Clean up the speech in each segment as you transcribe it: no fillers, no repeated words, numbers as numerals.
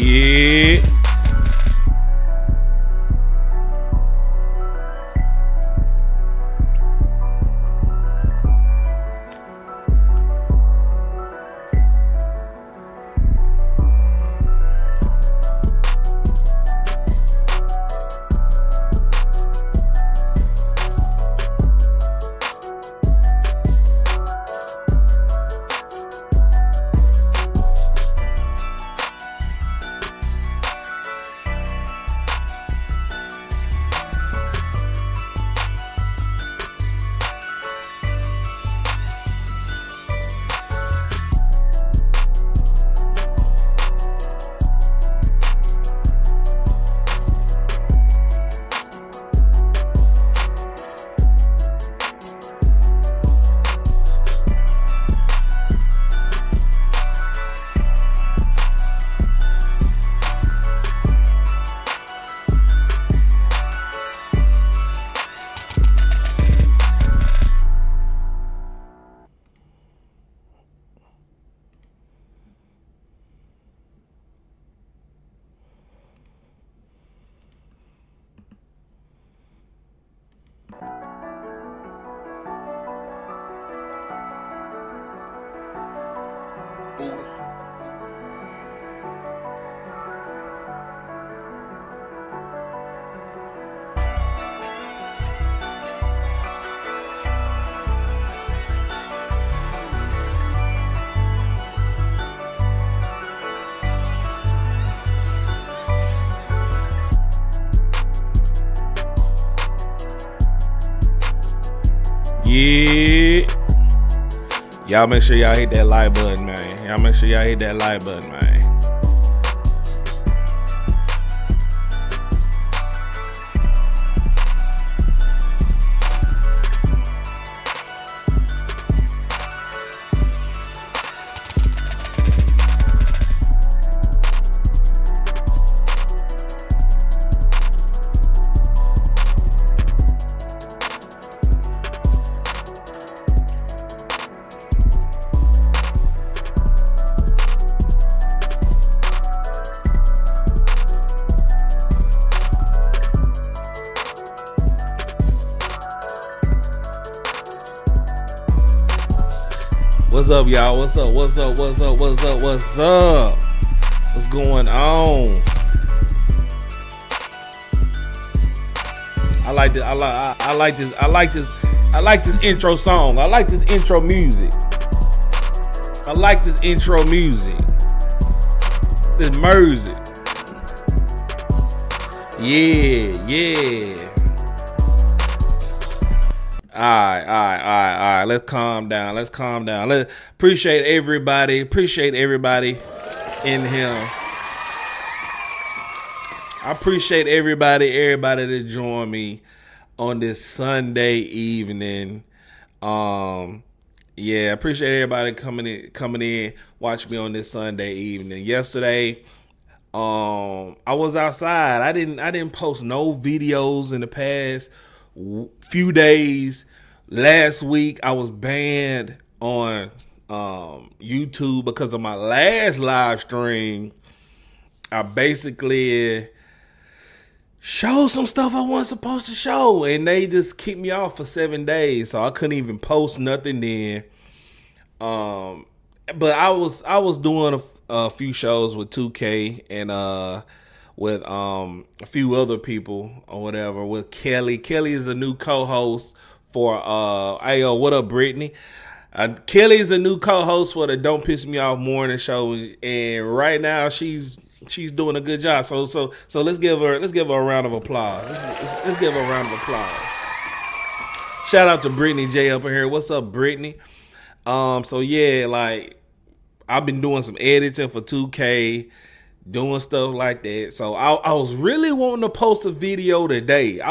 Yeah. Yeah. Y'all make sure y'all hit that like button, man. Y'all make sure y'all hit that like button, man. What's up, y'all? What's up? What's up? What's up? What's up? What's up? What's going on? I like this. I like this intro song. I like this intro music. I like this intro music. This music. Yeah. All right. Let's calm down. Let's appreciate everybody in here. I appreciate everybody that joined me on this Sunday evening. Yeah, appreciate everybody coming in, watch me on this Sunday evening. Yesterday, I was outside. I didn't post no videos in the past few days. Last week I was banned on YouTube because of my last live stream. I basically showed some stuff I wasn't supposed to show, and they just kicked me off for 7 days, so I couldn't even post nothing then. But I was doing a few shows with 2K and with a few other people or whatever, with Kelly. Kelly is a new co-host for what up, Brittany? Kelly is a new co-host for the Don't Piss Me Off morning show, and right now she's doing a good job. So let's give her a round of applause. Let's give her a round of applause. Shout out to Brittany J up in here. What's up, Brittany? So yeah, like I've been doing some editing for 2K, doing stuff like that. So I was really wanting to post a video today. But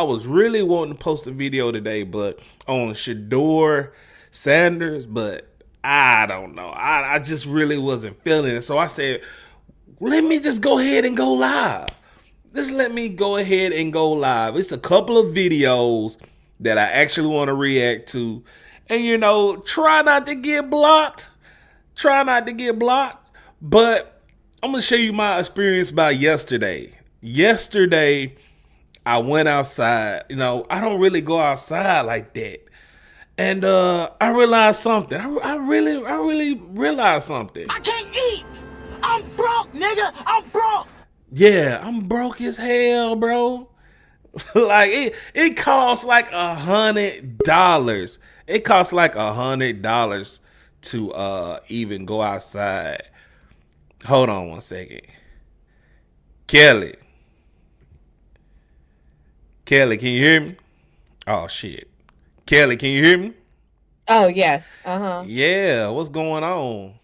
on Shedeur Sanders, but I don't know. I just really wasn't feeling it. So I said, let me just go ahead and go live. It's a couple of videos that I actually want to react to. And, try not to get blocked. But I'm gonna show you my experience about yesterday. Yesterday, I went outside. You know, I don't really go outside like that. And I realized something. I really realized something. I can't eat. I'm broke, nigga. I'm broke. Yeah, I'm broke as hell, bro. Like it costs like $100. It costs like $100 to even go outside. Hold on one second. Kelly. Kelly, can you hear me? Oh shit. Kelly, can you hear me? Oh, yes. Uh-huh. Yeah, what's going on?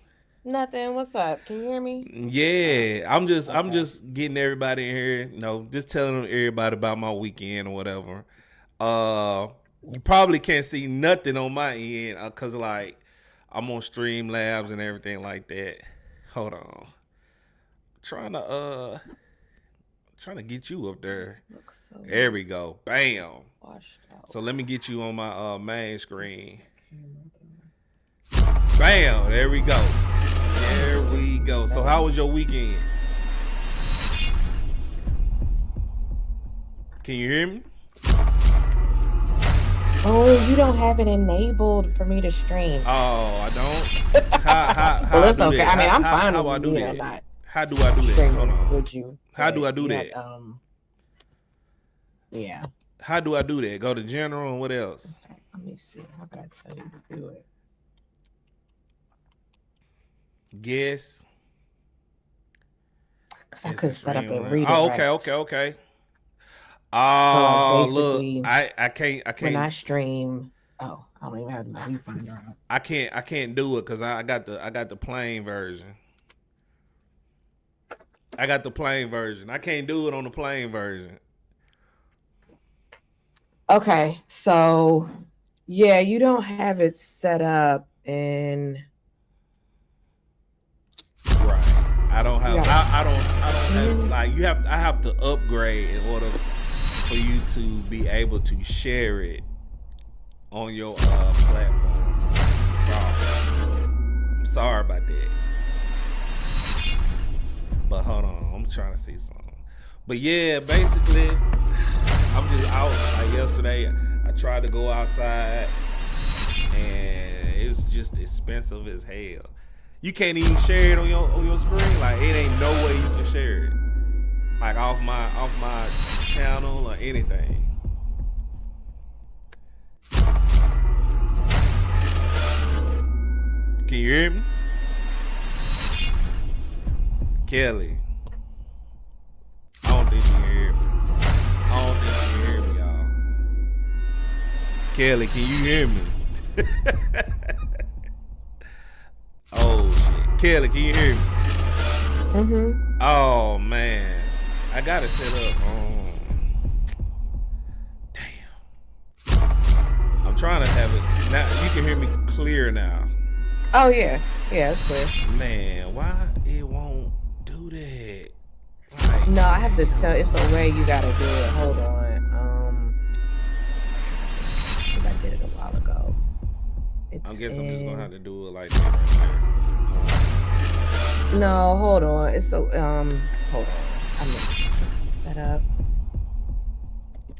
Nothing. What's up? Can you hear me? Yeah, I'm Okay. just getting everybody in here, you know, just telling everybody about my weekend or whatever. You probably can't see nothing on my end cuz like I'm on Streamlabs and everything like that. Hold on. Trying to get you up there. Looks so There we go. Bam. washed out. So let me get you on my main screen. Bam. There we go. There we go. So how was your weekend? Can you hear me? Oh, you don't have it enabled for me to stream. Oh, I don't. How Well, I that's do okay. that? I mean, I'm How fine I with do you know that? not How do I do that? Hold streaming on. with you. How do I but do you that? had, yeah. How do I do that? Go to general and what else? Okay, let me see. I gotta tell you to do it. Guess. Because I could set up and read it. Oh, right. okay. So Oh, like look, basically, I can't. when I stream, I don't even have my viewfinder on. I can't do it because I got the plain version. I got the plain version. I can't do it on the plain version. Okay, so yeah, you don't have it set up in. Right. I don't have. Yeah. I don't have like you have. I have to upgrade in order for you to be able to share it on your platform. I'm sorry about that. But hold on, I'm trying to see something. But yeah, basically, I'm just out. Like yesterday, I tried to go outside, and it's just expensive as hell. You can't even share it on your screen. Like it ain't no way you can share it. Like off my channel or anything. Can you hear me? Kelly. I don't think she can hear me. I don't think she can hear me, y'all. Kelly, can you hear me? Oh shit. Kelly, can you hear me? Mm-hmm. Oh man. I got it set up. Damn. I'm trying to have it now. You can hear me clear now. Oh yeah, it's clear. Man, why it won't do that? Like, No, I have to tell. It's a way you gotta do it. Hold on. Because I did it a while ago. I guess I'm just gonna have to do it like that right there. No, hold on. It's so hold on. I'm gonna set up.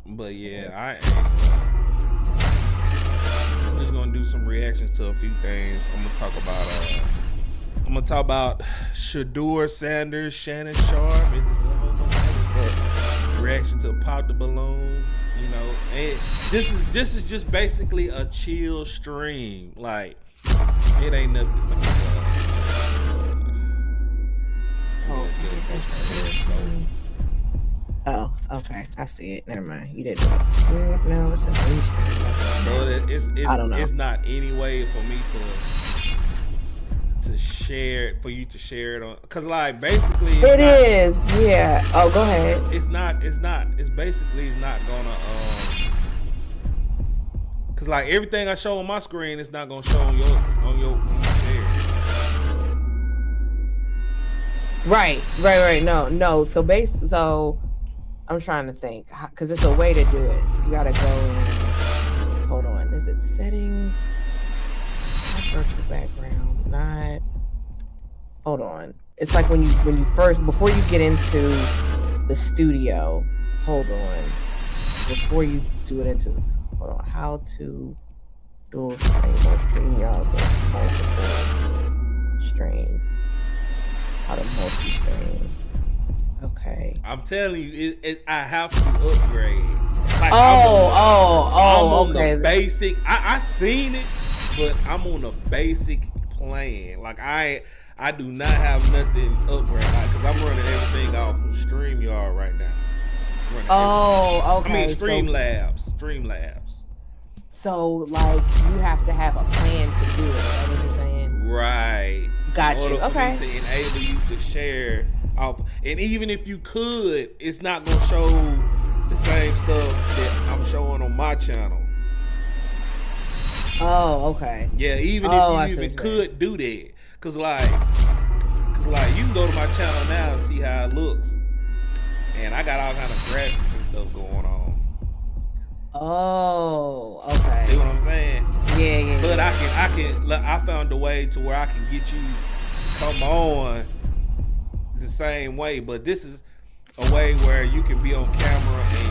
But yeah, I'm just gonna do some reactions to a few things. I'm gonna talk about Shedeur, Sanders, Shannon Sharpe, and just a whole bunch of other stuff. Reaction to Pop the Balloon, you know. And this is just basically a chill stream. Like it ain't nothing. Oh, okay. I see it. Never mind. You didn't do it. No, it's a So I don't know. It's not any way for me to share it, for you to share it on, because like basically it is. Yeah. Oh, go ahead. It's basically not gonna because like everything I show on my screen, it's not gonna show on your when you share it. Right. No. So I'm trying to think because it's a way to do it. You gotta go in. Hold on. Is it settings? Not virtual background. Not. Hold on. It's like when you first, before you get into the studio. Hold on. Before you do it into, hold on. How to dual stream or stream y'all with multiple streams. How to multi-stream. Okay. I'm telling you, I have to upgrade. Like I'm on okay. the basic. I seen it, but I'm on a basic plan. Like I do not have nothing upgrade. Like, cause I'm running everything off of StreamYard right now. Okay. I mean Streamlabs. So like you have to have a plan to do it. Is that what you're saying? Right. Got in you. order for Okay. me to enable you to share off, and even if you could, it's not gonna show the same stuff that I'm showing on my channel. Oh, okay. Yeah, even if you even could do that, cause like you can go to my channel now and see how it looks, and I got all kind of graphics and stuff going on. Oh, okay. See what I'm saying? Yeah. But I found a way to where I can get you to come on the same way, but this is a way where you can be on camera and you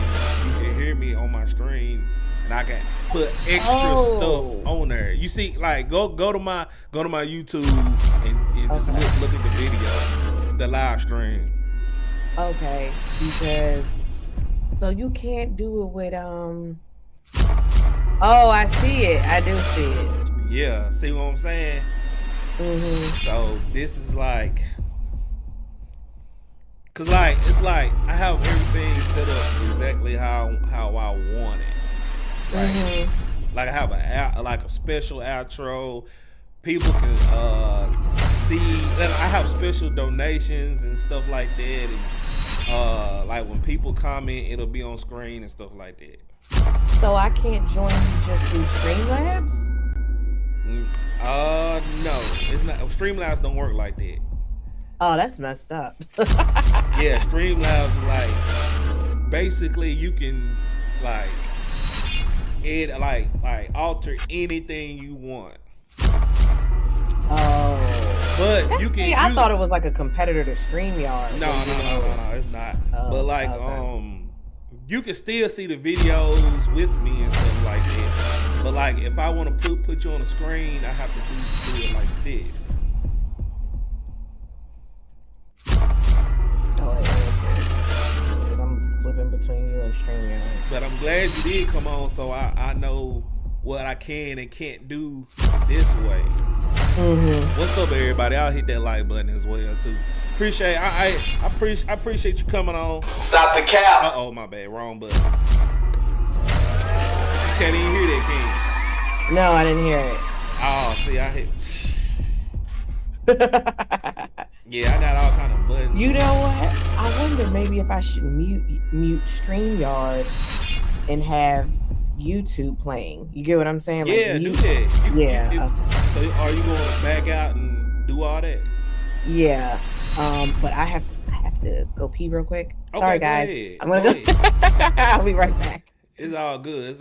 can hear me on my stream, and I can put extra stuff on there. You see, like go to my YouTube and just look at the video, the live stream. Okay, because so you can't do it with Oh, I see it. I do see it. Yeah, see what I'm saying? Mm-hmm. So this is like, cause like it's like I have everything set up exactly how I want it. Right? Mm-hmm. Like I have a special outro. People can see. I have special donations and stuff like that. And like when people comment, it'll be on screen and stuff like that. So I can't join you just through Streamlabs? No, it's not. Streamlabs don't work like that. Oh, that's messed up. Yeah, Streamlabs like basically you can like alter anything you want. Oh, but you can. I thought it was like a competitor to StreamYard. No, it's not. But like, you can still see the videos with me and stuff like that. But like, if I want to put you on the screen, I have to do it like this. Oh, I'm flipping between you and StreamYard. But I'm glad you did come on, so I know what I can and can't do this way. Mm-hmm. What's up, everybody? I'll hit that like button as well too. I appreciate you coming on. Stop the cap. Oh, my bad, wrong button. You can't even hear that, can you? No, I didn't hear it. Oh, see, I hit. Yeah, I got all kind of buttons. You know what? I wonder maybe if I should mute StreamYard and have YouTube playing. You get what I'm saying? Like, yeah, do that. So are you going to back out and do all that? Yeah. But I have to go pee real quick. Okay, sorry guys. Ahead. I'm gonna go. I'll be right back. It's all good.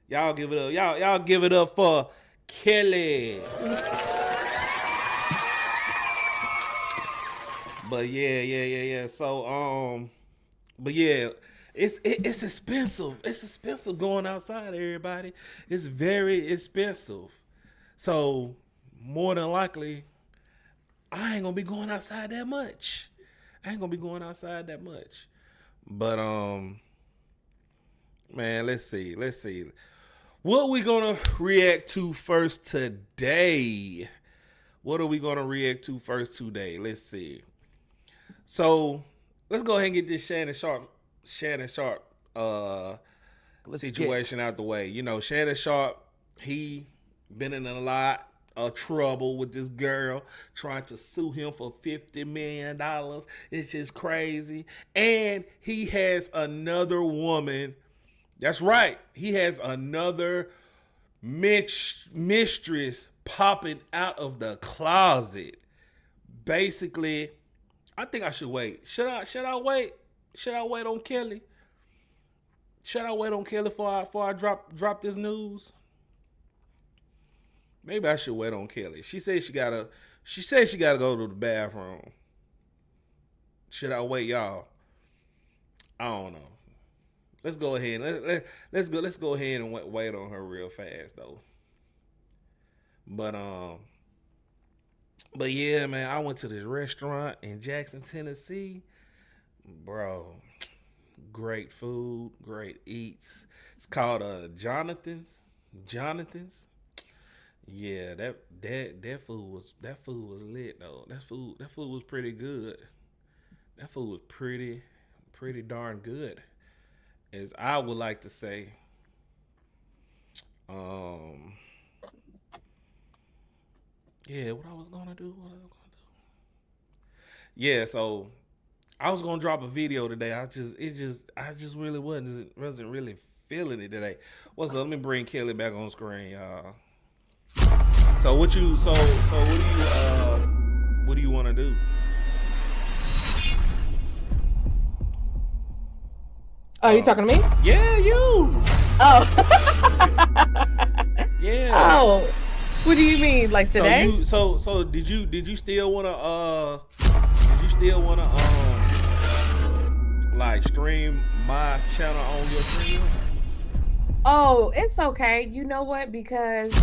Y'all give it up. Y'all give it up for Kelly. But yeah. So but yeah, it's expensive. It's expensive going outside, everybody. It's very expensive. So more than likely, I ain't gonna be going outside that much. But man, let's see. What we gonna react to first today? Let's see. So let's go ahead and get this Shannon Sharpe situation out the way. You know, Shannon Sharpe, he been in a lot of trouble with this girl trying to sue him for $50 million. It's just crazy. And he has another woman. That's right. He has another mistress popping out of the closet. Basically, I think I should wait. Should I wait? Should I wait on Kelly? Before I drop this news? Maybe I should wait on Kelly. She said she got a She said she got to go to the bathroom. Should I wait, y'all? I don't know. Let's go ahead. Let's go ahead and wait on her real fast though. But yeah, man, I went to this restaurant in Jackson, Tennessee, bro. Great food, great eats. It's called Jonathan's. Jonathan's. Yeah, that food was lit though. That food was pretty good. That food was pretty darn good, as I would like to say. Um, yeah, what I was gonna do? Yeah, so I was gonna drop a video today. I just really wasn't really feeling it today. What's up? Let me bring Kelly back on screen, y'all. So what do you want to do? Oh, you talking to me? Yeah, you. Oh. Yeah. Oh. What do you mean, like today? So did you still wanna like stream my channel on your stream? Oh, it's okay. You know what? Because,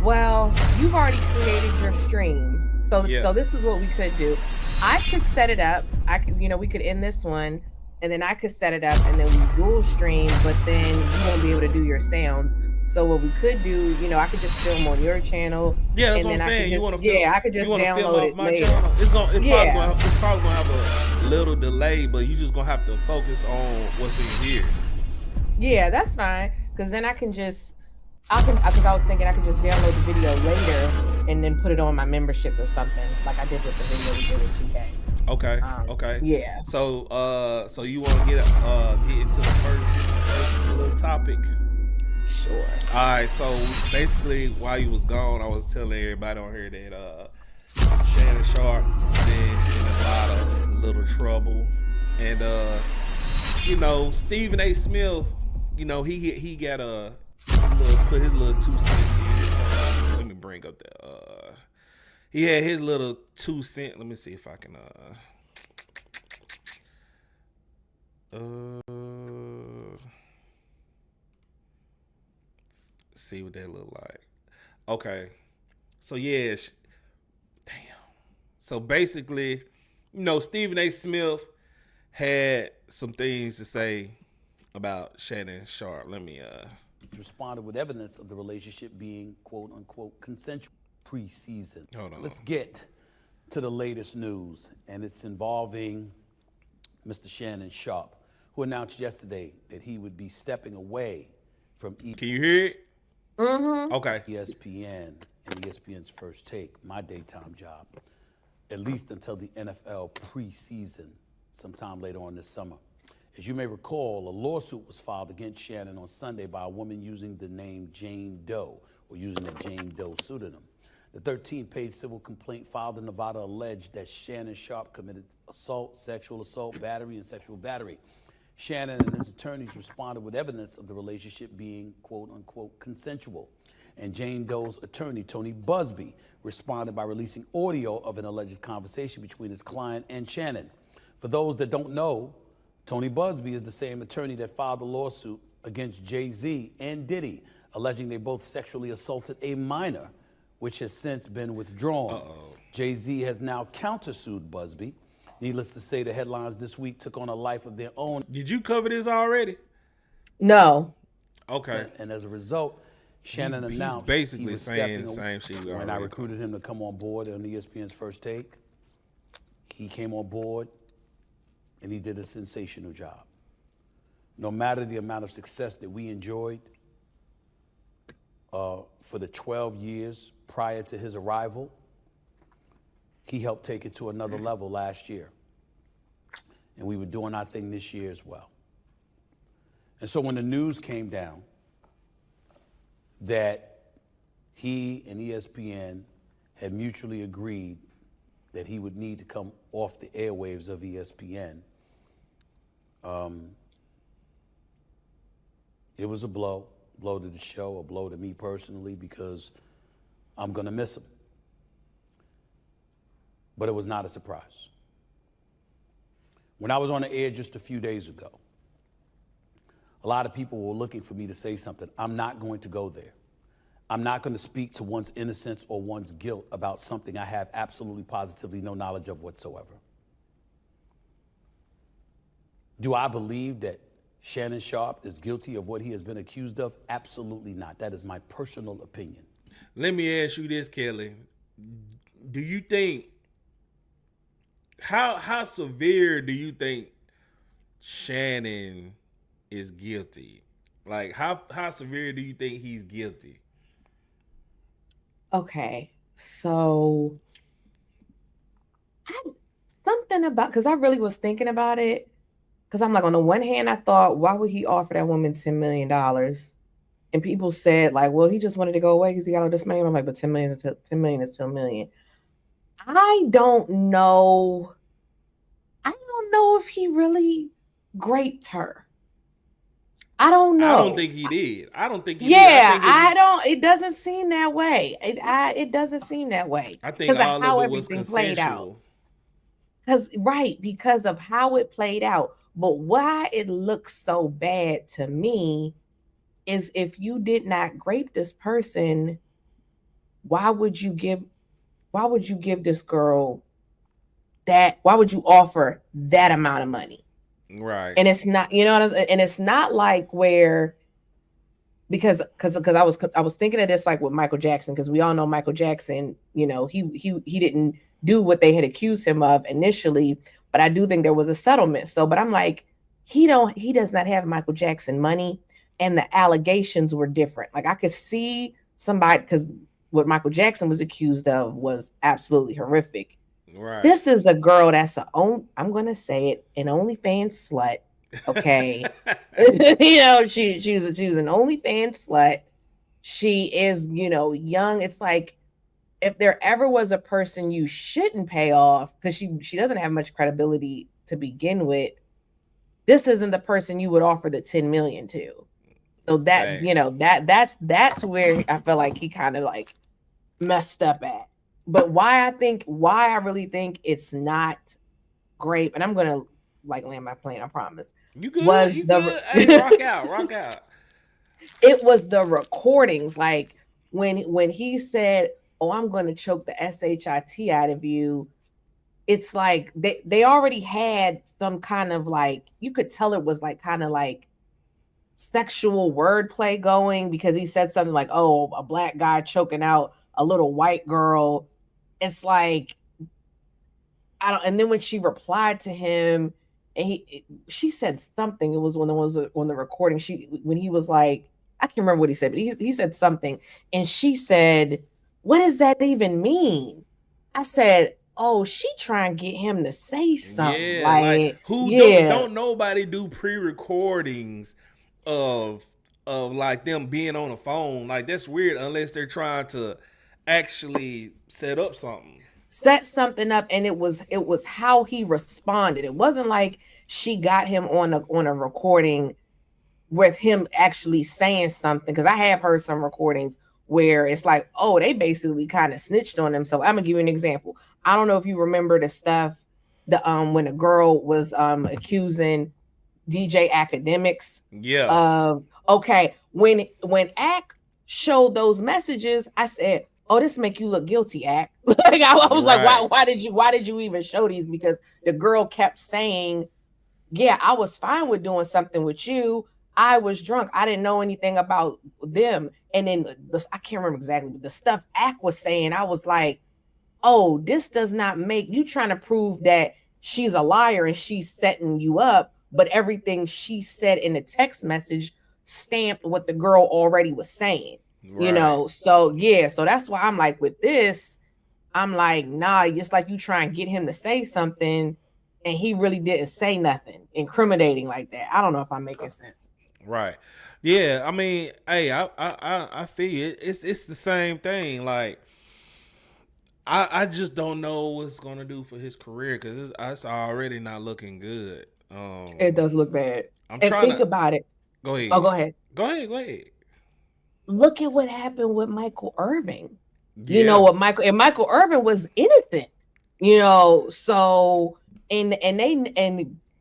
well, you've already created your stream. So this is what we could do. I could set it up. We could end this one, and then I could set it up, and then we dual stream, but then you won't be able to do your sounds. So what we could do, I could just film on your channel. Yeah, that's what I'm saying. I could just download it later. Channel? It's probably gonna have a little delay, but you just gonna have to focus on what's in here. Yeah, that's fine. Because then because I was thinking I could just download the video later and then put it on my membership or something, like I did with the video we did with 2K. Okay. Okay. Yeah. So you want to get into the first little topic? Sure. All right. So basically, while you was gone, I was telling everybody on here that Shannon Sharpe been in a lot of little trouble, and Stephen A. Smith, he got put his little 2 cents in. Let me bring up the he had his little 2 cent. Let me see if I can see what that look like. Okay. So yeah, damn. So basically, Stephen A. Smith had some things to say about Shannon Sharpe. Let me responded with evidence of the relationship being quote unquote consensual preseason. Hold on. Let's get to the latest news, and it's involving Mr. Shannon Sharpe, who announced yesterday that he would be stepping away from Can you hear it? Mm-hmm. Okay. ESPN and ESPN's First Take, my daytime job, at least until the NFL preseason sometime later on this summer. As you may recall, a lawsuit was filed against Shannon on Sunday by a woman using the name Jane Doe, or using the Jane Doe pseudonym. The 13-page civil complaint filed in Nevada alleged that Shannon Sharpe committed assault, sexual assault, battery, and sexual battery. Shannon and his attorneys responded with evidence of the relationship being, quote unquote, consensual. And Jane Doe's attorney, Tony Busby, responded by releasing audio of an alleged conversation between his client and Shannon. For those that don't know, Tony Busby is the same attorney that filed the lawsuit against Jay-Z and Diddy, alleging they both sexually assaulted a minor, which has since been withdrawn. Jay-Z has now countersued Busby. Needless to say, the headlines this week took on a life of their own. Did you cover this already? No. Okay. And as a result, Shannon announced basically he was saying stepping the same shit. When I recruited him to come on board on ESPN's First Take, he came on board and he did a sensational job. No matter the amount of success that we enjoyed for the 12 years prior to his arrival, he helped take it to another level last year. And we were doing our thing this year as well. And so when the news came down that he and ESPN had mutually agreed that he would need to come off the airwaves of ESPN, it was a blow to the show, a blow to me personally, because I'm gonna miss him. but it was not a surprise. When I was on the air just a few days ago, a lot of people were looking for me to say something. I'm not going to go there. I'm not going to speak to one's innocence or one's guilt about something I have absolutely positively no knowledge of whatsoever. Do I believe that Shannon Sharpe is guilty of what he has been accused of? Absolutely not. That is my personal opinion. Let me ask you this, Kelly. Do you think how severe do you think Shannon is guilty? Like how severe do you think he's guilty? Okay, so something about, because I really was thinking about it, because I'm like, on the one hand, I thought, why would he offer that woman $10 million? And people said, like, well, he just wanted to go away because he got all this money. I'm like, but 10 million is 10 million is 10 million. I don't know. I don't know if he really raped her. I don't know. I don't think he did. I don't think he yeah, did. I don't. It doesn't seem that way. It doesn't seem that way. I think all how of it was everything played out. consensual. Because of how it played out. But why it looks so bad to me is, if you did not grape this person, why would you give this girl that? Why would you offer that amount of money? Right. And it's not, you know what I'm saying? And it's not like where, because I was thinking of this like with Michael Jackson, because we all know Michael Jackson, you know, he didn't do what they had accused him of initially, but I do think there was a settlement. So, but I'm like, he does not have Michael Jackson money, and the allegations were different. Like I could see somebody, because what Michael Jackson was accused of was absolutely horrific. Right. This is a girl that's I'm gonna say it, an OnlyFans slut. Okay. You know, she's an OnlyFans slut. She is, you know, young. It's like, if there ever was a person you shouldn't pay off, because she doesn't have much credibility to begin with, this isn't the person you would offer the 10 million to. So that, Thanks. you know, that's where I feel like he kind of like messed up at. But why I really think it's not great, and I'm gonna like land my plane, I promise. You good? Was You the good? Hey, rock out. It was the recordings, like when he said, "Oh, I'm gonna choke the shit out of you." It's like they already had some kind of, like, you could tell it was like kind of like sexual wordplay going, because he said something like, "Oh, a black guy choking out a little white girl." It's like, I don't. And then when she replied to him, and she said something. It was when on the recording. When he was like, I can't remember what he said, but he said something, and she said, "What does that even mean?" I said, "Oh, she trying to get him to say something." Yeah, like who don't nobody do pre-recordings of like them being on a phone. Like, that's weird unless they're trying to actually set up something. And it was how he responded. It wasn't like she got him on a recording with him actually saying something, because I have heard some recordings where it's like, oh, they basically kind of snitched on him. So I'm gonna give you an example. I don't know if you remember the stuff, when a girl was accusing DJ Academics. Yeah. Okay, when Ack showed those messages, I said, "Oh, this make you look guilty, Ack." Like I was Right. like, why did you even show these? Because the girl kept saying, "Yeah, I was fine with doing something with you. I was drunk. I didn't know anything about them." And then I can't remember exactly, but the stuff Ack was saying, I was like, "Oh, this does not make you trying to prove that she's a liar and she's setting you up." But everything she said in the text message stamped what the girl already was saying. Right. You know, so yeah, so that's why I'm like, with this, I'm like, nah, it's like you try and get him to say something, and he really didn't say nothing incriminating like that. I don't know if I'm making sense. Right. Yeah. I mean, hey, I feel it. It's the same thing. Like, I just don't know what's gonna do for his career, because it's already not looking good. It does look bad. I'm And trying think to about it. go ahead. Oh, go ahead. Go ahead. Look at what happened with Michael Irving. Yeah. You know what, Michael Irving was innocent. So and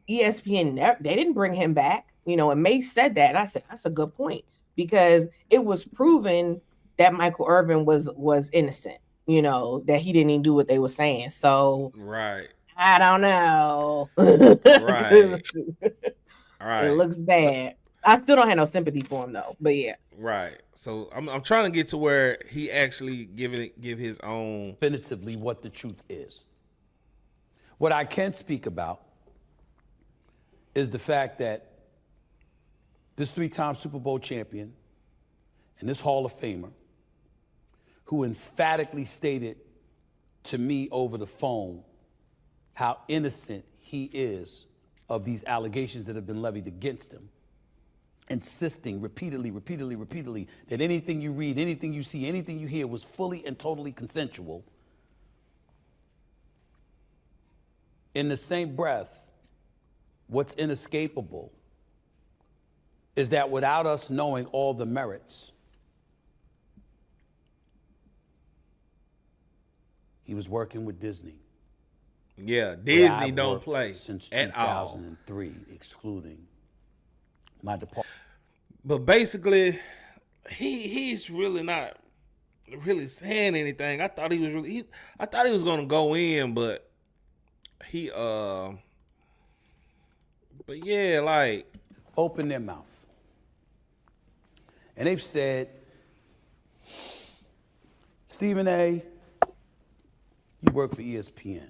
ESPN, they didn't bring him back, and Mace said that, and I said that's a good point, because it was proven that Michael Irvin was innocent, that he didn't even do what they were saying. So Right. I don't know. Right. All It right. looks So bad. I still don't have no sympathy for him though, but yeah. right. So I'm trying to get to where he actually give his own. Definitively what the truth is. What I can speak about is the fact that this 3-time Super Bowl champion and this Hall of Famer, who emphatically stated to me over the phone how innocent he is of these allegations that have been levied against him, insisting repeatedly that anything you read, anything you see, anything you hear was fully and totally consensual. In the same breath, what's inescapable is that without us knowing all the merits, he was working with Disney. Yeah, where Disney I've don't worked play since at all. 2003, excluding my department. But basically, he's really not really saying anything. I thought he was I thought he was gonna go in, but he but yeah, like, Open their mouth. And they've said, Stephen A., you work for ESPN.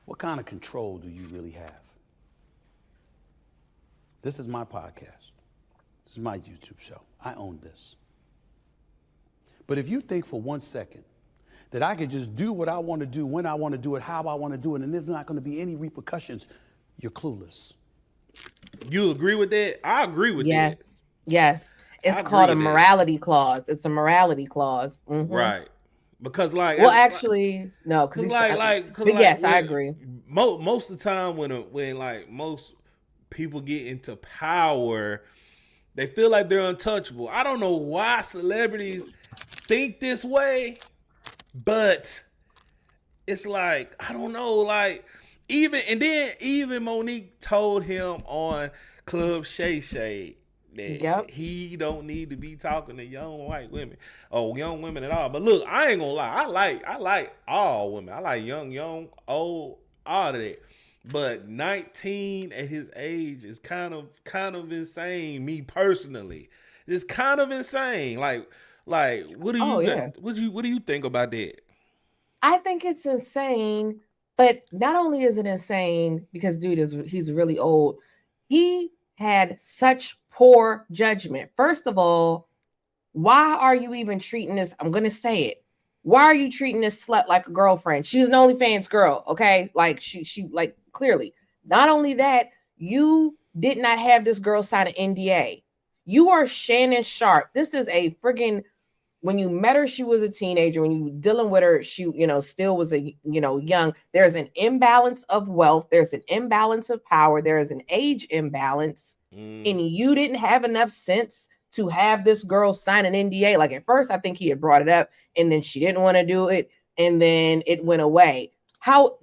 What kind of control do you really have? This is my podcast. This is my YouTube show. I own this. But if you think for 1 second that I could just do what I want to do, when I want to do it, how I want to do it, and there's not going to be any repercussions, you're clueless. you agree with that? I agree with that. Yes. It's I agree called a with that. morality clause. It's a morality clause. Mhm. Right. Because like, Well, actually, no, cause because like, yes, I when- agree. Most of the time when like most people get into power, they feel like they're untouchable. I don't know why celebrities think this way, but it's like, I don't know, like, even Monique told him on Club Shay Shay that Yep. he don't need to be talking to young white women or young women at all. But look, I ain't gonna lie, I like all women. I like young, old, all of that. But 19 at his age is kind of insane. Me personally, it's kind of insane. Like what do you Oh, yeah. what do you think about that? I think it's insane, but not only is it insane because he's really old, he had such poor judgment. First of all, why are you even treating this? I'm gonna say it. Why are you treating this slut like a girlfriend? She's an OnlyFans girl, okay? Like she like clearly. Not only that, you did not have this girl sign an NDA. You are Shannon Sharpe. This is a friggin' when you met her, she was a teenager. When you were dealing with her, she, still was young. There's an imbalance of wealth. There's an imbalance of power. There is an age imbalance. And you didn't have enough sense to have this girl sign an NDA. Like at first, I think he had brought it up and then she didn't want to do it. And then it went away. How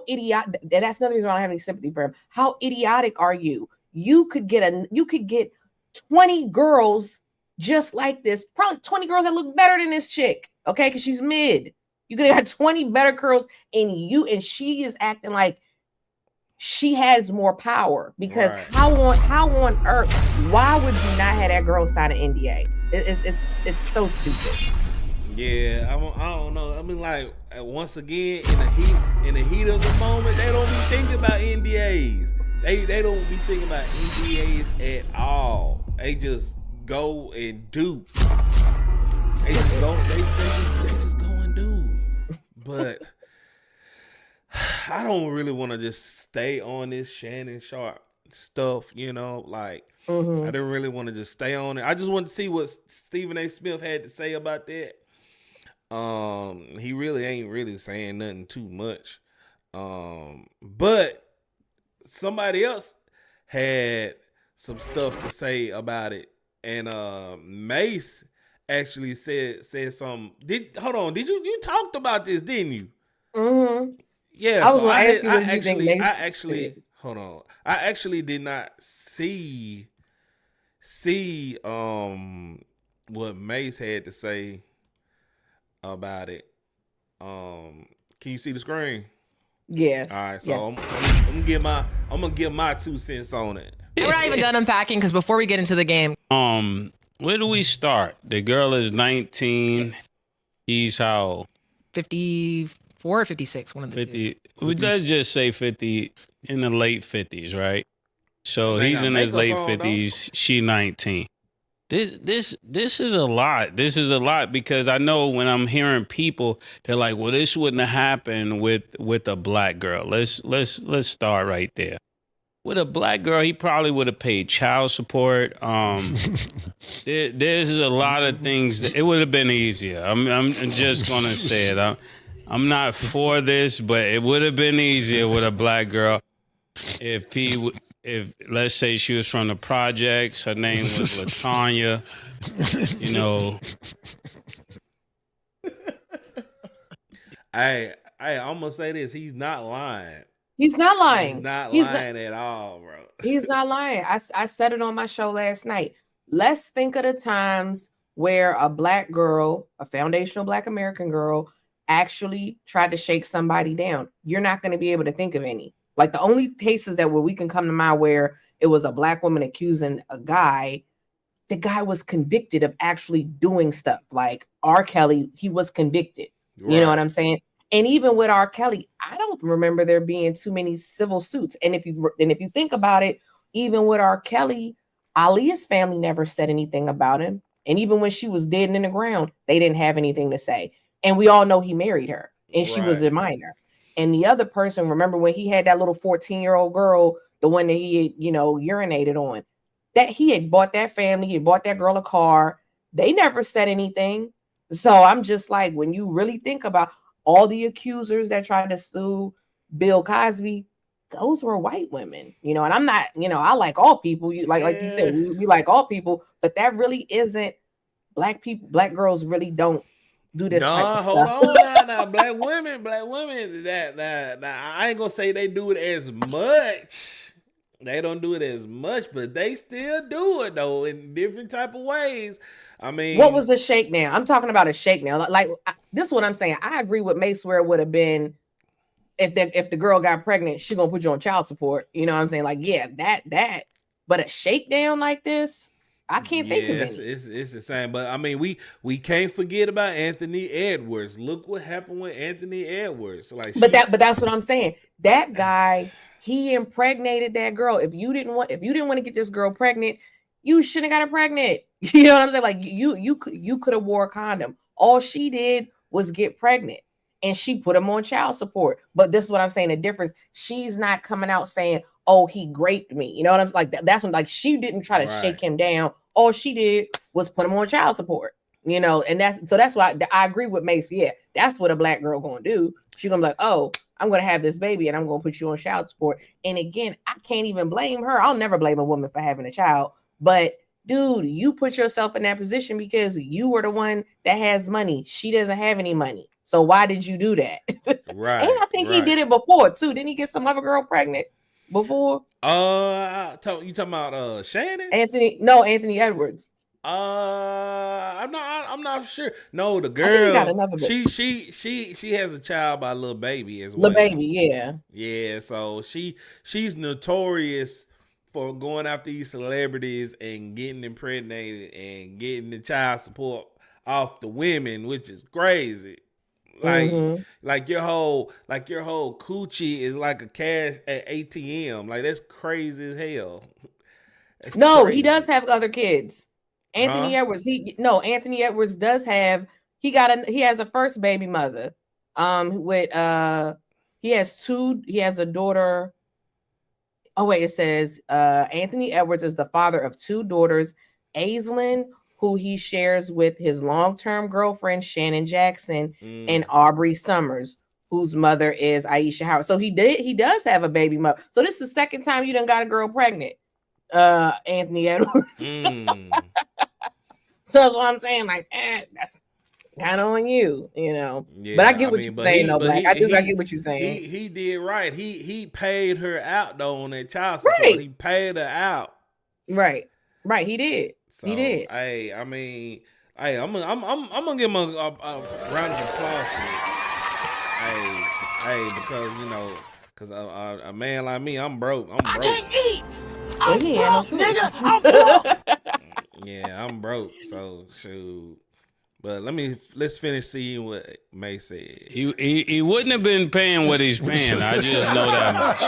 idiotic. That's another reason why I don't have any sympathy for him. How idiotic are you? You could get 20 girls just like this, probably 20 girls that look better than this chick, okay? Because she's mid. You could have got 20 better girls, and she is acting like she has more power. Because Right. how on earth? Why would you not have that girl sign an NDA? It's so stupid. Yeah, I don't know. I mean, like, once again, in the heat of the moment, they don't be thinking about NDAs. They don't be thinking about NDAs at all. They just go and do. They just go and do. But I don't really want to just stay on this Shannon Sharpe stuff, like, I didn't really want to just stay on it. I just wanted to see what Stephen A. Smith had to say about that. He really ain't really saying nothing too much. But somebody else had some stuff to say about it. And Mace actually said something. Did you talked about this, didn't you? Yeah, I was so gonna I ask had, you, what did you think Mace did? hold on. I actually did not see what Mace had to say about it. Can you see the screen? Yeah. All right, so Yes. I'm gonna give my 2 cents on it. And we're not even done unpacking because before we get into the game, Where do we start? The girl is 19. He's how old? 54 or 56, one of the 50. Let's just say 50, in the late 50s, right? So They he's got in his makeup late on, though. 50s. She 19. This is a lot. This is a lot because I know when I'm hearing people, they're like, "Well, this wouldn't have happened with a black girl." Let's start right there. With a black girl, he probably would have paid child support. There's a lot of things that it would have been easier. I'm just gonna say it. I'm not for this, but it would have been easier with a black girl if let's say she was from the projects. Her name was Latanya. You know. Hey, I'm gonna say this. He's not lying. He's not lying. He's not He's lying at all, bro. He's not lying. I said it on my show last night. Let's think of the times where a black girl, a foundational black American girl, actually tried to shake somebody down. You're not going to be able to think of any. Like the only cases that where we can come to mind where it was a black woman accusing a guy, the guy was convicted of actually doing stuff. Like R. Kelly, he was convicted. Right. You know what I'm saying? And even with R. Kelly, I don't remember there being too many civil suits. And if you think about it, even with R. Kelly, Aaliyah's family never said anything about him. And even when she was dead and in the ground, they didn't have anything to say. And we all know he married her and she was a minor. And the other person, remember when he had that little 14-year-old girl, the one that he had, urinated on, that he had bought that family, he had bought that girl a car. They never said anything. So I'm just like, when you really think about all the accusers that tried to sue Bill Cosby, those were white women, and I'm not, I like all people. Like you said, we like all people, but that really isn't black people. Black girls really don't do this type of hold stuff. on now. Black women, that I ain't gonna say they do it as much. They don't do it as much, but they still do it though in different type of ways. I mean, what was a shakedown? I'm talking about a shakedown. Like this is what I'm saying. I agree with Mace where it would have been if the girl got pregnant, she gonna put you on child support. You know what I'm saying? Like, yeah, that. But a shakedown like this, I can't think of it. It's the same. But I mean, we can't forget about Anthony Edwards. Look what happened with Anthony Edwards. Like, but that's what I'm saying. That guy, he impregnated that girl. If you didn't want to get this girl pregnant, you shouldn't have got her pregnant. You know what I'm saying? Like you could have wore a condom. All she did was get pregnant. And she put him on child support. But this is what I'm saying. The difference, she's not coming out saying, oh, he raped me. You know what I'm saying? Like that's when, like, she didn't try to shake him down. All she did was put him on child support. And that's why I agree with Mace. Yeah, that's what a black girl gonna do. She's gonna be like, oh, I'm gonna have this baby and I'm gonna put you on child support. And again, I can't even blame her. I'll never blame a woman for having a child. But dude, you put yourself in that position because you were the one that has money. She doesn't have any money. So why did you do that? Right. And I think he did it before too. Didn't he get some other girl pregnant before? You talking about Shannon? Anthony Edwards. I'm not sure. No, the girl. She has a child by Lil Baby as well. Lil Baby, yeah. Yeah, so she's notorious for going after these celebrities and getting impregnated and getting the child support off the women, which is crazy. Like your whole coochie is like a cash at ATM. Like that's crazy as hell. Crazy. He does have other kids. Anthony Edwards. Anthony Edwards does have. He has a first baby mother. He has a daughter. Oh wait, it says Anthony Edwards is the father of 2 daughters, Aislinn, who he shares with his long-term girlfriend, Shannon Jackson, and Aubrey Summers, whose mother is Aisha Howard. So he does have a baby mother. So this is the second time you done got a girl pregnant, Anthony Edwards. So that's what I'm saying. Like, kind of on you, Yeah, But I get what you're saying, though, Black. I get what you're saying. He did right. He paid her out though on that child support. Right. He paid her out. Right. He did. So, he did. Hey, I mean, hey, I'm gonna give him a round of applause for it. Hey, because because a man like me, I'm broke. I can't eat. Well, I'm he ain't no broke, choice. nigga. I'm broke. Yeah, I'm broke. So shoot. But let's finish seeing what May said. He wouldn't have been paying what he's paying. I just know that much.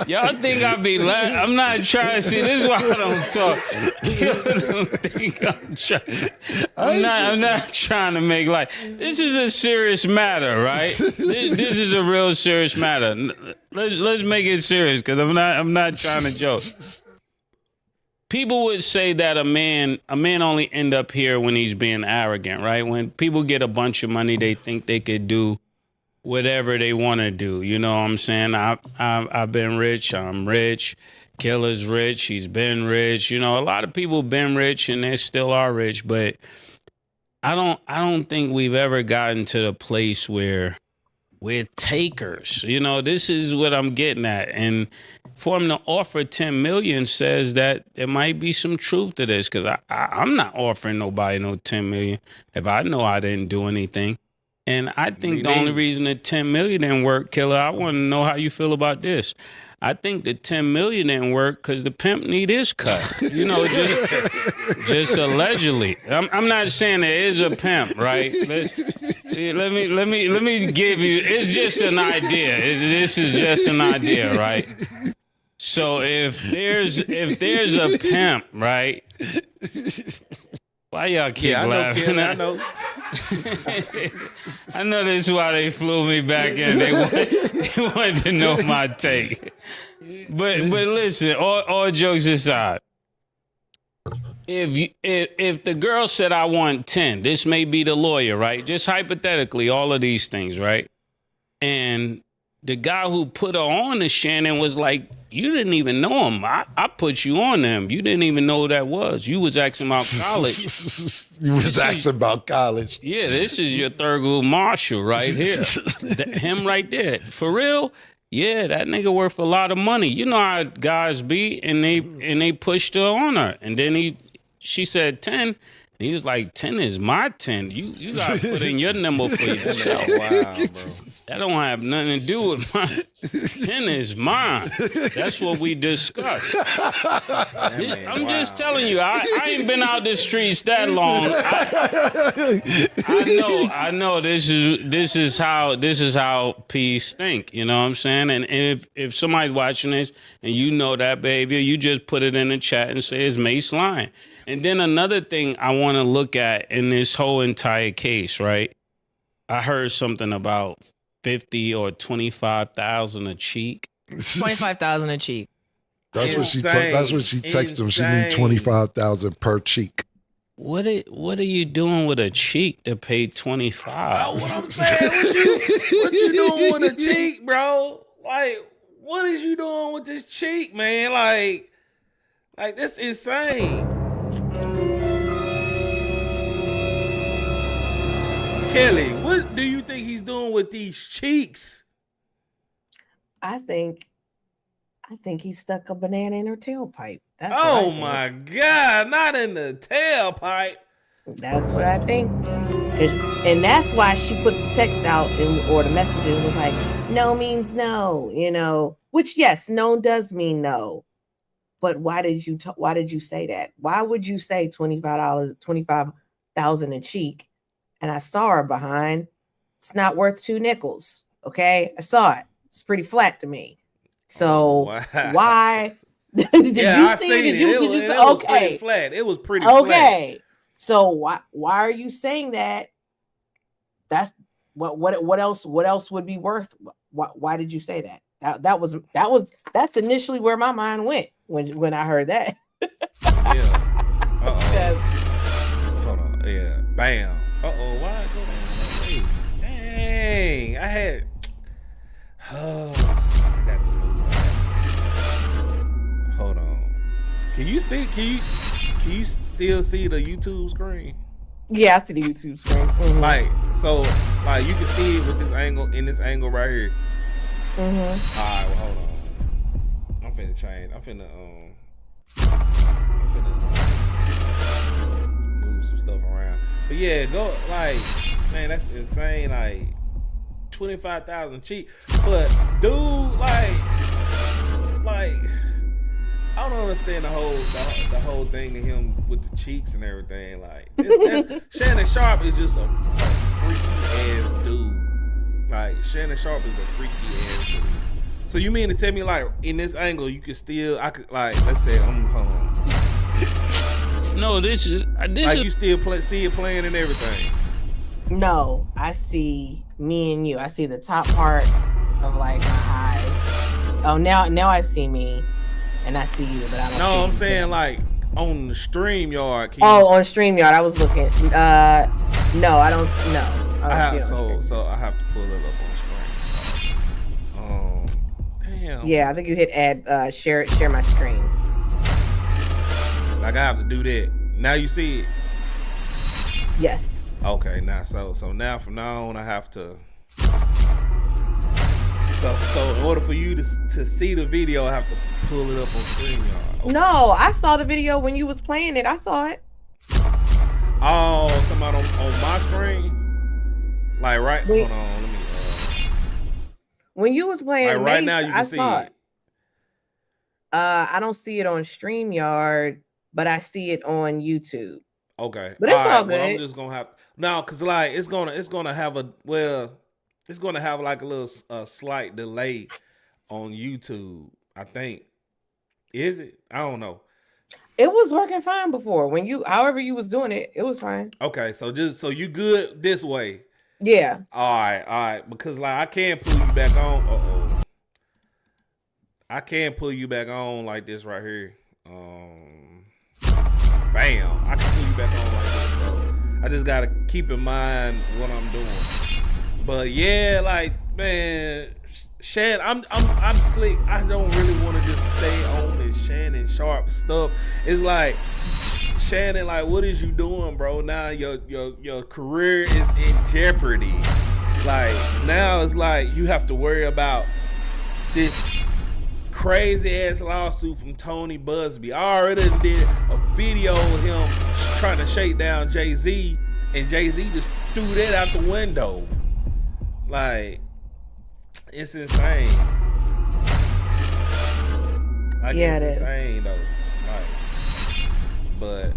Y'all think I be laughing? I'm not trying to see. This is why I don't talk. Y'all don't think I'm trying. I'm not trying to make light. This is a serious matter, right? This is a real serious matter. Let's make it serious because I'm not trying to joke. People would say that a man only end up here when he's being arrogant, right? When people get a bunch of money, they think they could do whatever they want to do. You know what I'm saying? I've been rich. I'm rich. Killer's rich. He's been rich. A lot of people been rich and they still are rich. But I don't think we've ever gotten to the place where we're takers. This is what I'm getting at. And for him to offer $10 million says that there might be some truth to this, because I'm not offering nobody no $10 million if I know I didn't do anything. And I think the only reason the $10 million didn't work, Killer, I want to know how you feel about this. I think the $10 million didn't work because the pimp need his cut. Just allegedly. I'm not saying there is a pimp, right? Let me give you. It's just an idea. This is just an idea, right? So if there's a pimp, right? Why y'all keep laughing? I know. I know this is why they flew me back in. They wanted to know my take. But listen, all jokes aside, if the girl said I want 10, this may be the lawyer, right? Just hypothetically, all of these things, right? And the guy who put her on to Shannon was like, you didn't even know him. I put you on him. You didn't even know who that was. You was asking about college. You was asking about college. Yeah, this is your Thurgood Marshall right here. Him right there. For real? Yeah, that nigga worth a lot of money. You know how guys be, and they pushed her on her. And then she said 10. And he was like, 10 is my 10. You got to put in your number for yourself. Wow, bro. That don't have nothing to do with mine. 10 is mine. That's what we discussed. I'm just telling you, I ain't been out the streets that long. I know this is how peace think. You know what I'm saying? And if somebody's watching this and you know that behavior, you just put it in the chat and say it's Mace lying. And then another thing I want to look at in this whole entire case, right? I heard something about 50 or 25,000 a cheek. 25,000 a cheek. That's what she texted him. She need 25,000 per cheek. What are you doing with a cheek to pay 25? What I'm saying, what you doing with a cheek, bro? Like, what is you doing with this cheek, man? Like that's insane. Kelly, what do you think he's doing with these cheeks? I think he stuck a banana in her tailpipe. That's oh my God, not in the tailpipe. That's what I think. And that's why she put the text out or the messages was like, no means no, which yes, no does mean no. But why did you say that? Why would you say $25,000 a cheek? And I saw her behind. It's not worth 2 nickels. Okay. I saw it. It's pretty flat to me. So why did you see it? It was pretty flat. It was pretty flat. Okay. So why are you saying that? That's what else would be worth? Why did you say that? That's initially where my mind went when I heard that. Yeah. Hold on. Yeah. Bam. Uh-oh, why I go down? Dang, I had. Hold on. Can you still see the YouTube screen? Yeah, I see the YouTube screen. Mm-hmm. Like you can see it with this angle right here. Mm-hmm. All right, well, hold on. I'm finna change. I'm finna move some stuff around. But yeah, go man, that's insane. Like 25,000 cheap, but dude, like I don't understand the whole thing to him with the cheeks and everything. Like Shannon Sharpe is just a freaky ass dude. Like Shannon Sharpe is a freaky ass dude. So you mean to tell me like in this angle you could still let's say hold on. No, this Like is you still see it playing and everything. No, I see me and you. I see the top part of like my eyes. Oh, now I see me, and I see you, but I don't. No, see I'm you saying again. like on the StreamYard. On StreamYard, I was looking. No, I don't. No, I don't see it on StreamYard. So I have to pull it up on screen. Damn. Yeah, I think you hit add. Share my screen. Like I have to do that. Now you see it. Yes. Okay, now so now from now on I have to. So in order for you to see the video, I have to pull it up on StreamYard. Okay. No, I saw the video when you was playing it. I saw it. Oh, talking about on my screen. Like right. Wait. Hold on. Let me. When you was playing, Like right Mace, now you can I see saw it. I don't see it on StreamYard, but I see it on YouTube. Okay, But it's all Well, I'm good. just gonna have now because like it's gonna have it's gonna have like a little slight delay on YouTube. I think is it? I don't know. It was working fine before. However you was doing it, it was fine. Okay, so you good this way? Yeah. All right. Because like I can't pull you back on. I can't pull you back on like this right here. Bam! I can pull you back on like this. So I just gotta keep in mind what I'm doing. But yeah, like man, Shan, I'm slick. I don't really want to just stay on this Shannon Sharpe stuff. It's like Shannon, like what is you doing, bro? Now your career is in jeopardy. Like now it's like you have to worry about this crazy ass lawsuit from Tony Busby. I already did a video of him trying to shake down Jay-Z, and Jay-Z just threw that out the window. Like, it's insane. Like, Yeah, it's it is. insane though. Like, but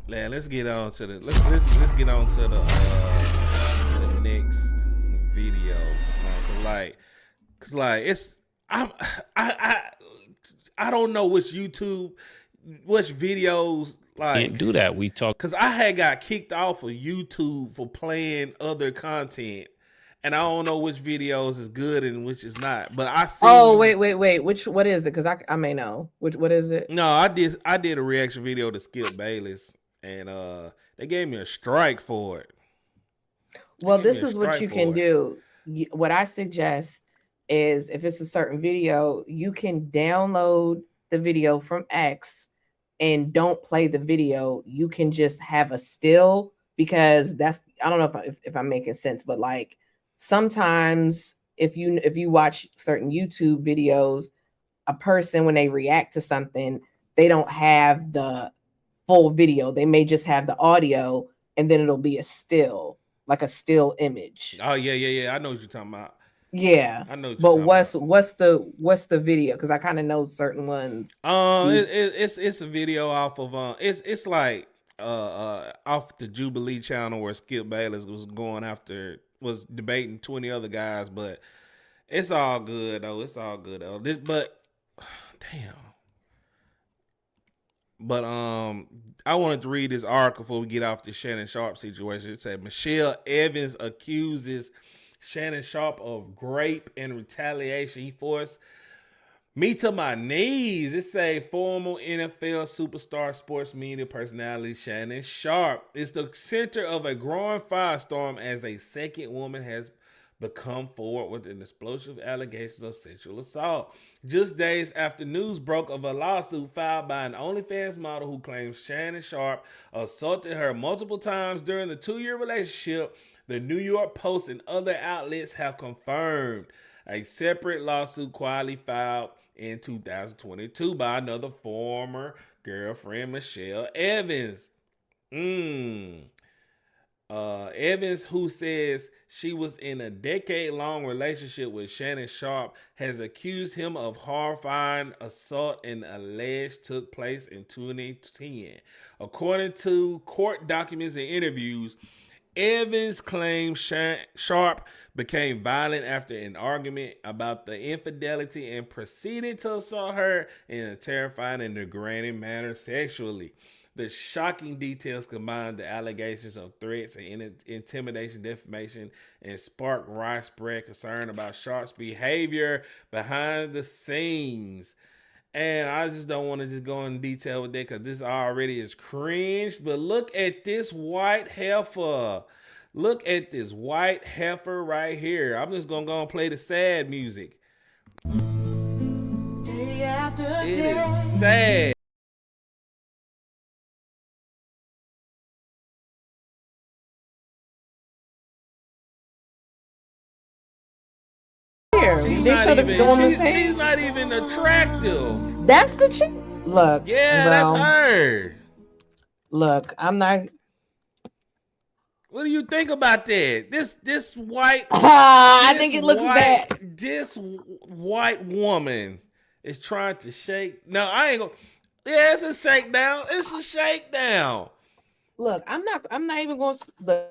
man, let's get on to the let's get on to the next video. Cause like it's I don't know which videos like can't do that. We talk. Cause I had got kicked off of YouTube for playing other content, and I don't know which videos is good and which is not. But I see. Oh wait. What is it? Because I may know. What is it? No, I did a reaction video to Skip Bayless, and they gave me a strike for it. Well, this is what you can do. What I suggest is if it's a certain video, you can download the video from X and don't play the video. You can just have a still, because I don't know if I'm making sense, but like sometimes if you watch certain YouTube videos, a person when they react to something, they don't have the full video. They may just have the audio, and then it'll be a still, like a still image. Oh yeah. I know what you're talking about. Yeah, I know. But what's the video? Because I kind of know certain ones. It's a video off of it's like off the Jubilee channel where Skip Bayless was debating 20 other guys, but it's all good though. Damn. But I wanted to read this article before we get off the Shannon Sharpe situation. It said Michelle Evans accuses Shannon Sharpe of grape and retaliation. He forced me to my knees. It say former NFL superstar sports media personality Shannon Sharpe is the center of a growing firestorm as a second woman has come forward with an explosive allegation of sexual assault. Just days after news broke of a lawsuit filed by an OnlyFans model who claims Shannon Sharpe assaulted her multiple times during the 2-year relationship, the New York Post and other outlets have confirmed a separate lawsuit quietly filed in 2022 by another former girlfriend, Michelle Evans. Evans, who says she was in a decade-long relationship with Shannon Sharpe, has accused him of horrifying assault and alleged took place in 2010. According to court documents and interviews, Evans claims Sharpe became violent after an argument about the infidelity and proceeded to assault her in a terrifying and degrading manner sexually. The shocking details combine the allegations of threats and intimidation, defamation, and sparked widespread concern about Sharpe's behavior behind the scenes. And I just don't want to just go in detail with that because this already is cringe. But look at this white heifer. Look at this white heifer right here. I'm just going to go and play the sad music. Day after It day. is sad. Here, She's they not showed even, the woman's she's page. not even attractive. That's the chick. Look, Yeah, well, that's her. Look, I'm not. What do you think about that? This white. I this think it looks white- bad. This white woman is trying to shake. No, I ain't gonna. Yeah, it's a shakedown. It's a shakedown. Look, I'm not even going to. Look,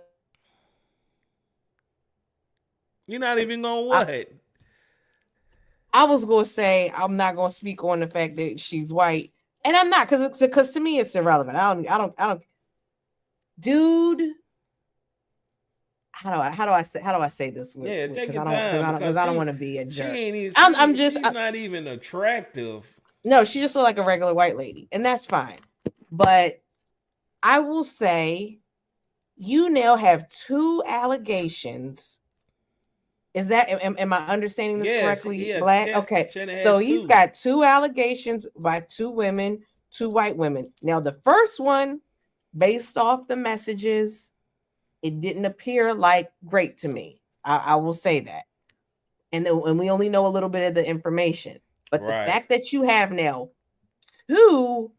You're not even gonna what? I was going to say I'm not going to speak on the fact that she's white, and I'm not because to me it's irrelevant. I don't. Dude, how do I say this? Yeah, take your time. Because I don't want to be a She jerk. ain't even. She's not even attractive. No, she just looked like a regular white lady, and that's fine. But I will say, you now have 2 allegations. Is that am I understanding this correctly? Black? Okay. So he's got 2 allegations by 2 women, 2 white women. Now the first one, based off the messages, it didn't appear like great to me. I will say that. And we only know a little bit of the information. But the fact that you have now 2,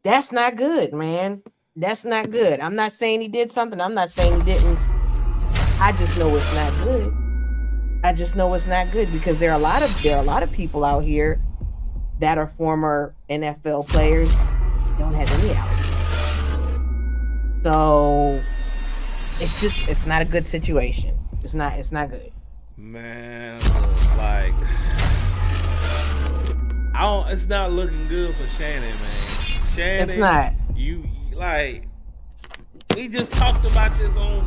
that's not good, man. That's not good. I'm not saying he did something. I'm not saying he didn't. I just know it's not good. I just know it's not good because there are a lot of people out here that are former NFL players don't have any allegations. So it's not a good situation. It's not good. Man, like it's not looking good for Shannon, man. Shannon, It's not. You like. We just talked about this on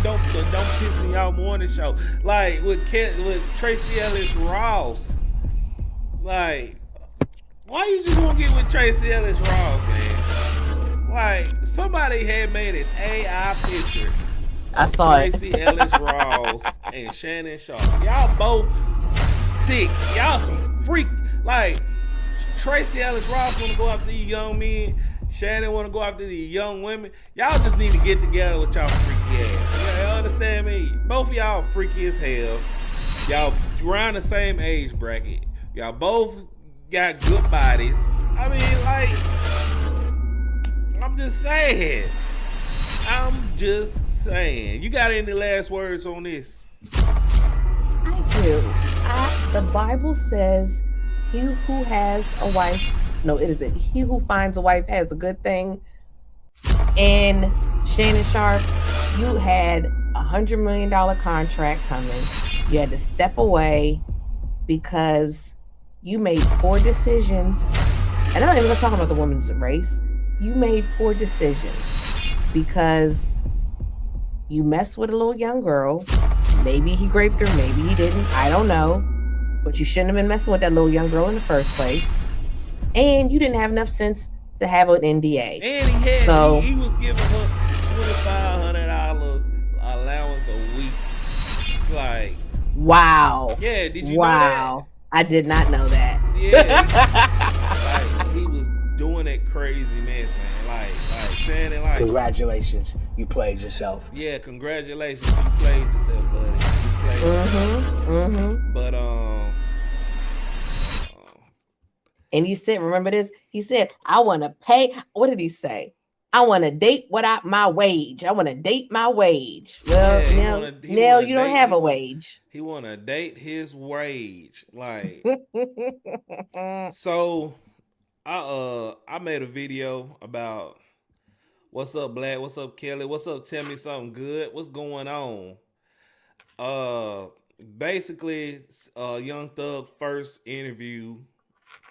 Don't Piss Me Off morning show. Like with Tracy Ellis Ross. Like, why you just want to get with Tracy Ellis Ross, man? Like, somebody had made an AI picture. I saw Tracy Ellis Ross and Shannon Sharpe. Y'all both sick. Y'all some freak. Like, Tracy Ellis Ross want to go after these young men. Shannon want to go after these young women. Y'all just need to get together with y'all freaky ass. Y'all understand me? Both of y'all freaky as hell. Y'all around the same age bracket. Y'all both got good bodies. I mean, like, I'm just saying. You got any last words on this? I do. The Bible says, he who has a wife, no, it isn't. He who finds a wife has a good thing. And Shannon Sharpe, you had $100 million contract coming. You had to step away because you made poor decisions. And I'm not even gonna talk about the woman's race. You made poor decisions because you messed with a little young girl. Maybe he raped her, maybe he didn't. I don't know. But you shouldn't have been messing with that little young girl in the first place. And you didn't have enough sense to have an NDA. And he was giving her $2,500 allowance a week. Like, wow. yeah, did you know Wow. I did not know that. that? Yeah. Like, he was doing that crazy mess, man. Like saying it like, Congratulations, you played yourself. yeah, congratulations, you played yourself, buddy. You played yourself. But And he said, remember this? He said, I want to pay. What did he say? I want to date my wage. I want to date my wage. Well, yeah, now you don't have a wage. He want to date his wage. Like, so I made a video about what's up, Black? What's up, Kelly? What's up? Tell me something good. What's going on? Basically, Young Thug first interview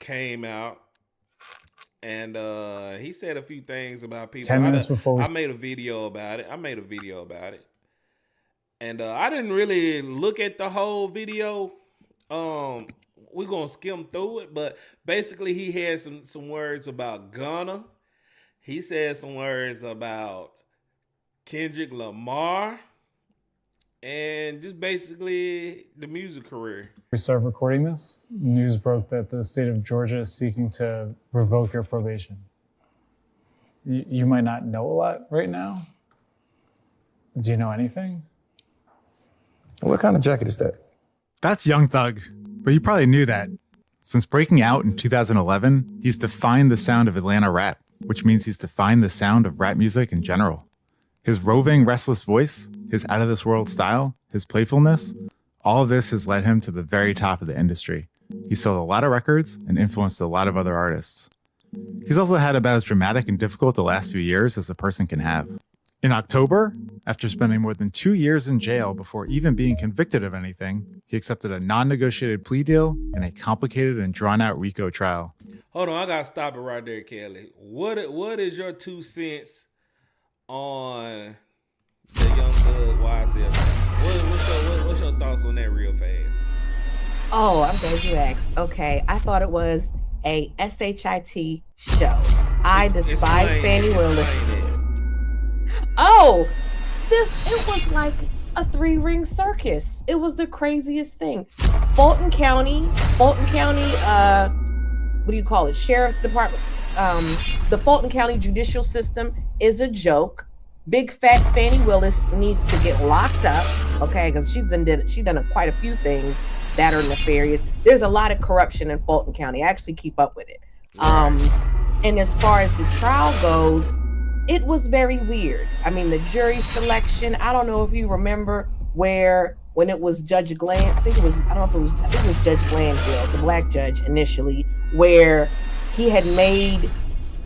came out, and he said a few things about people. 10 minutes before I made a video about it. And I didn't really look at the whole video. We're gonna skim through it, but basically he had some words about Gunna. He said some words about Kendrick Lamar, and just basically the music career. We started recording this. News broke that the state of Georgia is seeking to revoke your probation. You might not know a lot right now. Do you know anything? What kind of jacket is that? That's Young Thug, but you probably knew that. Since breaking out in 2011, he's defined the sound of Atlanta rap, which means he's defined the sound of rap music in general. His roving, restless voice, his out-of-this-world style, his playfulness, all of this has led him to the very top of the industry. He sold a lot of records and influenced a lot of other artists. He's also had about as dramatic and difficult the last few years as a person can have. In October, after spending more than 2 years in jail before even being convicted of anything, he accepted a non-negotiated plea deal in a complicated and drawn-out RICO trial. Hold on, I gotta stop it right there, Kelly. What is your 2 cents on the Young Thug YSL? What's your thoughts on that real fast? Oh, I'm glad you asked. Okay, I thought it was a SHIT show. I despise Fannie Willis. Oh, it was like a 3-ring circus. It was the craziest thing. Fulton County, what do you call it? Sheriff's Department. The Fulton County judicial system is a joke. Big fat Fannie Willis needs to get locked up, okay? Because she's done quite a few things that are nefarious. There's a lot of corruption in Fulton County. I actually keep up with it. And as far as the trial goes, it was very weird. I mean, the jury selection, I don't know if you remember when it was Judge Glanville, I think it was Judge Glanville, the black judge initially, where he had made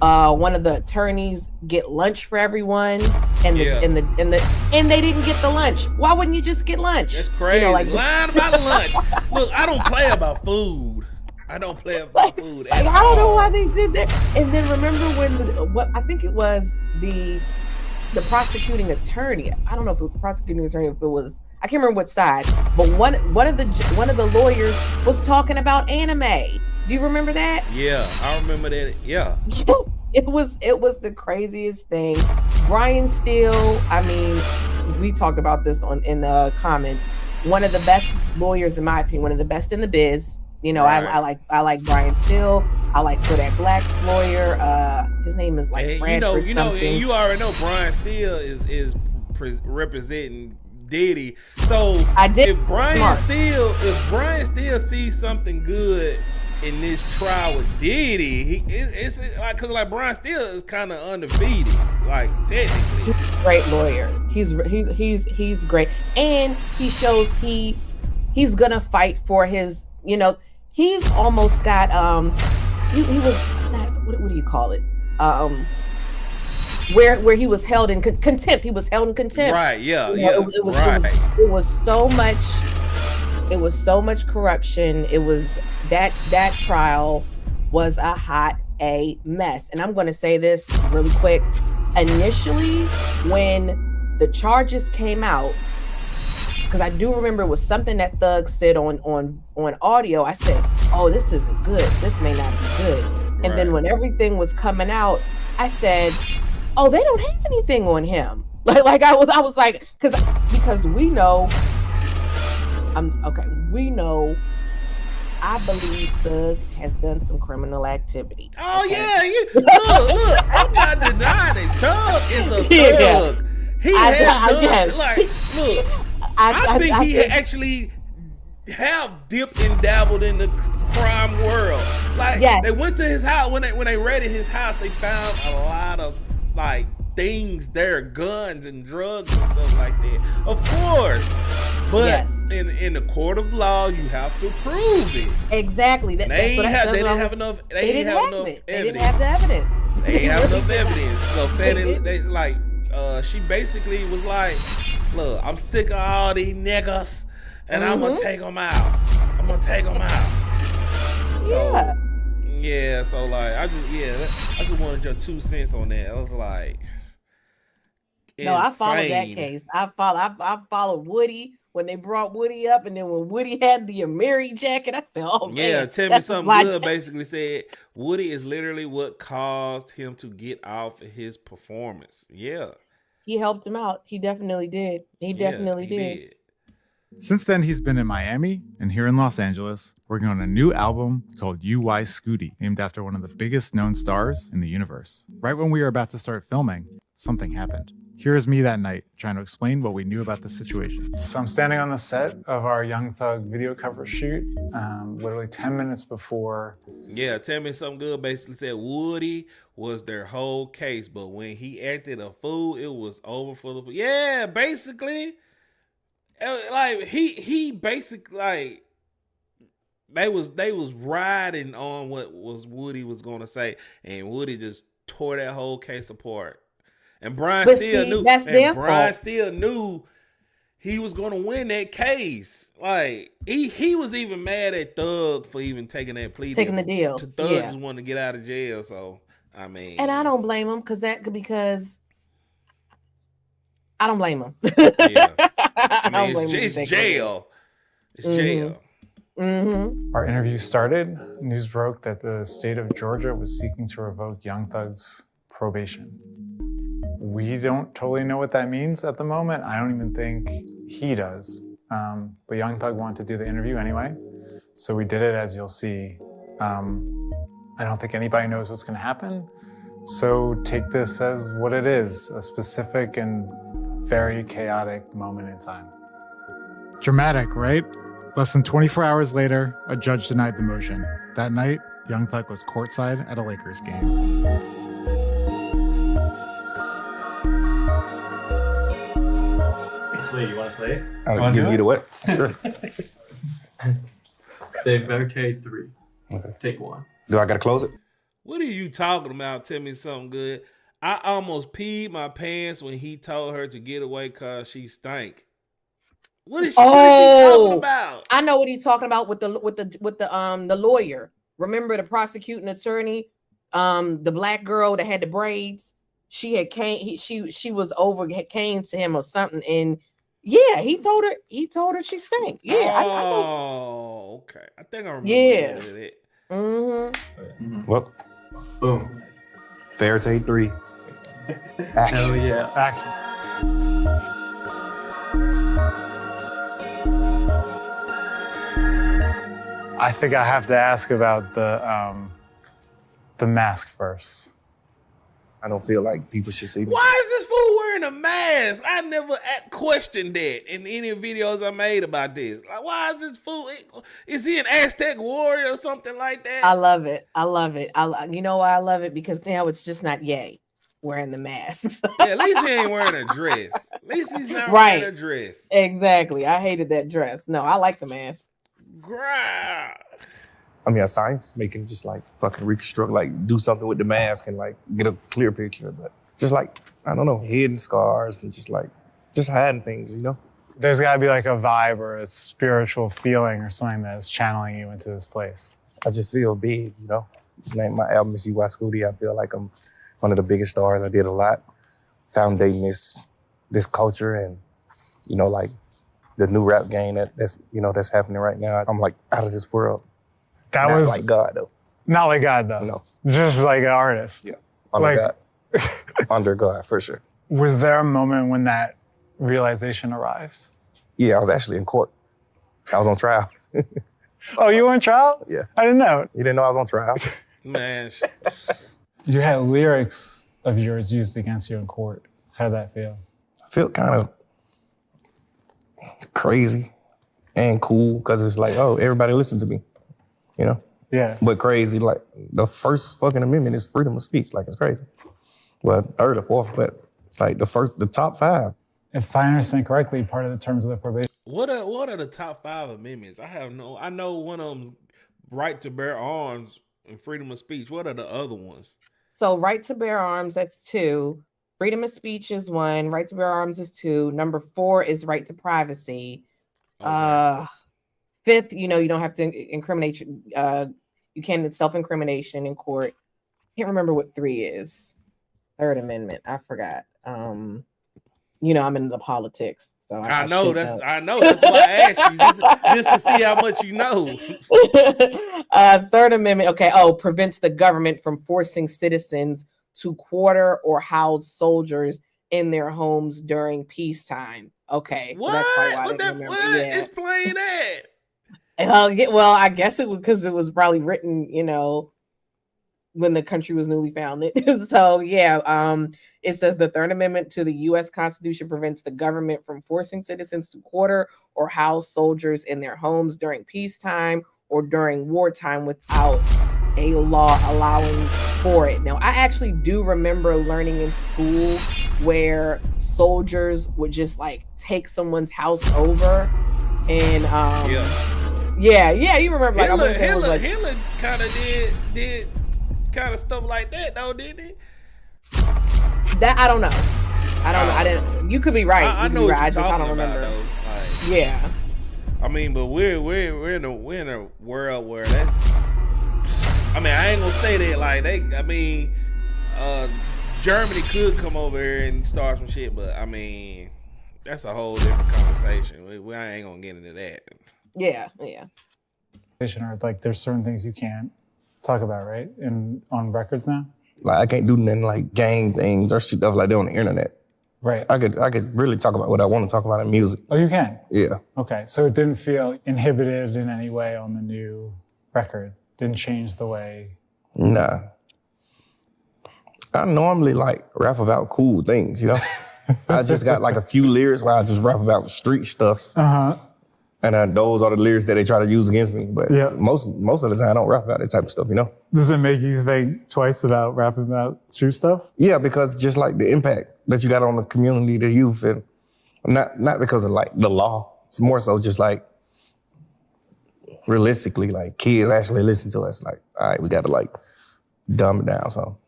one of the attorneys get lunch for everyone, and they didn't get the lunch. Why wouldn't you just get lunch? That's crazy. Lying about the lunch. Look, I don't play about food. I don't know why they did that. And then remember when I think it was the prosecuting attorney. I don't know if it was the prosecuting attorney, if it was, I can't remember what side, but one of the lawyers was talking about anime. Do you remember that? Yeah, I remember that. Yeah. It was the craziest thing. Brian Steele, I mean, we talked about this in the comments. One of the best lawyers, in my opinion, one of the best in the biz. You know, right. I like Brian Steele. I like Kodak Black's lawyer. His name is like Bradford something. You already know Brian Steele is representing Diddy. So if Brian Steele sees something good in this trial with Diddy, it's like, because like Brian Steele is kind of undefeated, like technically. He's a great lawyer. He's great, and he shows he's gonna fight for his. You know, he almost got he was not, what do you call it? Where he was held in contempt. He was held in contempt. Right. Yeah. You know, it was so much. It was so much corruption. It was that trial was a mess. And I'm going to say this really quick. Initially, when the charges came out, because I do remember it was something that Thug said on audio. I said, "Oh, this isn't good. This may not be good." And then when everything was coming out, I said, "Oh, they don't have anything on him." Like I was like, because we know Okay, we know. I believe Thug has done some criminal activity. Oh okay? yeah, look, I'm not denying it. Thug is a thug. He has done yes. like look. I think he actually have dipped and dabbled in the crime world. Like they went to his house when they raided his house. They found a lot of like things there, guns and drugs and stuff like that. Of course, but in the court of law, you have to prove it. Exactly. They didn't have enough. They didn't have enough evidence. They didn't have the evidence. They didn't have enough evidence. So they like she basically was like, "Look, I'm sick of all these niggas, and I'm gonna take them out. I'm gonna take them out." So, yeah. So like, I just wanted your 2 cents on that. I was like, no, I followed that case. I followed Woody when they brought Woody up, and then when Woody had the Amiri jacket, I said, "Oh man, yeah." Tell me something good. Basically said Woody is literally what caused him to get off of his performance. Yeah. He helped him out. He definitely did. He definitely did. Since then, he's been in Miami and here in Los Angeles, working on a new album called U.Y. Scooty, named after one of the biggest known stars in the universe. Right when we were about to start filming, something happened. Here is me that night, trying to explain what we knew about the situation. So I'm standing on the set of our Young Thug video cover shoot, literally 10 minutes before. Yeah, Tell Me Something Good basically said Woody was their whole case, but when he acted a fool, it was over for the... Yeah, basically. Like, he basically, like, they was riding on what was Woody was going to say, and Woody just tore that whole case apart. And Brian still knew he was gonna win that case. Like he was even mad at Thug for even taking that plea, taking the deal. Thug just wanted to get out of jail. So I mean, and I don't blame him because I don't blame him. Yeah, I mean, it's jail. It's jail. Mm-hmm. Our interview started. News broke that the state of Georgia was seeking to revoke Young Thug's probation. We don't totally know what that means at the moment. I don't even think he does. But Young Thug wanted to do the interview anyway. So we did it, as you'll see. I don't think anybody knows what's going to happen. So take this as what it is, a specific and very chaotic moment in time. Dramatic, right? Less than 24 hours later, a judge denied the motion. That night, Young Thug was courtside at a Lakers game. Slay, you want to slay it? I'll give you the what? Sure. Say barricade 3. Okay. Take 1. Do I gotta close it? What are you talking about? Tell me something good. I almost peed my pants when he told her to get away because she stank. What is she talking about? I know what he's talking about with the lawyer. Remember the prosecuting attorney, the black girl that had the braids. She came to him or something, and yeah, he told her she stank. Yeah, I know. Okay. I think I remember that. Mm-hmm. Well, boom. Barricade 3. Action. Hell yeah. Action. I think I have to ask about the mask first. I don't feel like people should see me. Why is this fool wearing a mask? I never questioned that in any videos I made about this. Like, why is this fool? Is he an Aztec warrior or something like that? I love it. You know why I love it? Because now it's just not Ye wearing the mask. Yeah, at least he ain't wearing a dress. At least he's not wearing a dress. Exactly. I hated that dress. No, I like the mask. I mean, a science making just like fucking reconstruct, like do something with the mask and like get a clear picture. But just like, I don't know, hidden scars and just hiding things, you know? There's gotta be like a vibe or a spiritual feeling or something that is channeling you into this place. I just feel big, you know? My album is U.Y. Scooty. I feel like I'm one of the biggest stars. I did a lot foundating this culture and, you know, like the new rap game that's happening right now. I'm like out of this world. That Not was like God though. Not like God though. No. Just like an artist. Yeah. Under God. Under God, for sure. Was there a moment when that realization arrived? Yeah, I was actually in court. I was on trial. Oh, you were on trial? Yeah. I didn't know. You didn't know I was on trial? Man, You had lyrics of yours used against you in court. How'd that feel? I feel kind of crazy and cool because it's like, oh, everybody listen to me, you know? Yeah. But crazy, like the first fucking amendment is freedom of speech. Like it's crazy. Well, third or fourth, but like the top 5. If I understand correctly, part of the terms of the probation. what are the top 5 amendments? I know one of them's right to bear arms and freedom of speech. What are the other ones? So right to bear arms, that's 2. Freedom of speech is 1. Right to bear arms is 2. Number 4 is right to privacy. Okay. 5th, you don't have to incriminate. You can self-incrimination in court. Can't remember what 3 is. 3rd Amendment. I forgot. I'm into the politics. So I know that's why I asked you just to see how much you know. 3rd Amendment. Okay. Oh, prevents the government from forcing citizens to quarter or house soldiers in their homes during peacetime. Okay. What? So that's probably why What they that? remember. What? Yeah. Explain that. Well, I guess it was because it was probably written, when the country was newly founded. So yeah, it says the 3rd Amendment to the U.S. Constitution prevents the government from forcing citizens to quarter or house soldiers in their homes during peacetime or during wartime without a law allowing for it. Now, I actually do remember learning in school where soldiers would just like take someone's house over and yeah, you remember like Hitler kind of did kind of stuff like that though, didn't he? That I don't know. I didn't. You could be right. I know what you're I talking don't remember. about, though. Like, Yeah. I mean, but we're in a world where that. I mean, I ain't gonna say that like they. I mean, Germany could come over here and start some shit, but I mean, that's a whole different conversation. We ain't gonna get into that. Yeah. Or like there's certain things you can't talk about, right? On records now? Like I can't do nothing like gang things or stuff like that on the internet. Right. I could really talk about what I want to talk about in music. Oh, you can? Yeah. Okay. So it didn't feel inhibited in any way on the new record? Didn't change the way? Nah. I normally like rap about cool things, I just got like a few lyrics where I just rap about street stuff. Uh-huh. And those are the lyrics that they try to use against me. But yeah. most of the time I don't rap about that type of stuff, Does it make you think twice about rapping about street stuff? Yeah, because just like the impact that you got on the community, the youth, and not because of like the law. It's more so just like realistically, like kids actually listen to us. Like, all right, we got to like dumb it down. So,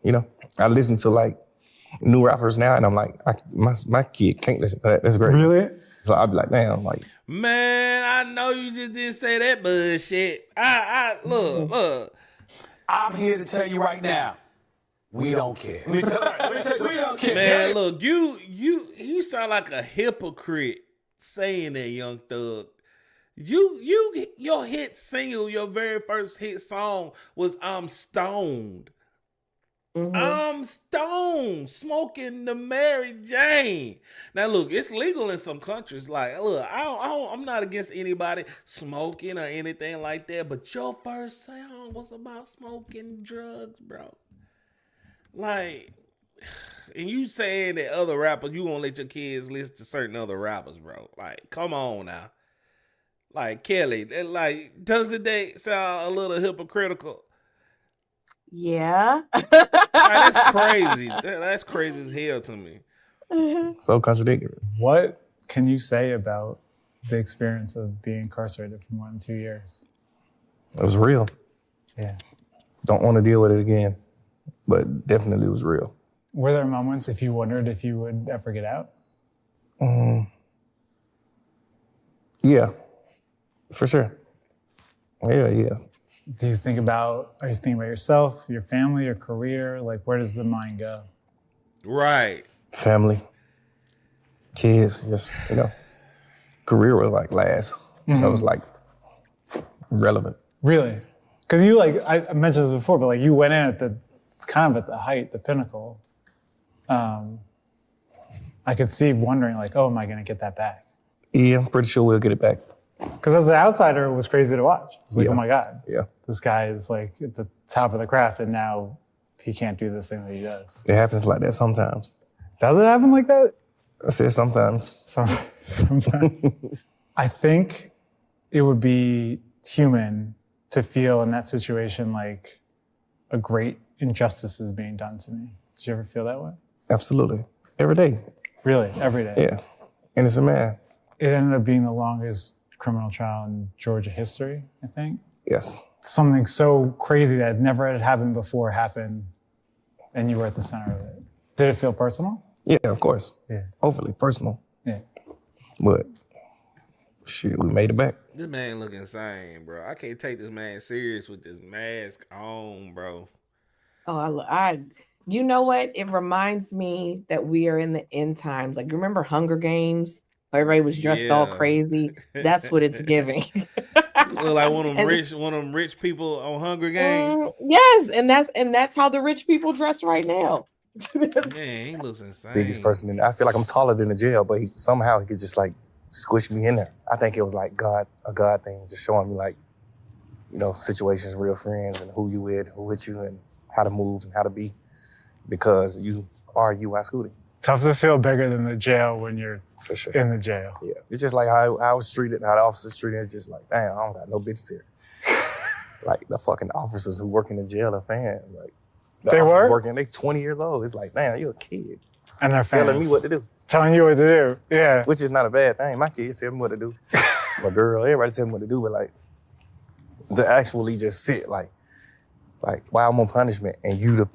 I listen to like new rappers now and I'm like, my kid can't listen to that. That's great. Really? So I'd be like, damn, like. Man, I know you just didn't say that bullshit. Look. I'm here to tell you right now, we don't care. We don't care. Man, look, you sound like a hypocrite saying that, Young Thug. Your hit single, your very first hit song was I'm Stoned. Mm-hmm. I'm stoned, smoking the Mary Jane. Now, look, it's legal in some countries. Like, look, I'm not against anybody smoking or anything like that, but your first song was about smoking drugs, bro. Like, and you saying that other rappers, you won't let your kids listen to certain other rappers, bro. Like, come on now. Like, Kelly, like, doesn't that sound a little hypocritical? Yeah. That's crazy. That's crazy as hell to me. So contradictory. What can you say about the experience of being incarcerated for more than 2 years? It was real. Yeah. Don't want to deal with it again, but definitely it was real. Were there moments if you wondered if you would ever get out? Yeah, for sure. Yeah. Are you thinking about yourself, your family, your career? Like, where does the mind go? Right. Family, kids, just, career was like last. Mm-hmm. That was like relevant. Really? Because you I mentioned this before, but you went in at the height, the pinnacle. I could see wondering oh, am I going to get that back? Yeah, I'm pretty sure we'll get it back. Because as an outsider, it was crazy to watch. It's like, Yeah. oh my God. Yeah. This guy is like at the top of the craft and now he can't do the thing that he does. It happens like that sometimes. Does it happen like that? I said sometimes. Sometimes. I think it would be human to feel in that situation like a great injustice is being done to me. Did you ever feel that way? Absolutely. Every day. Really? Every day? Yeah. Innocent man. It ended up being the longest criminal trial in Georgia history, I think. Yes. Something so crazy that never had happened before happened, and you were at the center of it. Did it feel personal? Yeah, of course. Yeah. Overly personal. Yeah. But shit, we made it back. This man look insane, bro. I can't take this man serious with this mask on, bro. Oh, you know what? It reminds me that we are in the end times. Like, remember Hunger Games? Everybody was dressed all crazy. That's what it's giving. Look like one of them rich people on Hunger Games. Yes, and that's how the rich people dress right now. Man, he looks insane. Biggest person in there. I feel like I'm taller than the jail, but somehow he could just like squish me in there. I think it was like a God thing, just showing me like, you know, situations, real friends, and who you with you, and how to move and how to be, because you are UI Scooty. Tough to feel bigger than the jail when you're For sure. in the jail. Yeah, it's just like how I was treated, how the officers treated. It's just like, damn, I don't got no business here. Like the fucking officers who work in the jail are fans. Like They were working. They 20 years old. It's like, damn, you're a kid. And they're telling fans. me what to do. Telling you what to do. Yeah. Which is not a bad thing. My kids tell me what to do. My girl, everybody tell me what to do, but like to actually just sit like while I'm on punishment and you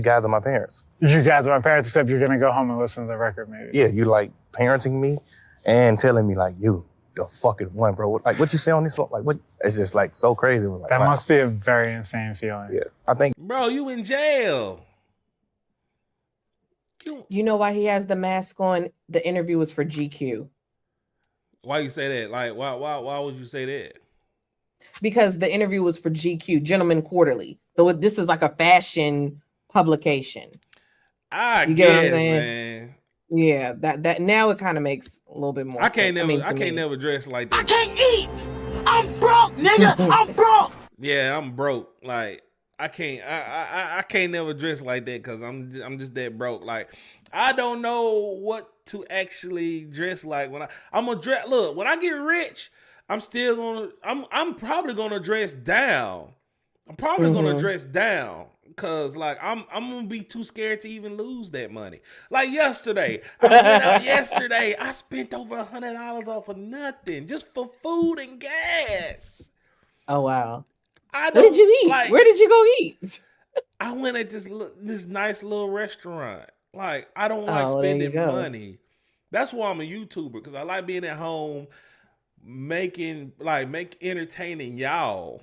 guys are my parents. You guys are my parents, except you're gonna go home and listen to the record, maybe. Yeah, you like parenting me and telling me like, you the fucking one, bro. Like what you say on this song, like what? It's just like so crazy. Like, That wow. must be a very insane feeling. Yes, I think. Bro, you in jail. You know why he has the mask on? The interview was for GQ. Why you say that? Like, why would you say that? Because the interview was for GQ, Gentleman Quarterly. So this is like a fashion publication. I You guess, get what I'm saying? man. Yeah, that now it kind of makes a little bit more I can't sense. never, I to can't me. never dress like that. I can't eat. I'm broke, nigga. I'm broke. Yeah, I'm broke. Like I can't never dress like that because I'm just that broke. Like I don't know what to actually dress like when I'm gonna dress. Look, when I get rich, I'm probably gonna dress down. I'm probably gonna dress down because like I'm gonna be too scared to even lose that money. Like yesterday, I went out yesterday. I spent over $100 off of nothing just for food and gas. Oh wow. What did you eat? Where did you go eat? I went at this nice little restaurant. Like I don't like Oh, there you spending go. money. That's why I'm a YouTuber because I like being at home, entertaining y'all.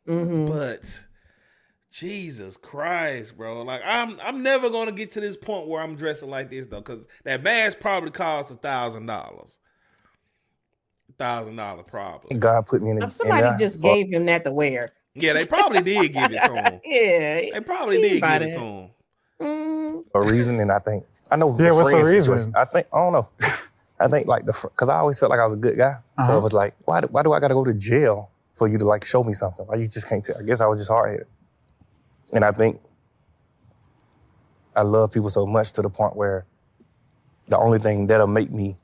Mm-hmm. But Jesus Christ, bro! Like I'm never gonna get to this point where I'm dressing like this though, because that mask probably costs $1,000. $1,000 probably. God put me in the. Somebody just gave him that to wear. Yeah, they probably did give it to him. Yeah, They probably did give it to him. A reason, and I think I know. Yeah, what's the friend reason? situation. I don't know. I think like because I always felt like I was a good guy, so it was like, why do I got to go to jail for you to like show me something? Why you just can't tell? I guess I was just hard headed, and I think I love people so much to the point where the only thing that'll make me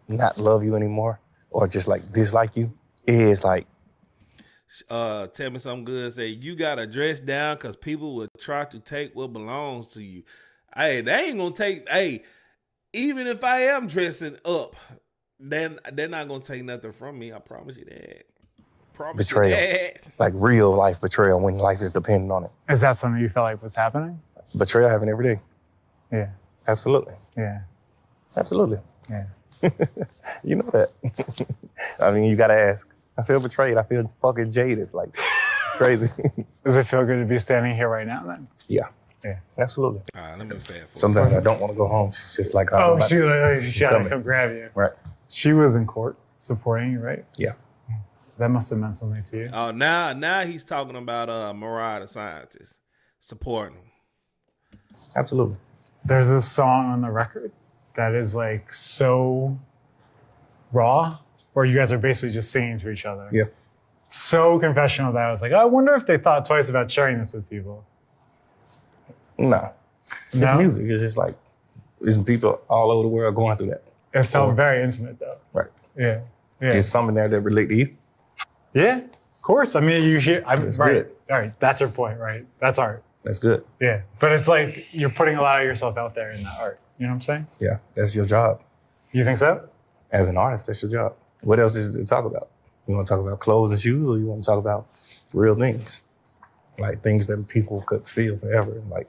not love you anymore or just like dislike you is like. Tell me something good. Say you gotta dress down because people will try to take what belongs to you. Hey, they ain't gonna take. Hey, even if I am dressing up, then they're not gonna take nothing from me. I promise you that. Betrayal, like real life betrayal when life is dependent on it. Is that something you felt like was happening? Betrayal happen every day. Yeah. Absolutely. Yeah. Absolutely. Yeah. You know that. I mean, you gotta ask. I feel betrayed. I feel fucking jaded. Like, it's crazy. Does it feel good to be standing here right now then? Yeah. Yeah. Absolutely. All right, let me fast forward. Sometimes I don't want to go home. She's just like, Oh, she gotta coming. come grab you. Right. She was in court supporting you, right? Yeah. That must have meant something to you. Oh, now he's talking about Mariah the Scientist supporting him. Absolutely. There's this song on the record that is like so raw Or you guys are basically just singing to each other. Yeah. So confessional that I was like, I wonder if they thought twice about sharing this with people. Nah. It's No? music. It's just like, there's people all over the world going through that. It felt very intimate though. Right. Yeah. Yeah. Is something there that relate to you? Yeah, of course. I mean, you hear, That's right. good. All right. That's your point, right? That's art. That's good. Yeah. But it's like you're putting a lot of yourself out there in that art. You know what I'm saying? Yeah, that's your job. You think so? As an artist, that's your job. What else is to talk about? You want to talk about clothes and shoes, or you want to talk about real things? Like things that people could feel forever and like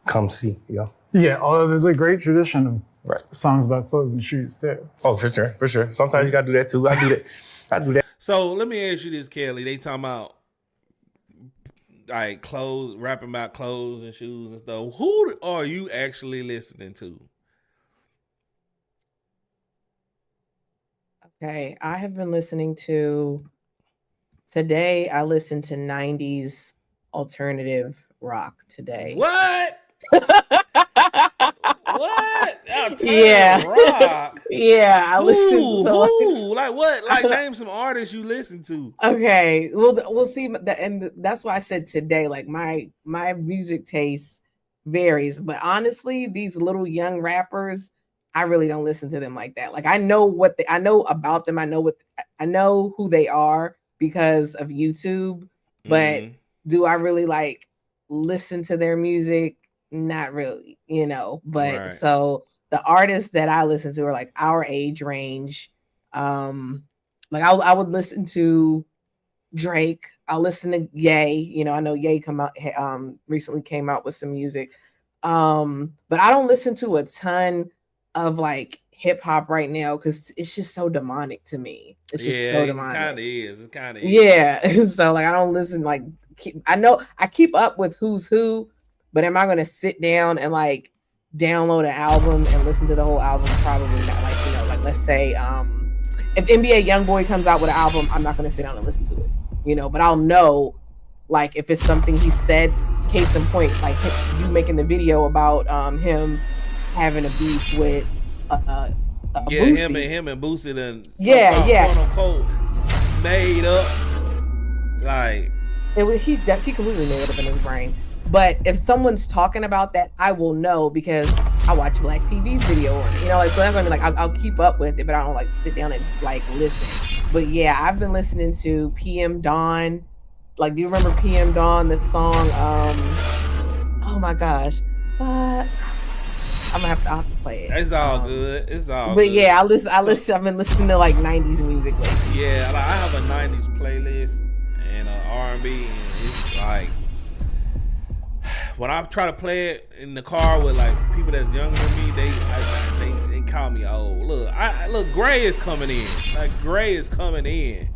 come see, you know? Yeah, although there's a great tradition of Right. songs about clothes and shoes too. Oh, for sure, for sure. Sometimes you gotta do that too. I do that. I do that. So let me ask you this, Kelly. They talking about like clothes, rapping about clothes and shoes and stuff. Who are you actually listening to? Okay, I have been listening to, today I listened to 90s alternative rock today. What? What? Yeah. Rock. Yeah, I listened Who? Like what? Like name some artists you listen to. Okay, well, we'll see, and that's why I said today. Like my music taste varies, but honestly, these little young rappers, I really don't listen to them like that. Like I know I know about them. I know who they are because of YouTube, but do I really like listen to their music? Not really, you know. But Right. so the artists that I listen to are like our age range. Like I would listen to Drake. I'll listen to Ye. You know, I know Ye recently came out with some music. But I don't listen to a ton of like hip hop right now because it's just so demonic to me. It's just so demonic. It kind of is. It kind of is. Yeah. So like I don't listen like I know I keep up with who's who, but am I gonna sit down and like download an album and listen to the whole album? Probably not. Like, you know, like let's say if NBA YoungBoy comes out with an album, I'm not gonna sit down and listen to it. You know, but I'll know like if it's something he said, case in point, like you making the video about him having a beef with Boosie. him and Boosie then yeah, quote unquote made up. Like he completely made it up in his brain. But if someone's talking about that, I will know because I watch Black TV's video on it. You know, like, so that's gonna be like I'll keep up with it, but I don't like sit down and like listen. But yeah, I've been listening to PM Dawn. Like, do you remember PM Dawn? That song. Oh my gosh, what? I'm gonna have to play it. It's all good. It's all. But good. yeah, I've been listening to like 90s music lately. Yeah, like I have a 90s playlist and R&B, and it's like when I try to play it in the car with like people that's younger than me, they call me old. Look, Gray is coming in. Like Gray is coming in.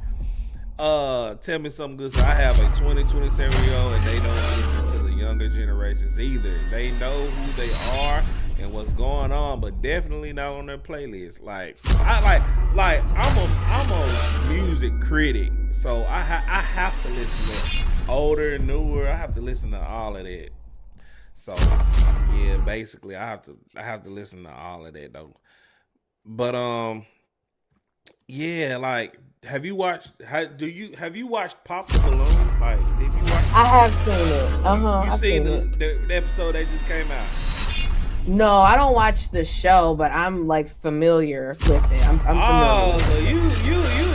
Tell me something good. So I have a 27-year-old, and they don't listen to the younger generations either. They know who they are and what's going on, but definitely not on their playlist. Like I'm a music critic, so I have to listen to older, newer. I have to listen to all of that. So yeah, basically I have to listen to all of that though. But yeah, like have you watched Pop the Balloon? Like have you watched? I have seen it. You seen the episode that just came out? No, I don't watch the show, but I'm like familiar with it. I'm familiar. So you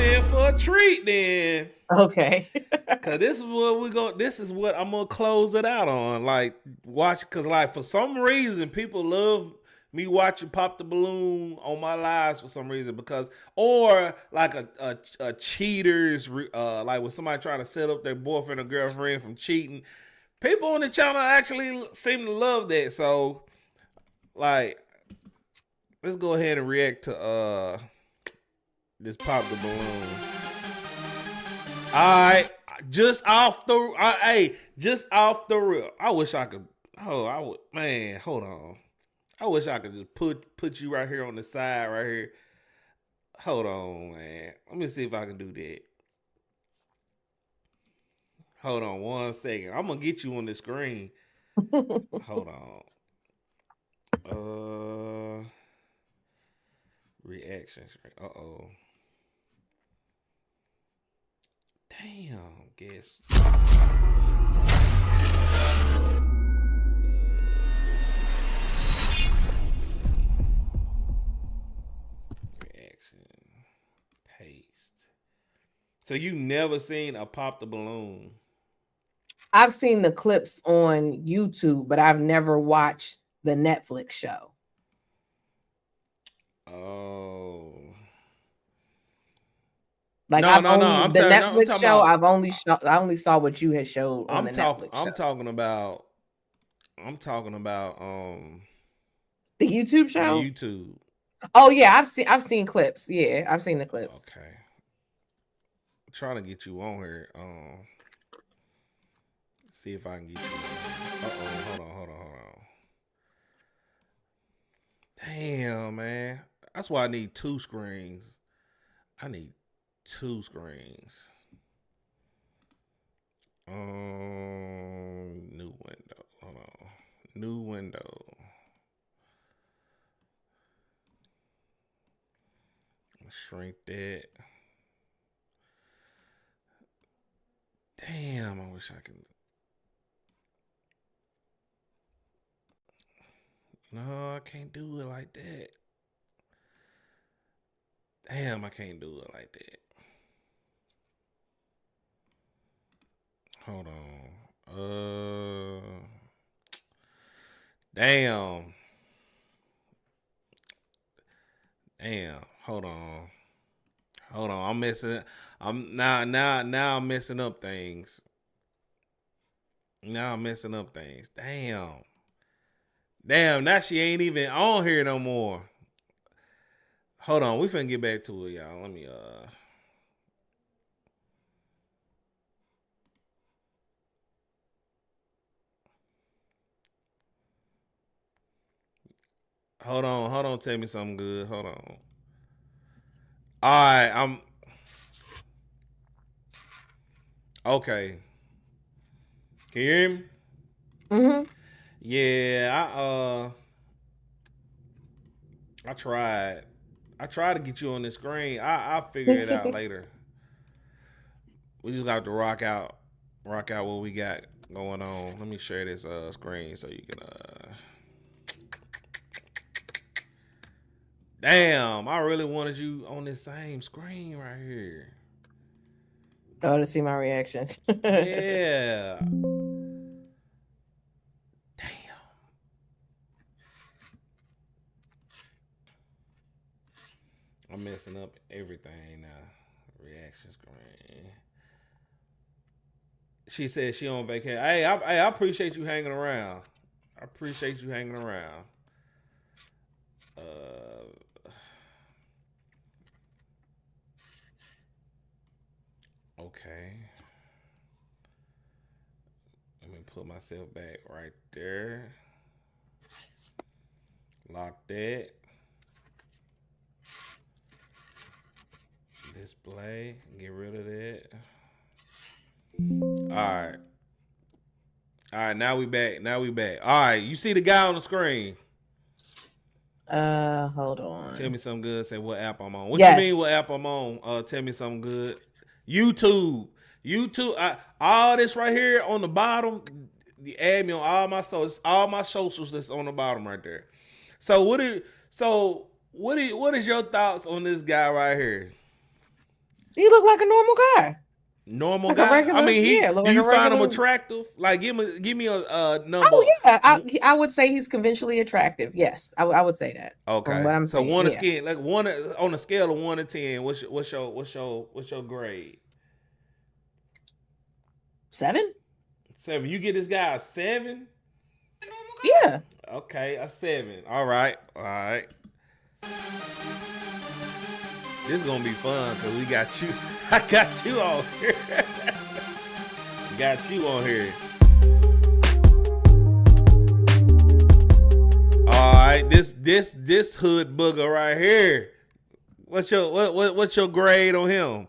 in for a treat then. Okay. Cause this is what I'm gonna close it out on. Like watch, cause like for some reason people love me watching Pop the Balloon on my lives for some reason, because or like a cheaters like when somebody trying to set up their boyfriend or girlfriend from cheating. People on the channel actually seem to love that. So like let's go ahead and react to this Pop the Balloon. Alright, just off the rip. I wish I could. Hold on. I wish I could just put you right here on the side, right here. Hold on, man. Let me see if I can do that. Hold on 1 second. I'm gonna get you on the screen. Hold on. Reactions. Uh-oh. Damn, guess. Reaction. Paste. So you never seen a Pop the Balloon? I've seen the clips on YouTube, but I've never watched the Netflix show. Oh. Like No, I've no, no. only I'm the saying, no, I'm Netflix talking show. about. I only saw what you had showed on the Netflix show. I'm talking about. The YouTube The show. YouTube. Oh yeah, I've seen clips. Yeah, I've seen the clips. Okay. I'm trying to get you on here. See if I can get you. Hold on. Damn, man. That's why I need 2 screens. I need 2 screens. New window. Hold on. New window. Shrink that. Damn, I wish I could. No, I can't do it like that. Damn, I can't do it like that. Hold on. Damn. Hold on. I'm messing. I'm I'm messing up things. Now I'm messing up things. Damn. Now she ain't even on here no more. Hold on, we finna get back to it, y'all. Let me Hold on, tell me something good. Hold on. Alright, I'm okay. Can you hear me? Mm-hmm. Yeah, I tried. I tried to get you on the screen. I'll figure it out later. We just got to rock out what we got going on. Let me share this screen so you can Damn, I really wanted you on this same screen right here. Oh, to see my reaction. Yeah. I'm messing up everything now. Reaction screen. She said she on vacation. Hey, I appreciate you hanging around. Okay. Let me put myself back right there. Lock that. Display. Get rid of that. All right, now we back. All right, you see the guy on the screen. Hold on. Tell me something good. Say what app I'm on. What Yes. you mean what app I'm on? Tell me something good. YouTube. All this right here on the bottom. The add me on all my socials that's on the bottom right there. So what is your thoughts on this guy right here? He look like a normal guy. Normal like guy. Regular, I mean, do you find him regular... attractive? Like, give me a number. Oh yeah, I would say he's conventionally attractive. Yes, I would say that. Okay, from what I'm so seeing, one to skin, like one on a scale of 1 to 10. What's your grade? 7. 7. You get this guy a 7? Yeah. Okay, a 7. All right. This is gonna be fun because we got you. I got you on here. Got you on here. All right, this hood booger right here. What's your grade on him?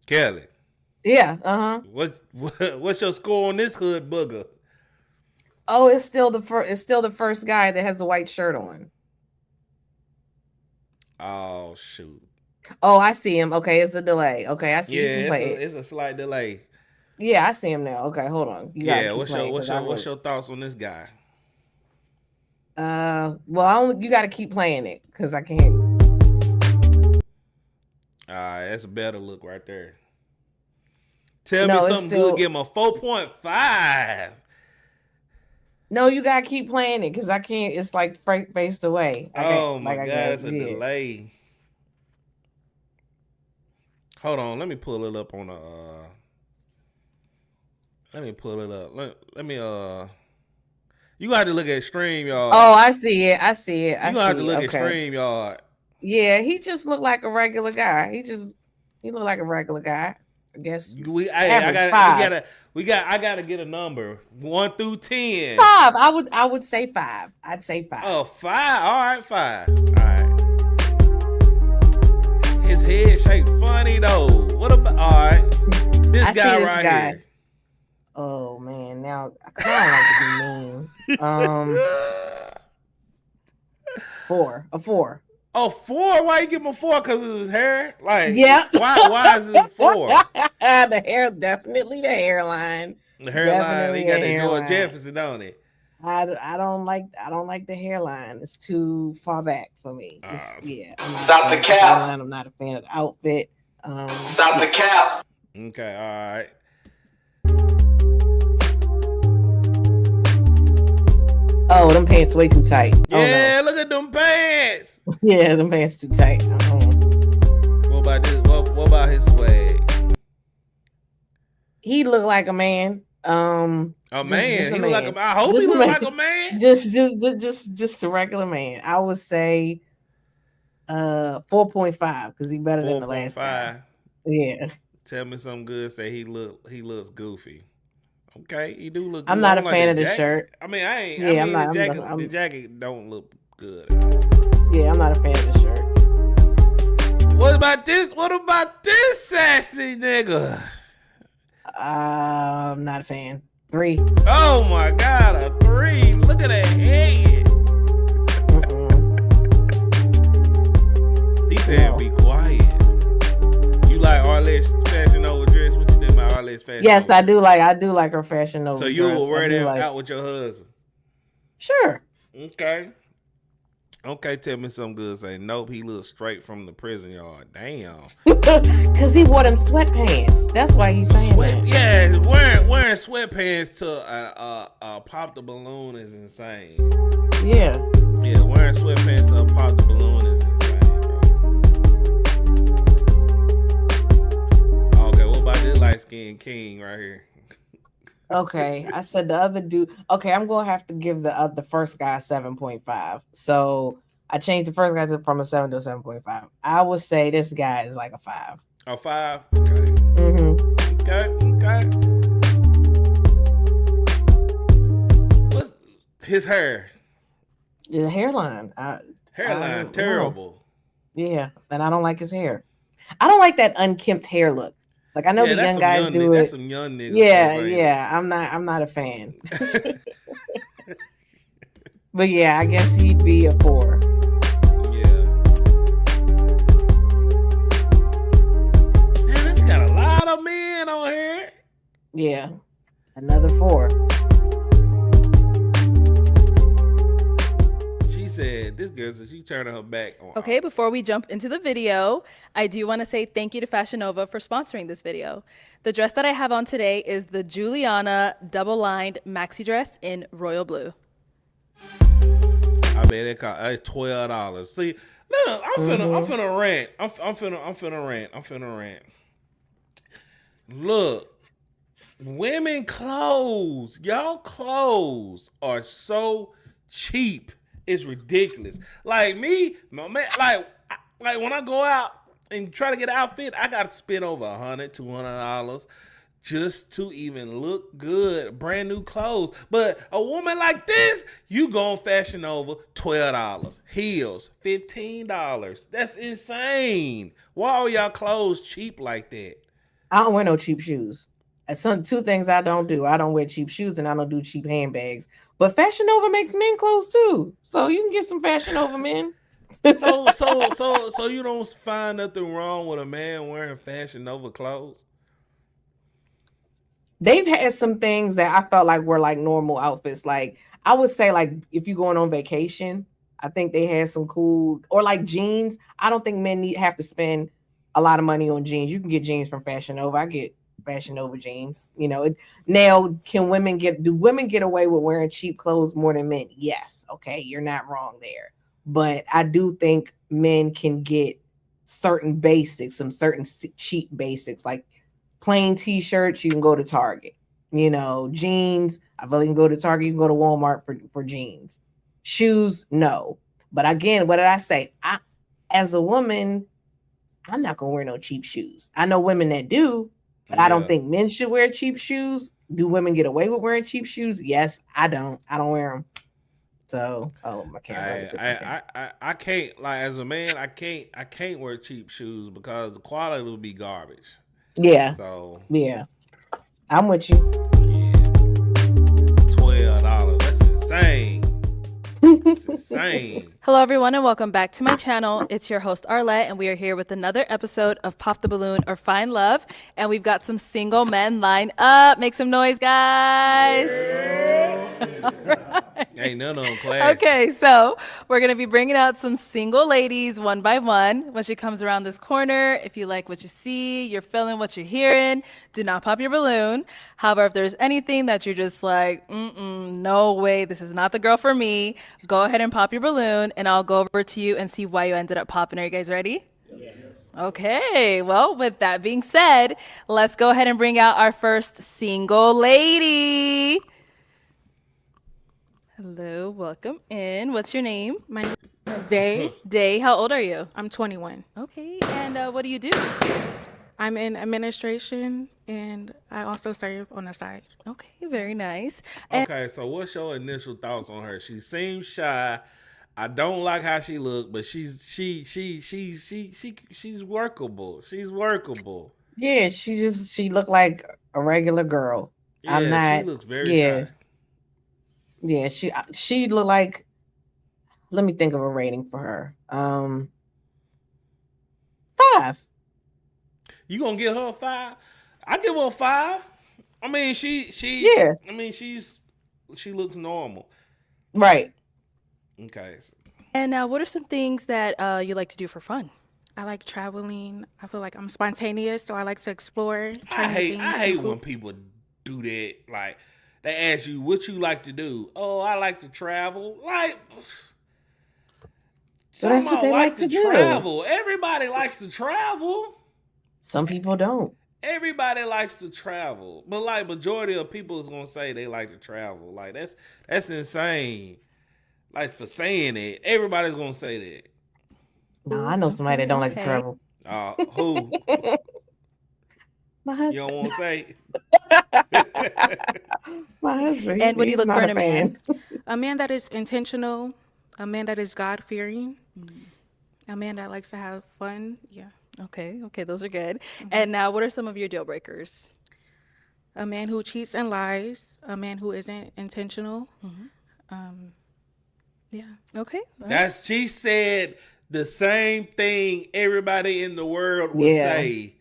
Kelly. Yeah. What's your score on this hood booger? Oh, it's still the first guy that has the white shirt on. Oh shoot. Oh, I see him. Okay, it's a delay. Okay, I see you can play it. It's a slight delay. Yeah, I see him now. Okay, hold on. You gotta keep playing. What's your thoughts on this guy? You gotta keep playing it because I can't. That's a better look right there. Tell me something good. Give him a 4.5. No, you gotta keep playing it because I can't. It's like faced away. Oh my God, it's a delay. Hold on, let me pull it up on the. Let me pull it up. Let me. You got to look at StreamYard. Oh, I see it. You gonna have to look at StreamYard. Yeah, he just looked like a regular guy. He looked like a regular guy. I guess. I gotta get a number 1 through 10. 5. I would say 5. I'd say 5. Oh, 5. All right, 5. All right. His head shaped funny though. What about? All right, this guy right here. Oh man, now I kind of like to be mean. 4. A 4. Oh, 4? Why you give him a 4? Because of his hair? Like, yeah. Why is it 4? The hair, definitely the hairline. The hairline, he got that George Jefferson, don't it? I don't like the hairline. It's too far back for me. Stop the cap. I'm not a fan of the outfit. Stop the cap. Okay, all right. Oh, them pants way too tight. Yeah, look at them pants. Yeah, them pants too tight. What about this? What about his swag? He looked like a man. A man. He look like a man. I hope he look like a man. Just a regular man. I would say 4.5 because he's better than the last guy. Yeah. Tell me something good. Say he looks goofy. Okay, he do look good. I'm not a fan of the shirt. I mean, I ain't. Yeah, the jacket don't look good. Yeah, I'm not a fan of the shirt. What about this? What about this sassy nigga? I'm not a fan. 3. Oh my God, a 3. Look at that head. He said, "Be quiet." You like Arlett's Fashion Over dress? What you think about Arlett's Fashion? Yes, I do like her Fashion Over. So you will wear that out with your husband? Sure. Okay, tell me something good. Say, nope, he looks straight from the prison yard. Damn. Because he wore them sweatpants. That's why he's saying that. Yeah, wearing sweatpants to pop the balloon is insane. Yeah. Yeah, wearing sweatpants to pop the balloon is insane, bro. Okay, what about this light-skinned king right here? Okay, I said the other dude. Okay, I'm gonna have to give the first guy 7.5. So I changed the first guy from a 7 to a 7.5. I would say this guy is like a 5. A 5? Okay. Okay. What's his hair? The hairline. Terrible. Yeah, and I don't like his hair. I don't like that unkempt hair look. Like I know the young guys do it. That's some young niggas. Yeah. I'm not a fan. But yeah, I guess he'd be a 4. Yeah. Man, it's got a lot of men on here. Yeah, another 4. Said this girl, so she turning her back on. Okay, before we jump into the video, I do want to say thank you to Fashion Nova for sponsoring this video. The dress that I have on today is the Juliana double-lined maxi dress in royal blue. I bet it cost $12. See, look, I'm finna rant. I'm finna rant. Look, women clothes, y'all clothes are so cheap. It's ridiculous. Like me, my man, like when I go out and try to get an outfit, I got to spend over $100, $200 just to even look good, brand new clothes. But a woman like this, you go on Fashion Nova, $12. Heels, $15. That's insane. Why are y'all clothes cheap like that? I don't wear no cheap shoes. Two things I don't do. I don't wear cheap shoes and I don't do cheap handbags. But Fashion Nova makes men clothes too. So you can get some Fashion Nova men. So you don't find nothing wrong with a man wearing Fashion Nova clothes? They've had some things that I felt like were like normal outfits. Like I would say, like if you're going on vacation, I think they had some cool or like jeans. I don't think men have to spend a lot of money on jeans. You can get jeans from Fashion Nova. I get Fashion Nova jeans. You know, now do women get away with wearing cheap clothes more than men? Yes. Okay, you're not wrong there. But I do think men can get certain basics, some certain cheap basics, like plain t-shirts. You can go to Target. You know, jeans. I feel like you can go to Target. You can go to Walmart for jeans. Shoes, no. But again, what did I say? As a woman, I'm not gonna wear no cheap shoes. I know women that do, but I don't think men should wear cheap shoes. Do women get away with wearing cheap shoes? Yes, I don't. I don't wear them. So, my camera. I can't, like, as a man, I can't wear cheap shoes because the quality will be garbage. Yeah. So yeah, I'm with you. Yeah. $12. That's insane. It's insane. Hello, everyone, and welcome back to my channel. It's your host, Arlette, and we are here with another episode of Pop the Balloon or Find Love. And we've got some single men lined up. Make some noise, guys. All right. Ain't none of them classy. Okay, so we're going to be bringing out some single ladies one by one. When she comes around this corner, if you like what you see, you're feeling what you're hearing, do not pop your balloon. However, if there's anything that you're just like, no way, this is not the girl for me, go ahead and pop your balloon, and I'll go over to you and see why you ended up popping. Are you guys ready? Yes. Okay, well, with that being said, let's go ahead and bring out our first single lady. Hello, welcome in. What's your name? My name is Day. Day, how old are you? I'm 21. Okay, and what do you do? I'm in administration, and I also serve on the side. Okay, very nice. Okay, so what's your initial thoughts on her? She seems shy. I don't like how she look, but she's workable. She's workable. Yeah, she looked like a regular girl. Yeah, I'm not. She looks very shy. Yeah, she looked like. Let me think of a rating for her. 5. You gonna give her a 5? I give her a 5. I mean, Yeah. I mean, she looks normal. Right. Okay. And what are some things that you like to do for fun? I like traveling. I feel like I'm spontaneous, so I like to explore. I hate when people do that. Like, they ask you what you like to do. Oh, I like to travel. Like, so that's what they like to do. Travel. Everybody likes to travel. Some people don't. Everybody likes to travel, but like majority of people is gonna say they like to travel. Like that's insane. Like for saying it, everybody's gonna say that. No, I know somebody that don't like to travel. Who? My husband. You don't want to say? My husband. And what do you look for in a man? A man that is intentional, a man that is God-fearing, a man that likes to have fun. Yeah. Okay, those are good. And now, what are some of your deal breakers? A man who cheats and lies, a man who isn't intentional. Yeah. Okay. She said the same thing everybody in the world would say.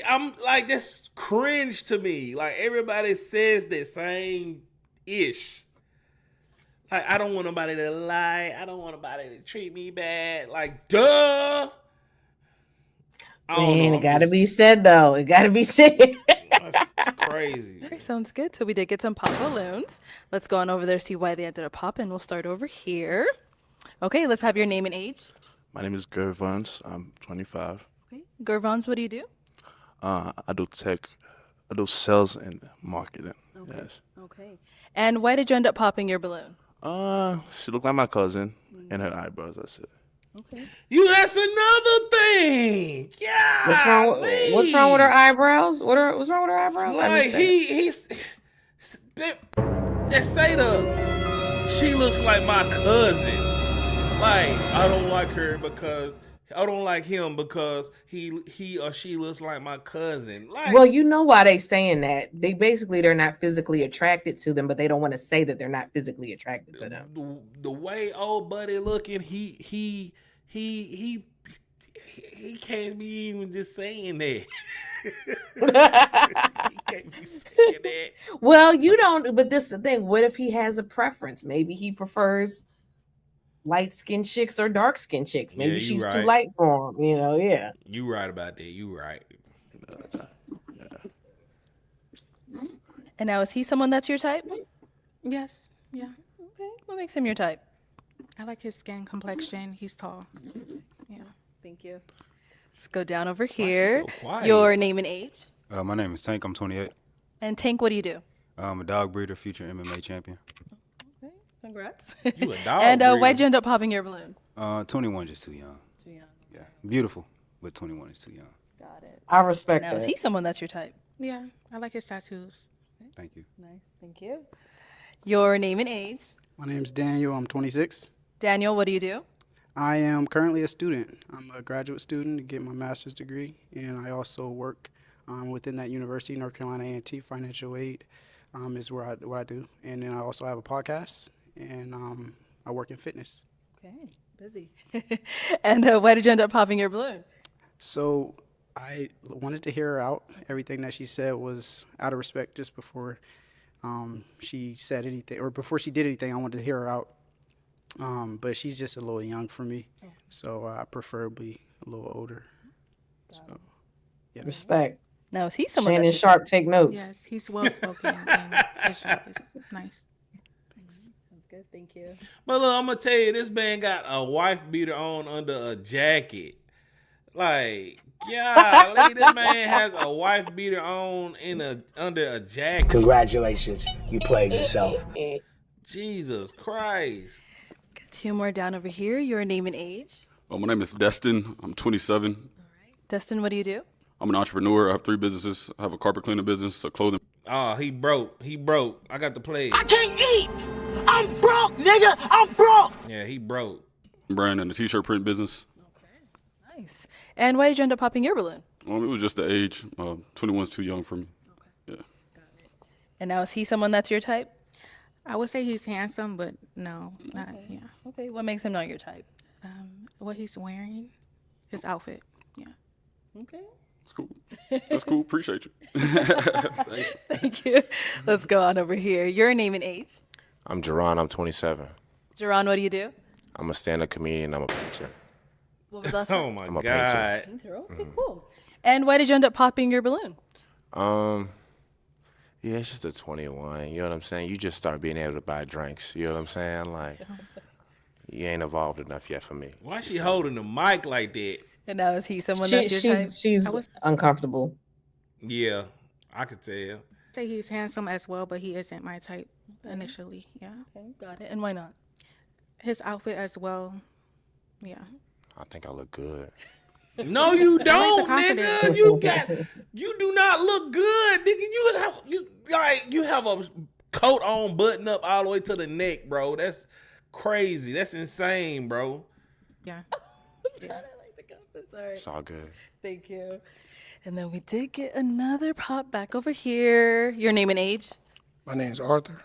I'm like, that's cringe to me. Like, everybody says the same ish. Like, I don't want nobody to lie. I don't want nobody to treat me bad. Like, duh. Man, it gotta be said though. It gotta be said. That's crazy. All right, sounds good. So we did get some pop balloons. Let's go on over there, see why they ended up popping. We'll start over here. Okay, let's have your name and age. My name is Gervons. I'm 25. Okay, Gervons, what do you do? I do tech. I do sales and marketing. Okay. Yes. Okay. And why did you end up popping your balloon? She looked like my cousin and her eyebrows. That's it. Okay. That's another thing. Yeah. What's wrong with her eyebrows? What's wrong with her eyebrows? Like they say she looks like my cousin. Like, I don't like her because I don't like him because he or she looks like my cousin. Like, Well, you know why they saying that. They're not physically attracted to them, but they don't want to say that they're not physically attracted to them. the way old buddy looking, he can't be even just saying that. He can't be saying that. Well, you don't, but this is the thing. What if he has a preference? Maybe he prefers light-skinned chicks or dark-skinned chicks. Maybe Yeah, you she's right. too light for him, yeah. You right about that. You right. And now, is he someone that's your type? Yes. Yeah. Okay. What makes him your type? I like his skin complexion. He's tall. Yeah. Thank you. Let's go down over here. so quiet? Your name and age. My name is Tank. I'm 28. And Tank, what do you do? I'm a dog breeder, future MMA champion. Congrats. You a dog And breeder. why'd you end up popping your balloon? 21 just too young. Too young. Yeah, beautiful, but 21 is too young. Got it. I respect Now, that. is he someone that's your type? Yeah. I like his tattoos. Thank you. Nice. Thank you. Your name and age. My name's Daniel. I'm 26. Daniel, what do you do? I am currently a student. I'm a graduate student to get my master's degree, and I also work within that university, North Carolina A&T Financial Aid is what I do. And then I also have a podcast, and I work in fitness. Okay, busy. And why did you end up popping your balloon? So I wanted to hear her out. Everything that she said was out of respect just before she said anything, or before she did anything, I wanted to hear her out. But she's just a little young for me, so I preferably a little older. So, yeah. Respect. Now, is he someone Shannon that's Sharpe, take notes. Yes, he's well spoken and his job is nice. Sounds good. Thank you. But look, I'm gonna tell you, this man got a wife beater on under a jacket. Like, golly, this man has a wife beater on under a jacket. Congratulations, you played yourself. Jesus Christ. Got two more down over here. Your name and age. My name is Destin. I'm 27. Destin, what do you do? I'm an entrepreneur. I have 3 businesses. I have a carpet cleaning business, a clothing. Oh, he broke. He broke. I got the play. I can't eat. I'm broke, nigga. I'm broke. Yeah, he broke. Brand and a t-shirt print business. Nice. And why did you end up popping your balloon? It was just the age. 21 is too young for me. Yeah. And now, is he someone that's your type? I would say he's handsome, but no, not, yeah. Okay, what makes him not your type? What he's wearing, his outfit, yeah. Okay. That's cool. That's cool. Appreciate you. Thank you. Let's go on over here. Your name and age. I'm Jerron. I'm 27. Jerron, what do you do? I'm a stand-up comedian. I'm a painter. What was the last one? Oh my I'm a God. Painter. Okay, cool. And why did you end up popping your balloon? Yeah, it's just a 21. You know what I'm saying? You just start being able to buy drinks. You know what I'm saying? Like, you ain't evolved enough yet for me. Why is she holding the mic like that? And now, is he someone that's your type? She's uncomfortable. Yeah, I could tell. Say he's handsome as well, but he isn't my type initially, yeah. Okay, got it. And why not? His outfit as well, yeah. I think I look good. No, you don't, I like the nigga. You do not look good, nigga. You have a coat on, button up all the way to the neck, bro. That's crazy. That's insane, bro. Yeah. I like the confidence. All right. It's all good. Thank you. And then we did get another pop back over here. Your name and age? My name's Arthur,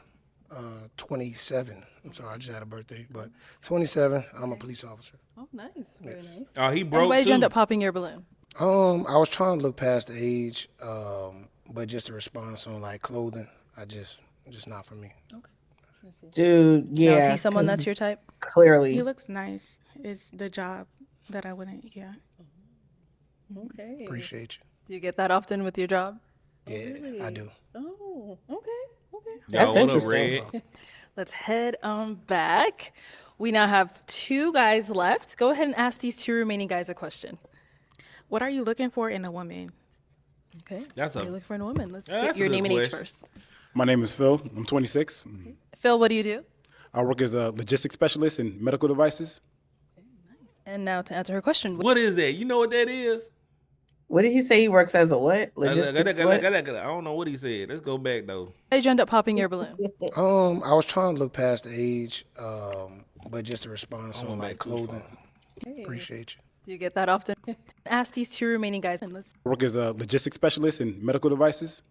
27. I'm sorry, I just had a birthday, but 27. I'm a police officer. Oh, nice. Very nice. Oh, he And broke why did you end too. up popping your balloon? I was trying to look past the age, but just a response on like clothing, just not for me. Dude, yeah. Now, is he someone 'cause that's your type? Clearly. He looks nice. It's the job that I wouldn't, yeah. Okay. Appreciate you. Do you get that often with your job? Yeah, I do. Oh, okay. That's interesting. Let's head on back. We now have 2 guys left. Go ahead and ask these 2 remaining guys a question. What are you looking for in a woman? Okay. That's what a- are you looking for in a woman? Let's Yeah, get that's a your good name and age question. first. My name is Phil. I'm 26. Phil, what do you do? I work as a logistics specialist in medical devices. And now to answer her question. What is that? You know what that is? What did he say? He works as a what? Logistics what? I don't know what he said. Let's go back though. How did you end up popping your balloon? I was trying to look past the age, but just a response on like clothing. Okay. Appreciate you. Do Do you get that often? Ask these two remaining guys. And let's. I work as a logistics specialist in medical devices.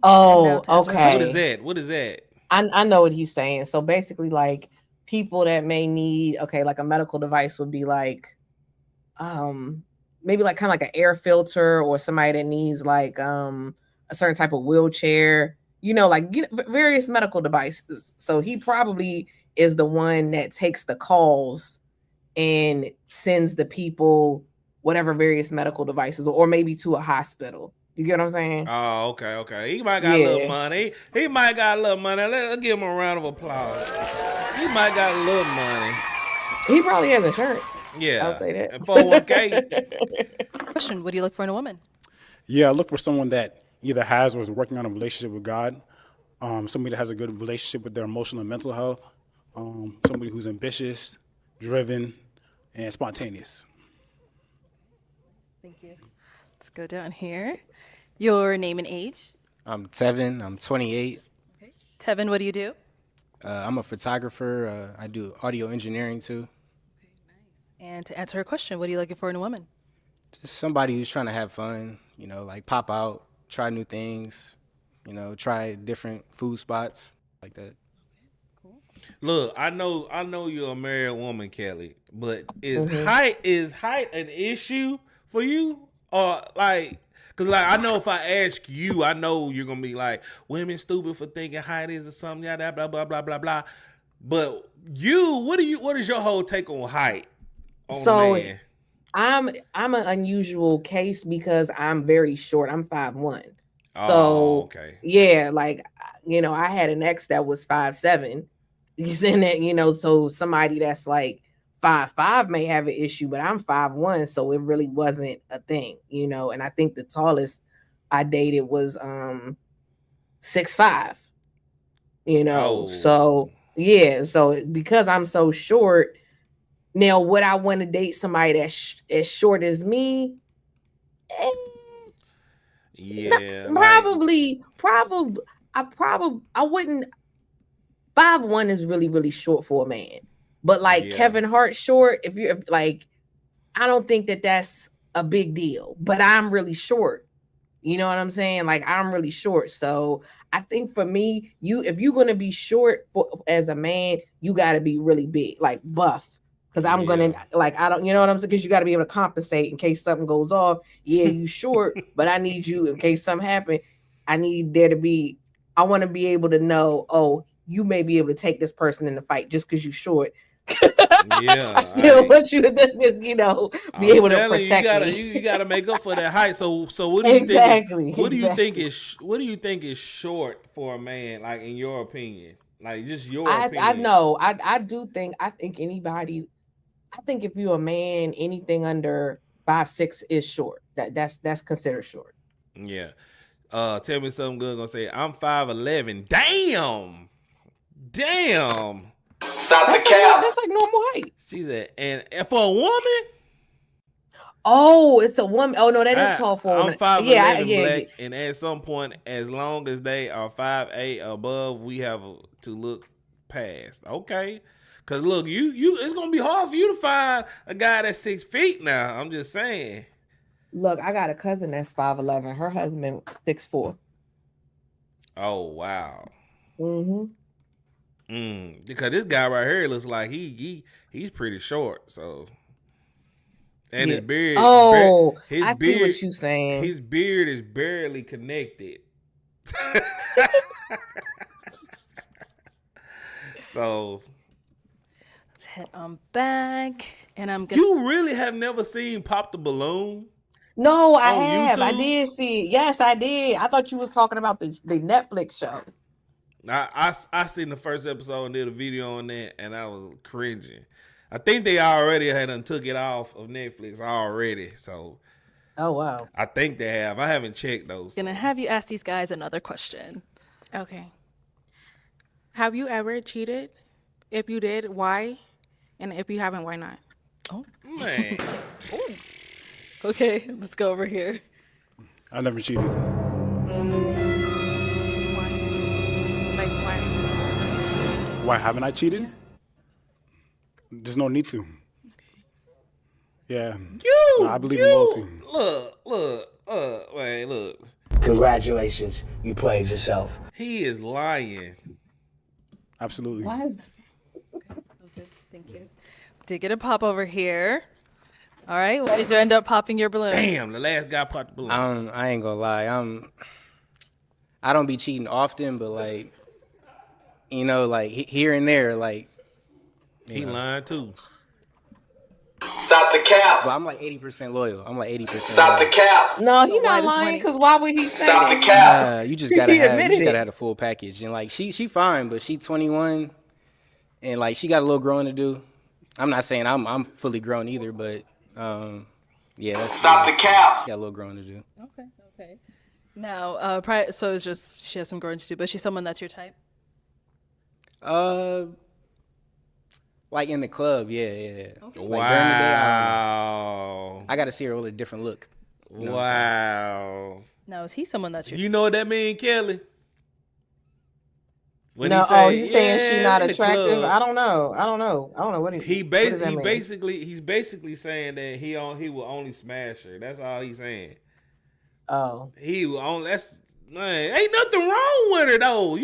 Oh, to answer okay. What is that? What is that? I know what he's saying. So basically, like people that may need, okay, like a medical device would be like, maybe like kind of like an air filter, or somebody that needs like a certain type of wheelchair, like various medical devices. So he probably is the one that takes the calls and sends the people whatever various medical devices, or maybe to a hospital. You get what I'm saying? Oh, okay. He might got a little money. He might got a little money. Let's give him a round of applause. He might got a little money. He probably has insurance. Yeah. I'll say that. And 401k. Question: what do you look for in a woman? Yeah, I look for someone that either has or is working on a relationship with God, somebody that has a good relationship with their emotional and mental health, somebody who's ambitious, driven, and spontaneous. Thank you. Let's go down here. Your name and age? I'm Tevin. I'm 28. Okay. Tevin, what do you do? I'm a photographer. I do audio engineering too. And to answer her question, what are you looking for in a woman? Just somebody who's trying to have fun, like pop out, try new things, try different food spots like that. Look, I know you're a married woman, Kelly, but is height an issue for you? Or like, cause like I know if I ask you, I know you're gonna be like, women stupid for thinking height is or something, blah blah blah blah blah blah. But what is your whole take on height? Man? I'm an unusual case because I'm very short. I'm 5'1". Oh, so okay. Yeah, like I had an ex that was 5'7". You saying that, so somebody that's like 5'5" may have an issue, but I'm 5'1", so it really wasn't a thing, and I think the tallest I dated was 6'5". So yeah, so because I'm so short, now would I want to date somebody that's as short as me? Yeah, probably. I wouldn't. 5'1" is really, really short for a man. But like Kevin Hart short, if you're like, I don't think that's a big deal. But I'm really short. You know what I'm saying? Like I'm really short. So I think for me, if you're gonna be short as a man, you gotta be really big, like buff. Because I'm gonna I don't, you know what I'm saying? Because you gotta be able to compensate in case something goes off. Yeah, you short, but I need you in case something happen. I want to be able to know, oh, you may be able to take this person in the fight just because you're short. Yeah, I still want you to, be able to protect me. You gotta make up for that height. So what do you think? What do you think is short for a man? Like in your opinion, like just your opinion. I know. I think anybody. I think if you're a man, anything under 5'6" is short. That's considered short. Yeah. Tell me something good. Gonna say I'm 5'11". Damn. Stop the cap. That's like normal height. She said, and for a woman. Oh, it's a woman. Oh no, that is tall for a woman. I'm 5'11", black, and at some point, as long as they are 5'8" above, we have to look past. Okay, because look, you, it's gonna be hard for you to find a guy that's 6 feet now. I'm just saying. Look, I got a cousin that's 5'11". Her husband 6'4". Oh wow. Mm-hmm. Because this guy right here looks like he's pretty short. So, and his beard. Oh, I see what you're saying. His beard is barely connected. So, let's head on back, and I'm gonna. You really have never seen Pop the Balloon? No, I have. YouTube? I did see it. Yes, I did. I thought you was talking about the Netflix show. I seen the first episode and did a video on that, and I was cringing. I think they already had took it off of Netflix already. So, oh wow, I think they have. I haven't checked those. Gonna have you ask these guys another question. Okay. Have you ever cheated? If you did, why? And if you haven't, why not? Oh man. Okay, let's go over here. I never cheated. Why? Why haven't I cheated? There's no need to. Yeah. You, No, I believe in loyalty. Look. Congratulations, you played yourself. He is lying. Absolutely. Why is Thank you. Did get a pop over here. All right. Why did you end up popping your balloon? Damn, the last guy popped the balloon. I ain't gonna lie. I don't be cheating often, but like, you know, like here and there, like. He lying too. Stop the cap. But I'm like 80% loyal. I'm like 80%. Stop the cap. No, he's not lying. Because why would he say Stop that? the cap. You just gotta He have admitted it. the full package. And like she fine, but she 21, and like she got a little growing to do. I'm not saying I'm fully grown either, but yeah. Stop the cap. She got a little growing to do. Okay. Now, so it's just she has some growing to do, but she's someone that's your type. Like in the club, yeah. Okay. Like during the day, I Wow. gotta see her with a different look. You know what I'm Wow. Now, is he someone that's your You know what that mean, Kelly? When No, he say, he's saying she not in the attractive. club, I don't know what He's what does that mean? basically saying that he will only smash her. That's all he's saying. Oh, He will only. That's man. Ain't nothing wrong with her though.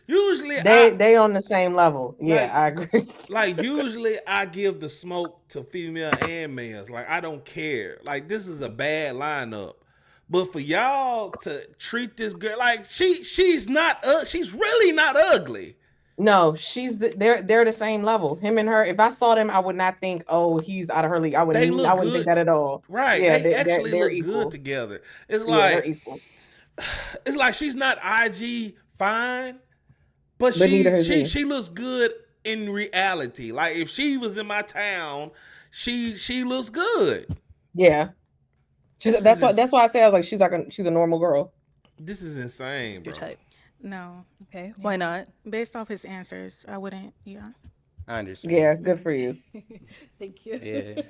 Usually they on the same level. Yeah, Like- I agree. like usually I give the smoke to female and males. Like I don't care. Like this is a bad lineup. But for y'all to treat this girl like she's not she's really not ugly. No, they're the same level. Him and her. If I saw them, I would not think, oh, he's out of her league. I wouldn't good. think that at all. Right. Yeah, they actually they're look equal. good together. It's Yeah, they're like equal. it's like she's not IG fine, but neither is he. she looks good in reality. Like if she was in my town, she looks good. Yeah. That's why I say I was like she's a normal girl. This is insane, bro. your type? No. Okay. Why not? Based off his answers, I wouldn't. Yeah. I understand. Yeah, good for you. Thank you. Yeah.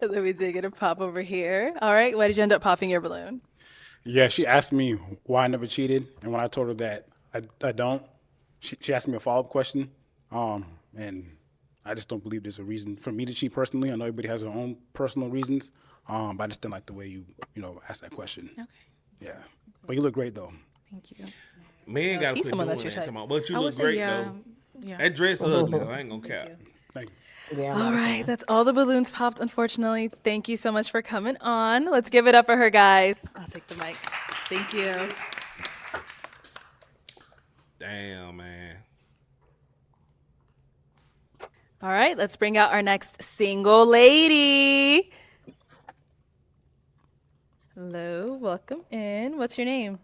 And then we did get a pop over here. All right. Why did you end up popping your balloon? Yeah, she asked me why I never cheated, and when I told her that I don't, she asked me a follow-up question, and I just don't believe there's a reason for me to cheat personally. I know everybody has their own personal reasons, but I just didn't like the way you asked that question. Okay. Yeah, but you look great though. Thank you. Man, gotta He's quit someone doing that's your that. type. Come on, but you I look would say great yeah. though. Yeah. That dress ugly though. I ain't gonna cap. Thank you. Yeah, All right. That's all the balloons popped, unfortunately. Thank you so much for coming on. Let's give it up for her, guys. I'll take the mic. Thank you. Damn, man. All right. Let's bring out our next single lady. Hello. Welcome in. What's your name?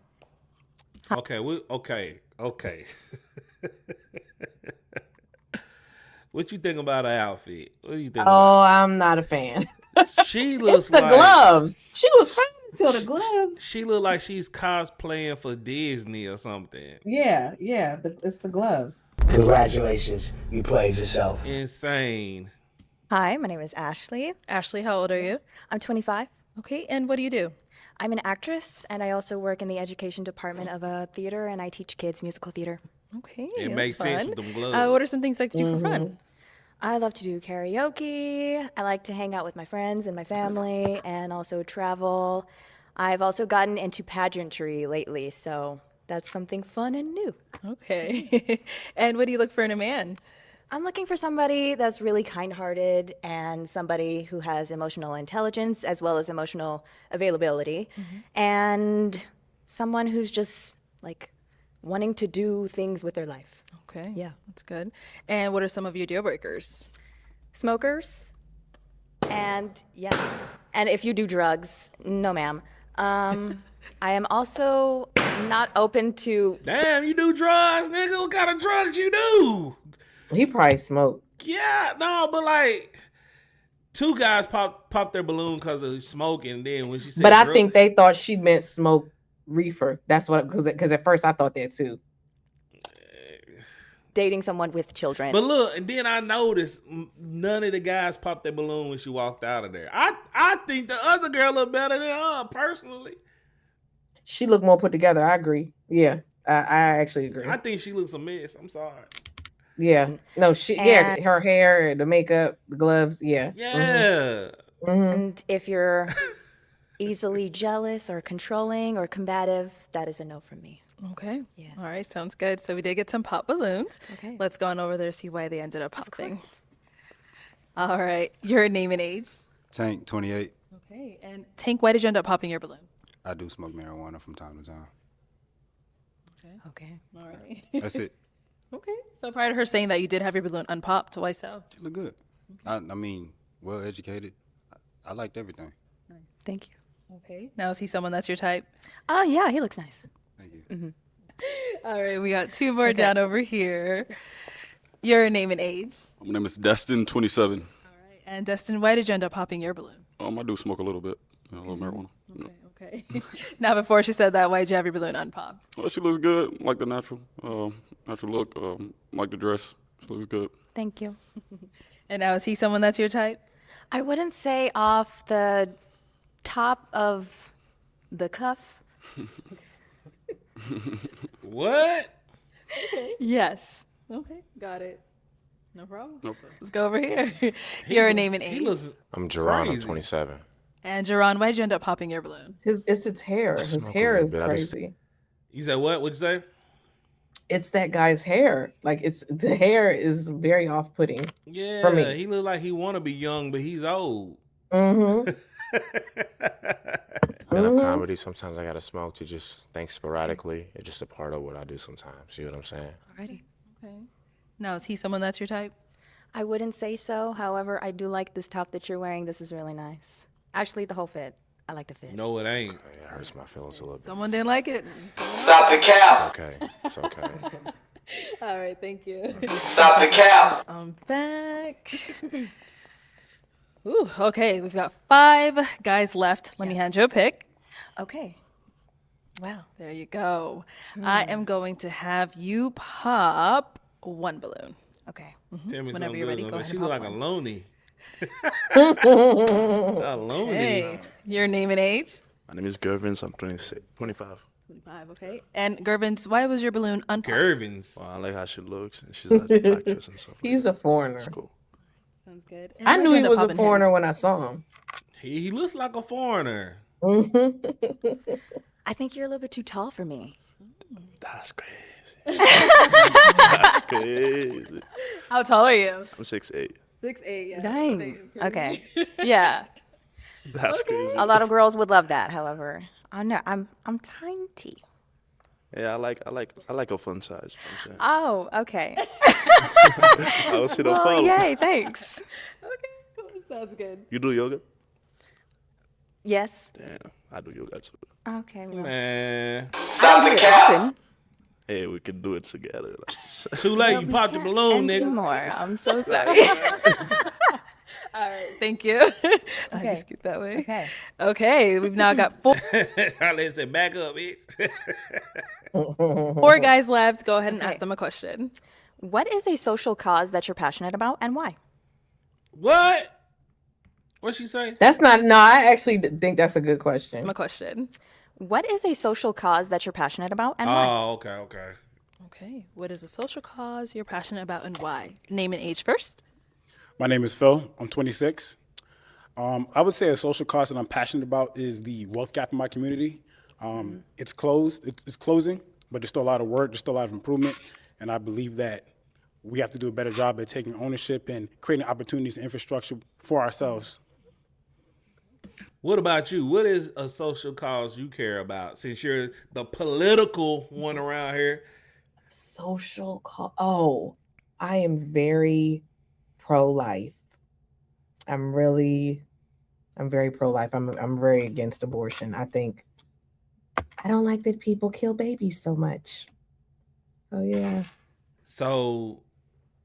Okay, okay. What you think about her outfit? What do you think? Oh, I'm not a fan. She looks It's the like gloves. She was fine until the gloves. she look like she's cosplaying for Disney or something. Yeah. It's the gloves. Congratulations, you played yourself. Insane. Hi, my name is Ashley. Ashley, how old are you? I'm 25. Okay. And what do you do? I'm an actress, and I also work in the education department of a theater, and I teach kids musical theater. Okay. It that's makes sense fun. with them gloves. What are some things like to do for fun? I love to do karaoke. I like to hang out with my friends and my family, and also travel. I've also gotten into pageantry lately, so that's something fun and new. Okay. And what do you look for in a man? I'm looking for somebody that's really kind-hearted and somebody who has emotional intelligence as well as emotional availability, and someone who's just like wanting to do things with their life. Okay. Yeah. That's good. And what are some of your deal breakers? Smokers, and yes, and if you do drugs, no ma'am. I am also not open to. Damn, you do drugs, nigga? What kind of drugs you do? He probably smoked. Yeah, no, but like two guys popped their balloon because of smoking. And then when she said, But I think they thought she meant smoke reefer. That's what, because at first I thought that too. Dating someone with children. But look, and then I noticed none of the guys popped their balloon when she walked out of there. I think the other girl looked better than her personally. She looked more put together. I agree. Yeah, I actually agree. I think she looks a mess. I'm sorry. Yeah. No, And- her hair, the makeup, the gloves. Yeah. Yeah. And if you're easily jealous or controlling or combative, that is a no from me. Okay. Yes. All right. Sounds good. So we did get some pop balloons. Okay. Let's go on over there to see why they ended up popping. All right. Your name and age. Tank, 28. Okay. And Tank, why did you end up popping your balloon? I do smoke marijuana from time to time. Okay. All right. That's it. Okay. So prior to her saying that you did have your balloon unpopped, why so? She look good. I mean, well educated. I liked everything. Thank you. Okay. Now, is he someone that's your type? Oh, yeah, he looks nice. Thank you. Mm-hmm. All right. We got two more down over here. Your name and age. My name is Destin, 27. And Destin, why did you end up popping your balloon? I do smoke a little bit, a little marijuana. Okay. Now, before she said that, why did you have your balloon unpopped? Well, she looks good, like the natural look, like the dress. She looks good. Thank you. And now, is he someone that's your type? I wouldn't say off the top of the cuff. What? Yes. Okay, got it. No problem. Okay. Let's go over here. Your name and age. I'm Jerron. I'm crazy. 27. And Jerron, why did you end up popping your balloon? It's his hair. His smoke a hair little is bit. I just- crazy. You said what? What'd you say? It's that guy's hair. Like the hair is very off-putting. Yeah, For me. he look like he want to be young, but he's old. Mm-hmm. Stand-up comedy, sometimes I gotta smoke to just think sporadically. It's just a part of what I do sometimes. You know what I'm saying? Alrighty. Okay. Now, is he someone that's your type? I wouldn't say so. However, I do like this top that you're wearing. This is really nice. Actually, the whole fit. I like the fit. No, it ain't. It hurts my feelings a little bit. Someone didn't like it. Stop the cap. It's okay. It's okay. All right, thank you. Stop the cap. I'm back. Ooh, okay, we've got 5 guys left. Let me hand you a pick. Okay. Wow. There you go. I am going to have you pop 1 balloon. Okay. Tell me Whenever something you're good, ready, though, go 'cause ahead she and look pop like a one. loony. A loony. Hey, your name and age? My name is Gervins. I'm 26, 25. 25, okay. And Gervins, why was your balloon unpopped? Gervins. Well, I like how she looks, and she's an actress and stuff. He's a foreigner. That's cool. Sounds good. I why'd knew you he end up was a popping foreigner his? when I saw him. He looks like a foreigner. I think you're a little bit too tall for me. That's crazy. That's crazy. How tall are you? I'm 6'8". 6'8", yeah. Dang. Okay. Yeah. That's crazy. A lot of girls would love that. However, I know I'm tiny. Yeah, I like a fun size. You know what Oh, okay. I'm saying? I will sit on Well, follow. yay, thanks. Cool, sounds good. You do yoga? Yes. Damn, I do yoga too. Okay. Well, Man. Stop the cap. Hey, we can do it together. Too late. You popped the balloon, and 2 nigga. more. I'm so sorry. All right, thank you. Okay. Scoot that way. Okay. Okay, we've now got 4 Let's say back up, bitch. 4 guys left. Go ahead and Okay. ask them a question. What is a social cause that you're passionate about and why? What? What'd she say? That's not. No, I actually think that's a good question. My question. What is a social cause that you're passionate about and why? Oh, okay. Okay, what is a social cause you're passionate about and why? Name and age first. My name is Phil. I'm 26. I would say a social cause that I'm passionate about is the wealth gap in my community. It's closed. It's closing, but there's still a lot of work. There's still a lot of improvement, and I believe that we have to do a better job at taking ownership and creating opportunities and infrastructure for ourselves. What about you? What is a social cause you care about? Since you're the political one around here. Social cause. Oh, I am very pro-life. I'm very pro-life. I'm very against abortion. I don't like that people kill babies so much. So yeah. So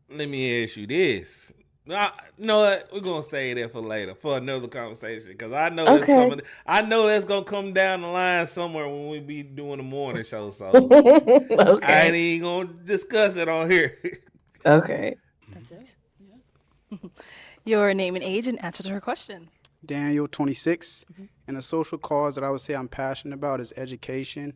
let me ask you this. You know what? We're gonna say that for later, for another conversation, because I know that's Okay. coming. I know that's gonna come down the line somewhere when we be doing the morning show. So Okay. I ain't even gonna discuss it on here. Okay. That's nice. Yeah. Your name and age and answer to her question. Daniel, 26. And a social cause that I would say I'm passionate about is education,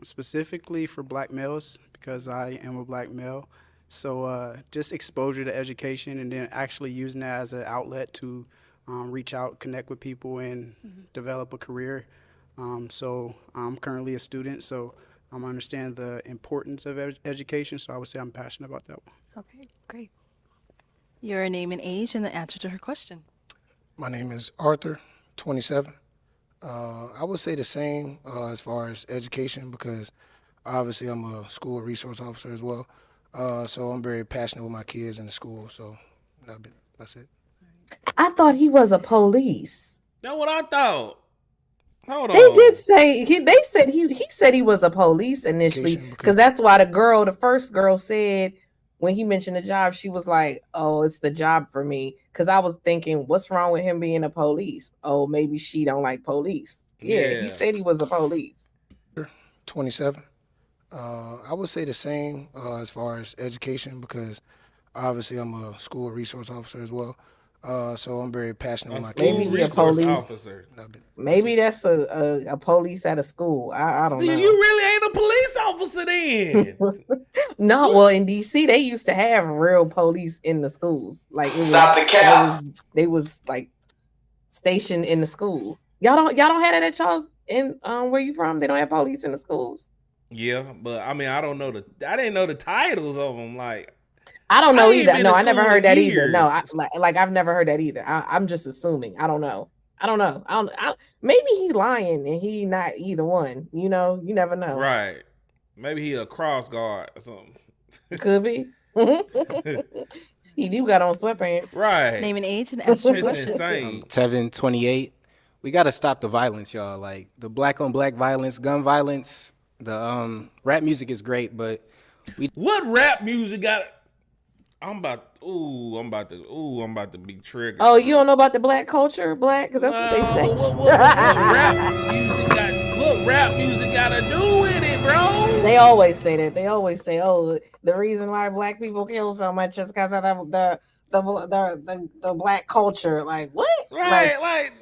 specifically for black males, because I am a black male. So just exposure to education and then actually using that as an outlet to reach out, connect with people, and develop a career. So I'm currently a student, so I understand the importance of education, so I would say I'm passionate about that one. Okay, great. Your name and age and the answer to her question. My name is Arthur, 27. I would say the same as far as education because obviously I'm a school resource officer as well. So I'm very passionate with my kids in the school. So that's it. I thought he was a police. That's what I thought. Hold on. They did say they said he said he was a police initially because that's why the first girl said when he mentioned the job, she was like, "Oh, it's the job for me." Because I was thinking, what's wrong with him being a police? Oh, maybe she don't like police. Yeah, he said he was a police. 27. I would say the same as far as education because obviously I'm a school resource officer as well. So I'm very passionate with my kids. Maybe a police officer. Maybe that's a police at a school. I don't know. You really ain't a police officer then. No, well in DC they used to have real police in the schools. Like it was, Stop the cap. They was like stationed in the school. Y'all don't have that at y'all's in where you from? They don't have police in the schools. Yeah, but I mean I didn't know the titles of them. Like I don't know either. been No, to I never school heard in that either. years. No, I've never heard that either. I'm just assuming. I don't know. Maybe he lying and he not either one. You know, you never know. Right. Maybe he a cross guard or something. Could be. He do got on sweatpants. Right. Name and age and answer your It's question. insane. Tevin, 28. We got to stop the violence, y'all. Like the black on black violence, gun violence. The rap music is great, but what rap music got? I'm about to be triggered. Oh, you don't know about the black culture, black? Because that's what they say. What rap music got to do with it, bro? They always say that. They always say, "Oh, the reason why black people kill so much is because of the black culture." Like what? Right, like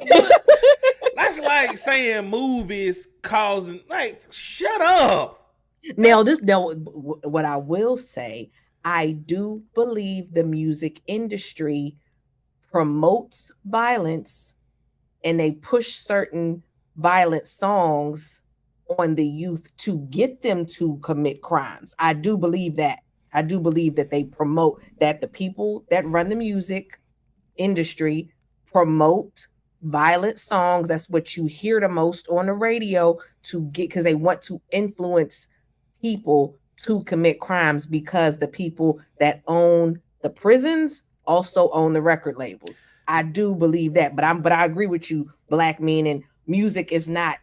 that's like saying movies causing. Like, shut up. Now, what I will say, I do believe the music industry promotes violence and they push certain violent songs on the youth to get them to commit crimes. I do believe that. I do believe that they promote that the people that run the music industry promote violent songs. That's what you hear the most on the radio to get because they want to influence people to commit crimes because the people that own the prisons also own the record labels. I do believe that, but I agree with you, black, meaning music is not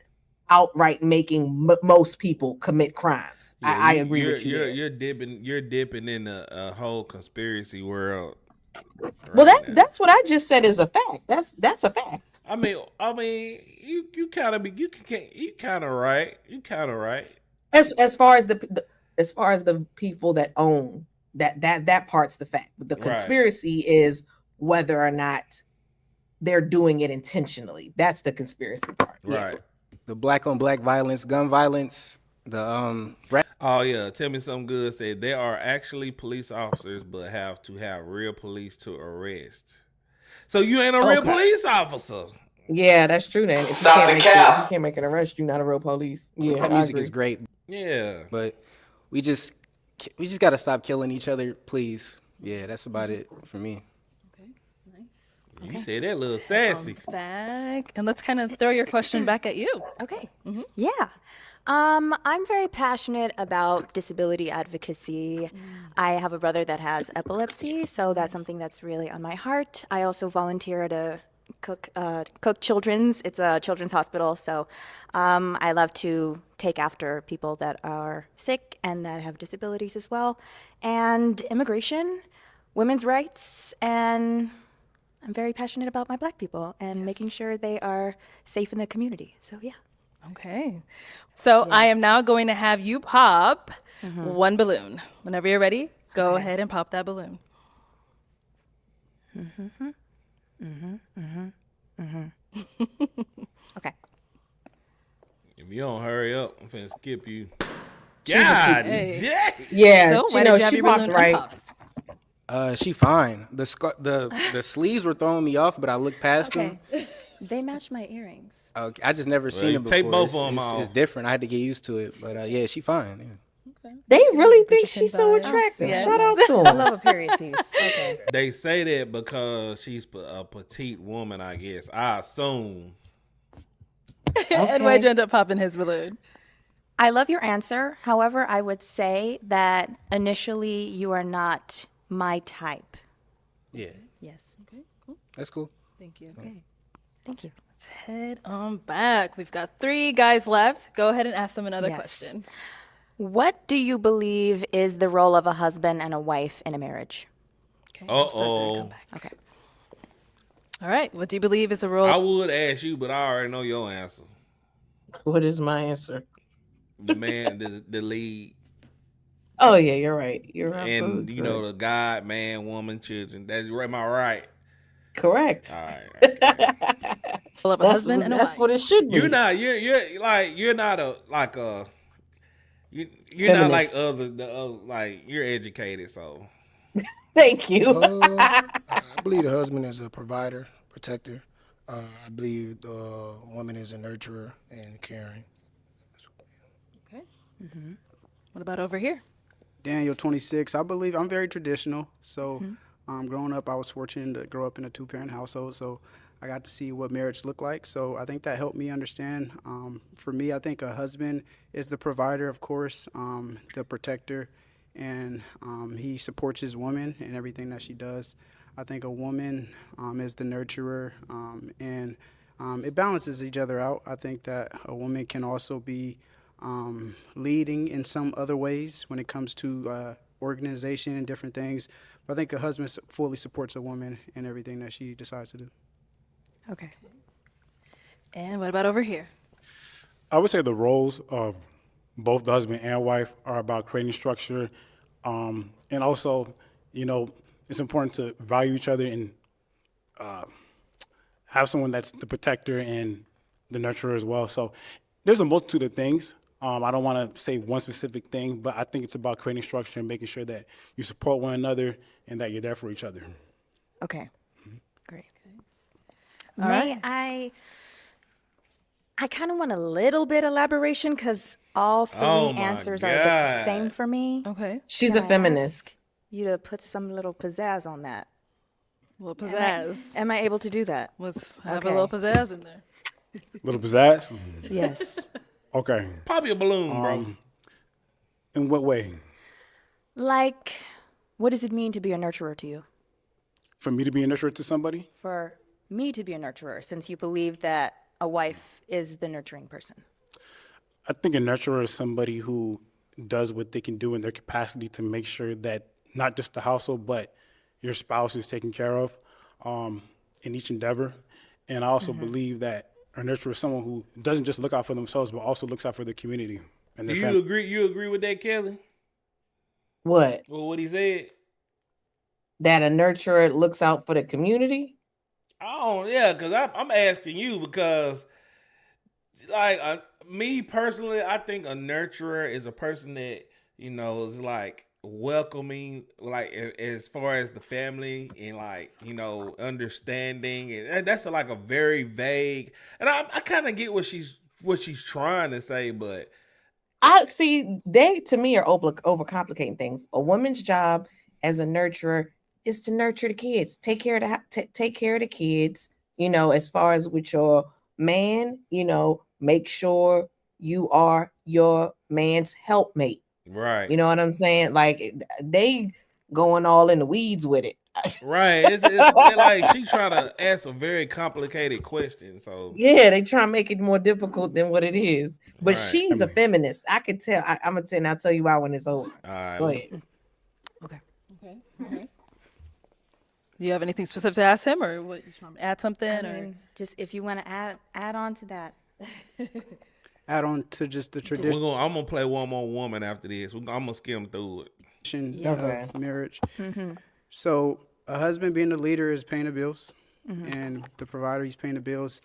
outright making most people commit crimes. Yeah, I agree with you. You're dipping in a whole conspiracy world. Well, that's what I just said is a fact. That's a fact. I mean, you kind of right. You kind of right. As far as the people that own that part's the fact. But the conspiracy is whether or not they're doing it intentionally. That's the conspiracy part. Right. Yeah. the black on black violence, gun violence, the Oh yeah, tell me something good. Said there are actually police officers, but have to have real police to arrest. So you ain't a real police officer. Yeah, that's true. Then if you can't make an arrest, you're not a real police. Yeah, rap music is great. Yeah, but we just got to stop killing each other, please. Yeah, that's about it for me. You say that a little sassy. Back, and let's kind of throw your question back at you. Okay. Yeah. I'm very passionate about disability advocacy. I have a brother that has epilepsy, so that's something that's really on my heart. I also volunteer at a Cook Children's. It's a children's hospital, so I love to take after people that are sick and that have disabilities as well. And immigration, women's rights, and I'm very passionate about my black people and making sure they are safe in the community. So yeah. Okay. So I am now going to have you pop one balloon. Whenever you're ready, go ahead and pop that balloon. Okay. If you don't hurry up, I'm finna skip you. God, Hey. yeah. Yeah, So, she why did knows you have she your popped balloon right. unpopped? She fine. The sleeves were throwing me off, but I looked past them. Okay. They match my earrings. Okay, I just never Well, seen you it take before. both It's, of 'em it's, it's off. different. I had to get used to it, but yeah, she fine. Yeah. They really think Bridgerton she's so vibes. attractive. Yes. Shout out to I her. love a period piece. Okay. They say that because she's a petite woman, I guess. I assume. And why'd you end up popping his balloon? I love your answer. However, I would say that initially you are not my type. Yeah, Yes. Okay, cool. that's cool. Thank you. Okay. Thank you. Let's head on back. We've got 3 guys left. Go ahead and ask them another Yes. question. What do you believe is the role of a husband and a wife in a marriage? Okay, we'll start there and come Uh-oh. back. Okay. All right. What do you believe is the role? I would ask you, but I already know your answer. What is my answer? The man, the lead, Oh yeah, you're right. You're absolutely and you know the God, man, woman, children. That's am I right? correct. All right. Okay. Role of a That's husband and a that's wife. what it should be. You're not. You're like you're not a like a. You're not like Feminist. the other like you're educated, so Thank you. I believe the husband is a provider, protector. I believe the woman is a nurturer and caring. Okay. What about over here? Daniel, 26. I believe I'm very traditional. So, growing up, I was fortunate to grow up in a 2-parent household. So, I got to see what marriage looked like. So, I think that helped me understand. For me, I think a husband is the provider, of course, the protector, and he supports his woman in everything that she does. I think a woman is the nurturer, and it balances each other out. I think that a woman can also be leading in some other ways when it comes to organization and different things. But I think a husband fully supports a woman in everything that she decides to do. Okay. And what about over here? I would say the roles of both the husband and wife are about creating structure, and also, you know, it's important to value each other and have someone that's the protector and the nurturer as well. So there's a multitude of things. I don't want to say one specific thing, but I think it's about creating structure and making sure that you support one another and that you're there for each other. Okay. Great. All May right. I kind of want a little bit elaboration because all 3 Oh my answers are the God. same for me. Okay. She's Can a I feminist. ask you to put some little pizzazz on that. Little Am I- pizzazz. Am I able to do that? Let's have Okay. a little pizzazz in there. Little pizzazz? Yes. Okay. pop your balloon, bro. In what way? Like, what does it mean to be a nurturer to you? For me to be a nurturer to somebody? For me to be a nurturer, since you believe that a wife is the nurturing person. I think a nurturer is somebody who does what they can do in their capacity to make sure that not just the household, but your spouse is taken care of in each endeavor. And I also believe that a nurturer is someone who doesn't just look out for themselves, but also looks out for the community and Do their you family. agree? You agree with that, Kelly? What? Well, what he said? That a nurturer looks out for the community? Oh yeah, because I'm asking you because, like, me personally, I think a nurturer is a person that is like welcoming, like as far as the family and like understanding, and that's like a very vague. And I kind of get what she's trying to say, but I see they to me are overcomplicating things. A woman's job as a nurturer is to nurture the kids, take care of take care of the kids. As far as with your man, make sure you are your man's helpmate. right, You know what I'm saying? Like they going all in the weeds with it. right. It's like she trying to ask a very complicated question. So Yeah, they try to make it more difficult than what it is. But Right. she's a feminist. I can tell. I'm gonna tell. And I'll tell you why when it's over. all right, Go ahead. Okay. Do you have anything specific to ask him, or what? You want to add something, I or mean, just if you want to add on to that. Add on to just the I'm tradition gonna play one more woman after this. I'm gonna skim through it. of marriage. So a husband being the leader is paying the bills, Mm-hmm. and the provider, he's paying the bills.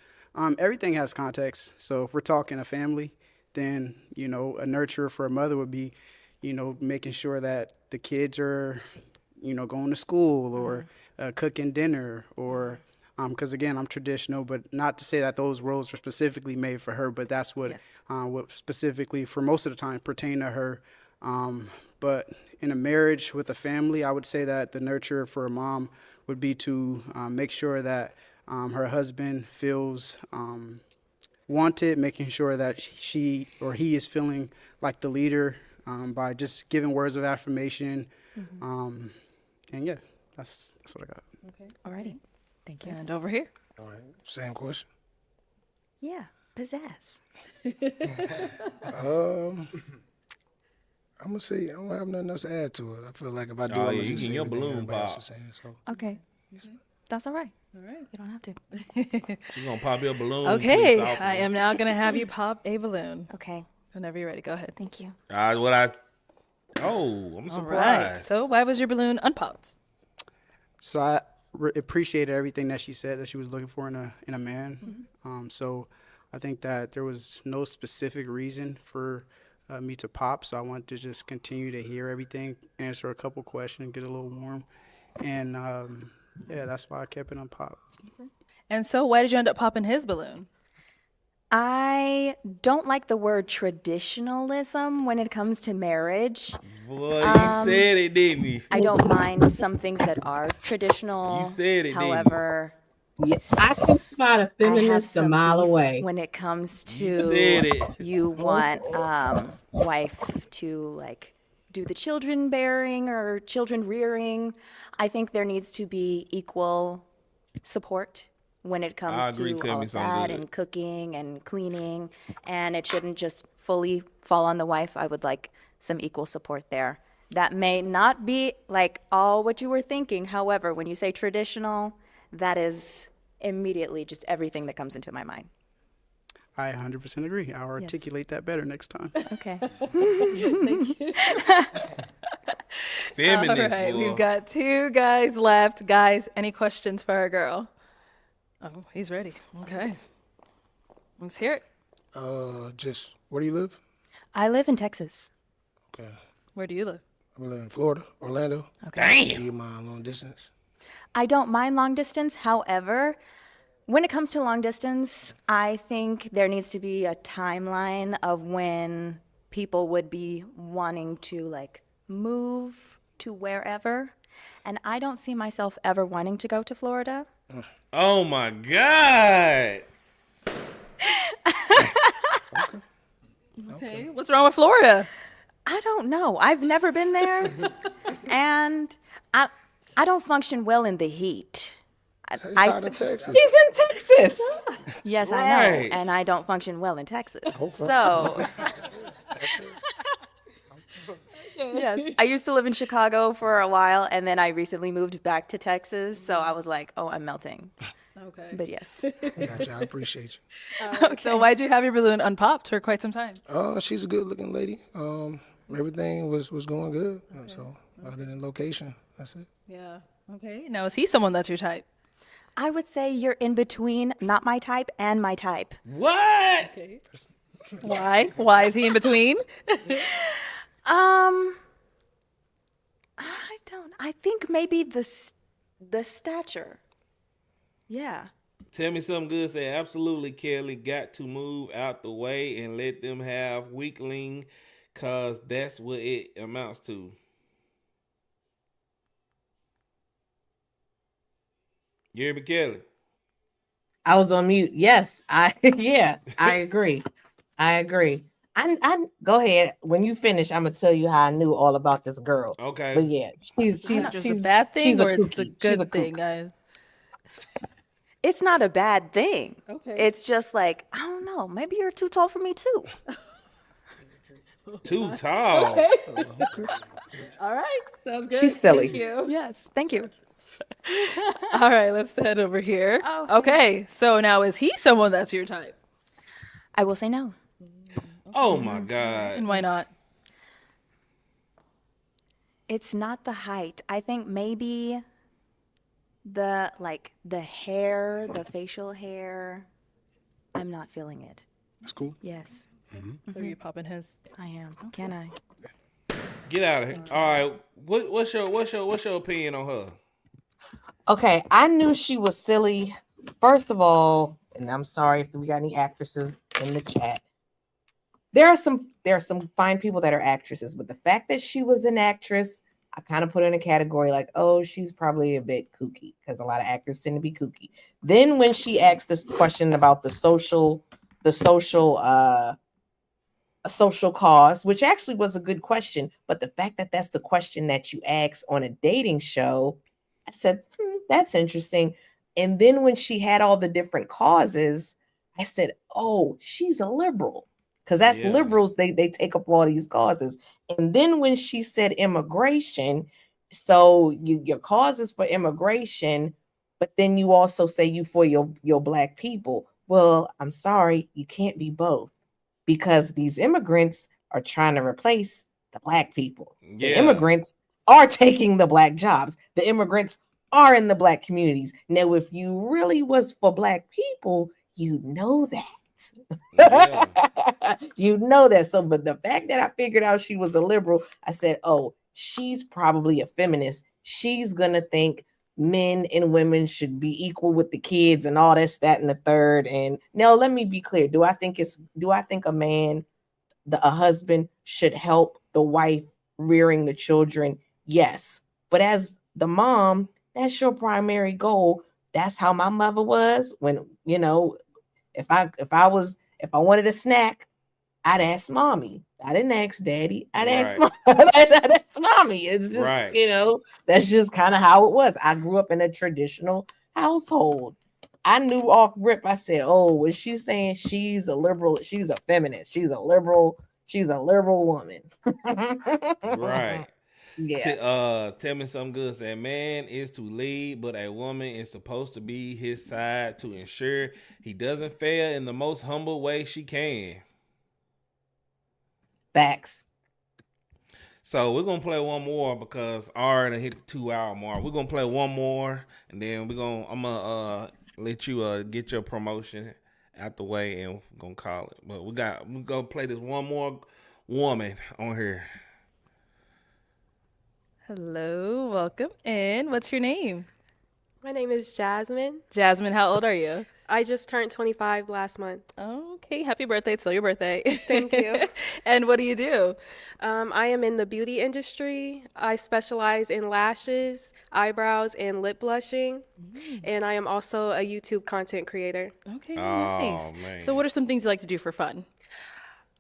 Everything has context. So if we're talking a family, then, you know, a nurturer for a mother would be, you know, making sure that the kids are, you know, going to school or cooking dinner or, because again, I'm traditional, but not to say that those roles are specifically made for her, but that's what specifically for most of the time pertain to her. But in a marriage with a family, I would say that the nurturer for a mom would be to make sure that her husband feels wanted, making sure that she or he is feeling like the leader by just giving words of affirmation. And yeah, that's what I got. Okay. Alrighty. Thank you. And over here. All right, same question. Yeah, pizzazz. I'm gonna say I don't have nothing else to add to it. I feel like if I do, Oh, I'm yeah, gonna you just get say your everything balloon everybody else pop. is saying. So Okay. That's all right. All right. You don't have to. She's gonna pop your balloon. Okay. please, I am now going to have you pop a balloon. Okay. Whenever you're ready. Go ahead. Thank you. I'm All surprised. right. So why was your balloon unpopped? So I appreciated everything that she said that she was looking for in a man. So I think that there was no specific reason for me to pop. So I wanted to just continue to hear everything, answer a couple questions, get a little warm, and yeah, that's why I kept it unpopped. And so why did you end up popping his balloon? I don't like the word traditionalism when it comes to marriage. Boy, you said it, didn't you? I don't mind some things that are traditional. You said it, However, Yeah, I can spot a I have feminist a some mile beef away. when it comes to You said it. you want wife to like do the children bearing or children rearing. I think there needs to be equal support when it I comes agree, to tell all me of something that good. and cooking and cleaning, and it shouldn't just fully fall on the wife. I would like some equal support there. That may not be like all what you were thinking. However, when you say traditional, that is immediately just everything that comes into my mind. I 100% agree. I'll articulate that better next time. Okay. Thank you. Feminist, All right, boy. we've got 2 guys left. Guys, any questions for our girl? Oh, he's ready. Okay. Let's hear it. just where do you live? I live in Texas. Okay, Where do you live? I live in Florida, Orlando. Okay. Do you mind long distance? I don't mind long distance. However, when it comes to long distance, I think there needs to be a timeline of when people would be wanting to like move to wherever. And I don't see myself ever wanting to go to Florida. Oh my God. Okay. What's wrong with Florida? I don't know. I've never been there. And I don't function well in the heat. It's out of Texas. He's in Texas. Yes, I Right. know. And I don't function well in Texas. Okay. So, yes. I used to live in Chicago for a while, and then I recently moved back to Texas. So I was like, oh, I'm melting. Okay. But yes. Gotcha. I appreciate So why'd you have your balloon unpopped for quite some time? you. She's a good looking lady. Everything was going good. So other than location, that's it. Yeah. Okay. Now, is he someone that's your type? I would say you're in between not my type and my type. What? Okay. Why? Why is he in between? I think maybe the stature. Yeah. Tell me something good. Say absolutely, Kelly. Got to move out the way and let them have weakling, cause that's what it amounts to. You hear me, Kelly? I was on mute. Yes, I agree. I agree. I go ahead. When you finish, I'm gonna tell you how I knew all about this girl. Okay. But yeah, she's Just a bad thing, she's a or it's the kooky. She's a good thing? It's not a bad thing. Okay. It's just like, I don't know, maybe you're too tall for me too. Too tall. Okay. All right. Sounds good. She's silly. Thank you. Yes, thank you. All right, let's head over here. Oh, Okay, so now is he someone that's your type? I will say no. Oh my God. And why not? It's not the height. I think maybe the hair, the facial hair. I'm not feeling it. That's cool. Yes. So are you popping his? I am. Can I? Get out of here. All right. What's your opinion on her? Okay, I knew she was silly. First of all, and I'm sorry if we got any actresses in the chat. There are some fine people that are actresses, but the fact that she was an actress, I kind of put her in a category like, oh, she's probably a bit kooky because a lot of actors tend to be kooky. Then when she asked this question about the social a social cause, which actually was a good question, but the fact that that's the question that you ask on a dating show, I said, that's interesting. And then when she had all the different causes, I said, oh, she's a liberal. Because that's liberals, they take up all these causes. And then when she said immigration, so your causes for immigration, but then you also say you for your black people. Well, I'm sorry, you can't be both because these immigrants are trying to replace the black people. The Yeah. immigrants are taking the black jobs. The immigrants are in the black communities. Now, if you really was for black people, you know that. You know that. So, but the fact that I figured out she was a liberal, I said, oh, she's probably a feminist. She's gonna think men and women should be equal with the kids and all this, that, and the third. And now let me be clear. Do I think a man, a husband should help the wife rearing the children? Yes. But as the mom, that's your primary goal. That's how my mother was when, if I wanted a snack, I'd ask mommy. I didn't ask daddy. I'd ask mommy. It's just, that's just kind of how it was. I grew up in a traditional household. I knew off rip. I said, oh, when she's saying she's a liberal, she's a feminist. She's a liberal woman. Right. Yeah. Tell me something good. Say, a man is to lead, but a woman is supposed to be his side to ensure he doesn't fail in the most humble way she can. Facts. So we're gonna play one more because I already hit the 2-hour mark. We're gonna play one more, and then I'm gonna let you get your promotion out the way, and we're gonna call it. But we're gonna play this one more woman on here. Hello, welcome in. What's your name? My name is Jasmine. Jasmine, how old are you? I just turned 25 last month. Okay, happy birthday. It's still your birthday. Thank you. And what do you do? I am in the beauty industry. I specialize in lashes, eyebrows, and lip blushing. And I am also a YouTube content creator. Okay, nice. Man. So what are some things you like to do for fun?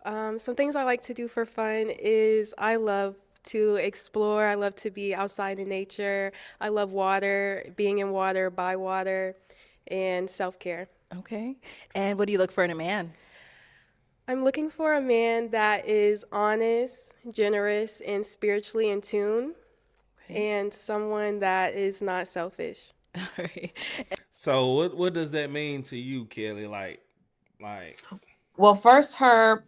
Some things I like to do for fun is I love to explore. I love to be outside in nature. I love water, being in water, by water, and self-care. Okay. And what do you look for in a man? I'm looking for a man that is honest, generous, and spiritually in tune, and someone that is not selfish. All right. So what does that mean to you, Kelly? Like. Well, first her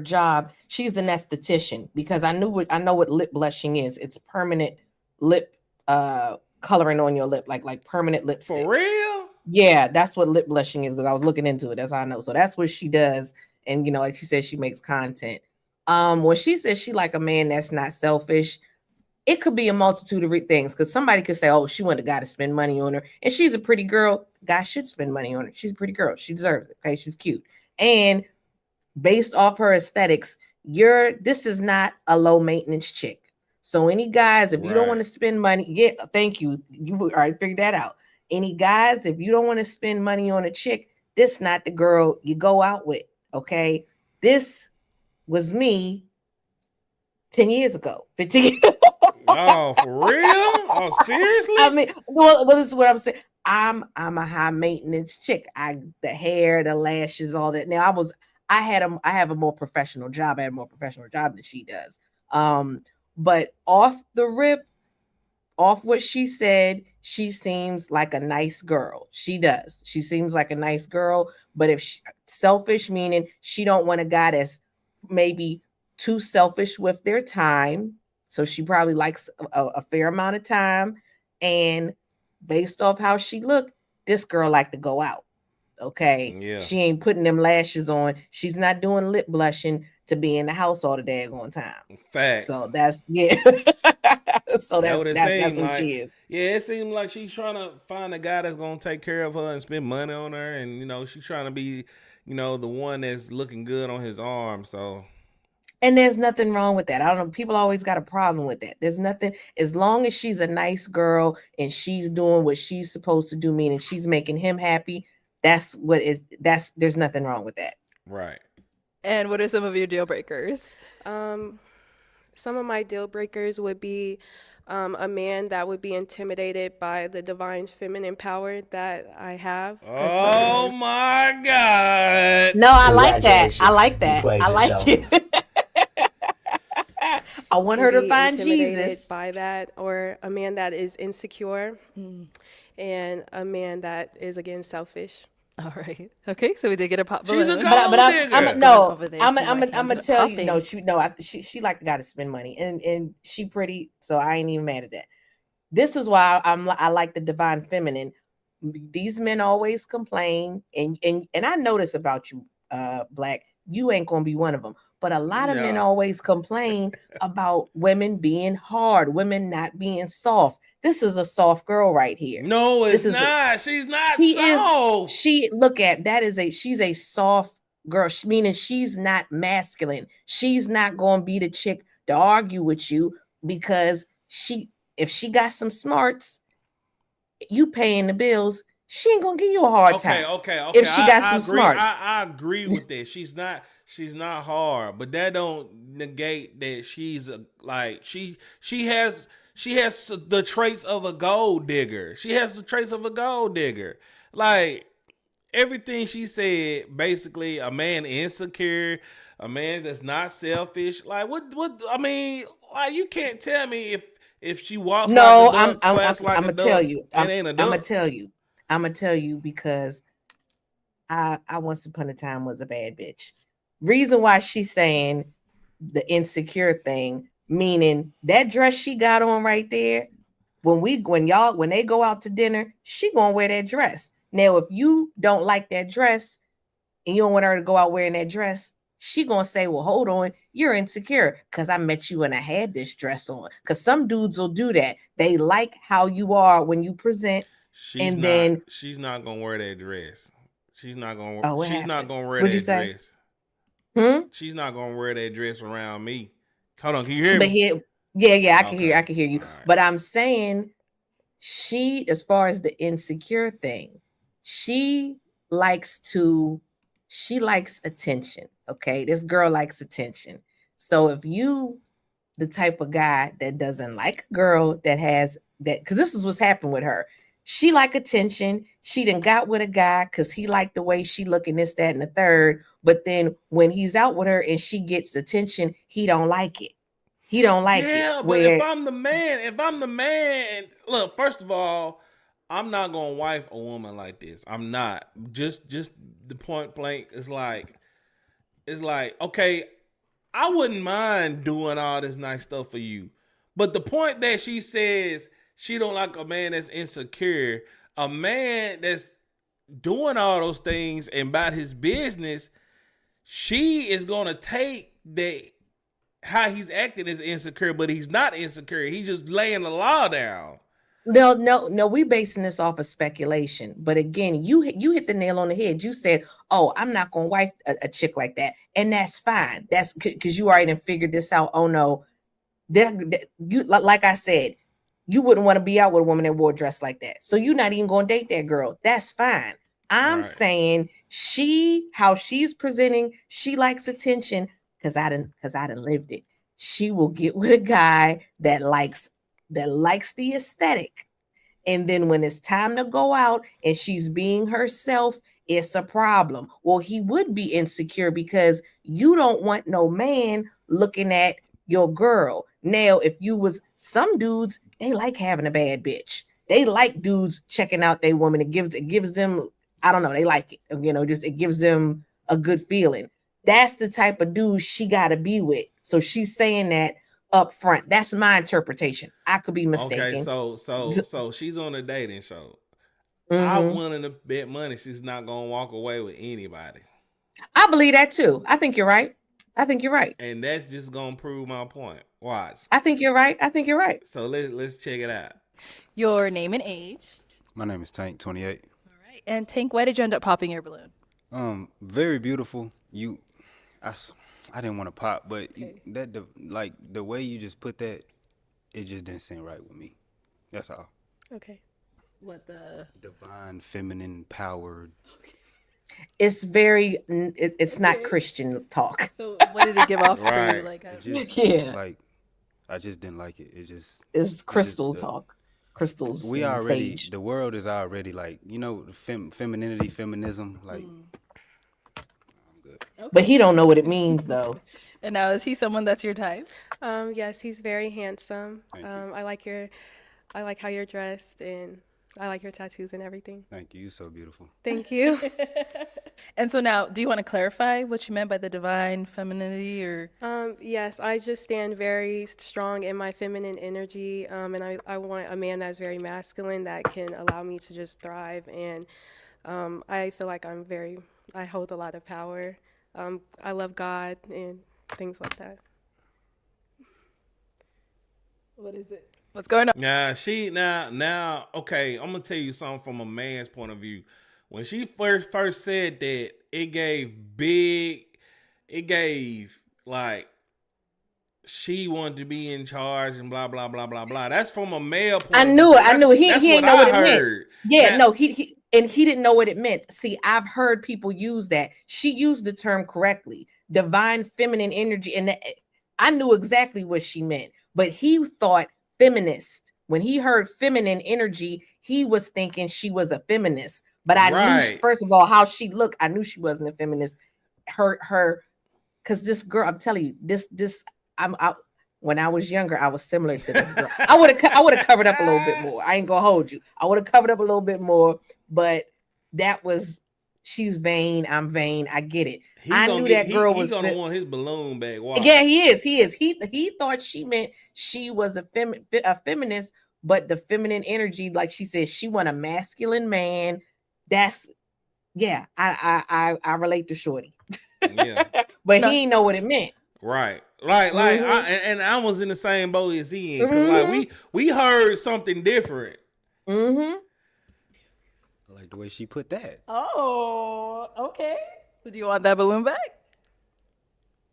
job, she's an esthetician because I know what lip blushing is. It's permanent lip coloring on your lip, like permanent lipstick. For real? Yeah, that's what lip blushing is because I was looking into it. That's how I know. So that's what she does. And like she said, she makes content. When she says she like a man that's not selfish, it could be a multitude of things because somebody could say, oh, she wanted a guy to spend money on her and she's a pretty girl. Guy should spend money on her. She's a pretty girl. She deserves it. Okay, she's cute. And based off her aesthetics, this is not a low maintenance chick. So any guys, if you don't want to spend money, thank you. You already figured that out. Any guys, if you don't want to spend money on a chick, this not the girl you go out with. Okay. This was me 10 years ago, 15 years. Oh, for real? Oh, seriously? I mean, well, this is what I'm saying. I'm a high maintenance chick. The hair, the lashes, all that. Now I have a more professional job. I have a more professional job than she does. But off the rip, off what she said, she seems like a nice girl. She does. She seems like a nice girl. But if selfish, meaning she don't want a guy that's maybe too selfish with their time. So she probably likes a fair amount of time. And based off how she looked, this girl like to go out. Okay. Yeah. She ain't putting them lashes on. She's not doing lip blushing to be in the house all the daggone time. Facts. So that's so That what it that's seemed what like. she is. Yeah, it seemed like she's trying to find a guy that's gonna take care of her and spend money on her, and she's trying to be, the one that's looking good on his arm. So, And there's nothing wrong with that. I don't know. People always got a problem with that. There's nothing, as long as she's a nice girl and she's doing what she's supposed to do, meaning she's making him happy. There's nothing wrong with that. right. And what are some of your deal breakers? Some of my deal breakers would be a man that would be intimidated by the divine feminine power that I have. Oh my God. No, I like that. I like You that. played I like yourself. it. I want her to find Jesus. By that, or a man that is insecure, and a man that is again selfish. All right. Okay, so we did get a pop She's a balloon. gold digger. I'm gonna tell you. She like a guy to spend money, and she pretty, so I ain't even mad at that. This is why I like the divine feminine. These men always complain, and I notice about you, Black. You ain't gonna be one of them. But a lot of men always complain about women being hard, women not being soft. This is a soft girl right here. No, it's not. She's not soft. She's a soft girl, meaning she's not masculine. She's not going to be the chick to argue with you because if she got some smarts, you paying the bills, she ain't gonna give you a hard time. Okay. If she got some agree. smarts. I agree with that. She's not hard, but that don't negate that she's she has the traits of a gold digger. She has the traits of a gold digger. Like everything she said, basically, a man insecure, a man that's not selfish. Like what I mean, like you can't tell me if she walks No, like a duck, quacks like I'm a gonna duck, tell you. it I'm ain't a duck. gonna tell you because I once upon a time was a bad bitch. Reason why she's saying the insecure thing, meaning that dress she got on right there, when they go out to dinner, she gonna wear that dress. Now, if you don't like that dress and you don't want her to go out wearing that dress, she gonna say, well, hold on, you're insecure because I met you and I had this dress on. Because some dudes will do that. They like how you are when you present, She's not gonna wear that dress. She's not gonna wear What'd you that say? dress. She's not gonna wear that dress around me. Hold on, can you hear me? Yeah, I can hear you. Right. But I'm saying as far as the insecure thing, she likes attention. Okay, this girl likes attention. So if you the type of guy that doesn't like a girl that has that, because this is what's happened with her. She like attention. She done got with a guy because he liked the way she looking, this, that, and the third. But then when he's out with her and she gets attention, he don't like it. He don't like it. Yeah, but if I'm the man, look, first of all, I'm not gonna wife a woman like this. I'm not. Just the point blank is like, okay, I wouldn't mind doing all this nice stuff for you. But the point that she says she don't like a man that's insecure, a man that's doing all those things and about his business, she is gonna take that how he's acting is insecure, but he's not insecure. He's just laying the law down. No, we basing this off of speculation. But again, you hit the nail on the head. You said, oh, I'm not gonna wife a chick like that. And that's fine. That's because you already figured this out. Oh no, you like I said, you wouldn't want to be out with a woman that wore a dress like that. So you're not even gonna date that girl. That's fine. I'm saying how she's presenting, she likes attention because I done lived it. She will get with a guy that likes the aesthetic. And then when it's time to go out and she's being herself, it's a problem. Well, he would be insecure because you don't want no man looking at your girl. Now, if you was some dudes, they like having a bad bitch. They like dudes checking out their woman. It gives them, I don't know, they like it. Just it gives them a good feeling. That's the type of dude she got to be with. So she's saying that up front. That's my interpretation. I could be mistaken. Okay, so she's on a dating show. I'm Mhm. willing to bet money she's not gonna walk away with anybody. I believe that too. I think you're right. I think you're right. And that's just gonna prove my point. Watch. I think you're right. I think you're right. So let's check it out. Your name and age. My name is Tank, 28. Right. And Tank, why did you end up popping your balloon? Very beautiful. I didn't want to pop, but the way you just put that, it just didn't seem right with me. That's all. Okay. What the divine, feminine, powered. It's very. It's not Christian talk. So what did it give off for you? Right. Like, It just, Yeah. like I just didn't like it. It just It's crystal it just, talk. Crystals. We and already sage. the world is already like femininity, feminism. Like But he don't know what it means though. And now, is he someone that's your type? Yes, he's very handsome. I like how you're dressed, and I like your tattoos and everything. Thank you. You're so beautiful. Thank you. And so now, do you want to clarify what you meant by the divine femininity, or? Yes, I just stand very strong in my feminine energy, and I want a man that's very masculine that can allow me to just thrive. And I feel like I hold a lot of power. I love God and things like that. What is it? What's going on? Now, okay, I'm gonna tell you something from a man's point of view. When she first said that, it gave like she wanted to be in charge and blah blah blah blah blah. That's from a male point I of knew view. it. I knew it. He didn't know what it heard. meant. Yeah, Now- no, he didn't know what it meant. See, I've heard people use that. She used the term correctly. Divine feminine energy, and I knew exactly what she meant. But he thought feminist. When he heard feminine energy, he was thinking she was a feminist. But I knew, Right. first of all, how she looked. I knew she wasn't a feminist. Because this girl, I'm telling you, when I was younger, I was similar to this girl. I would have covered up a little bit more. I ain't gonna hold you. I would have covered up a little bit more, but she's vain. I'm vain. I get it. I knew that girl was. He's gonna want his balloon back. Watch. Yeah, he is. He thought she meant she was a feminist, but the feminine energy, like she said, she want a masculine man. I relate to Shorty. Yeah. But he ain't know what it meant. Right. Like I was in the same boat as he in, because like we heard something different. Mm-hmm. I like the way she put that. Oh, okay. So do you want that balloon back?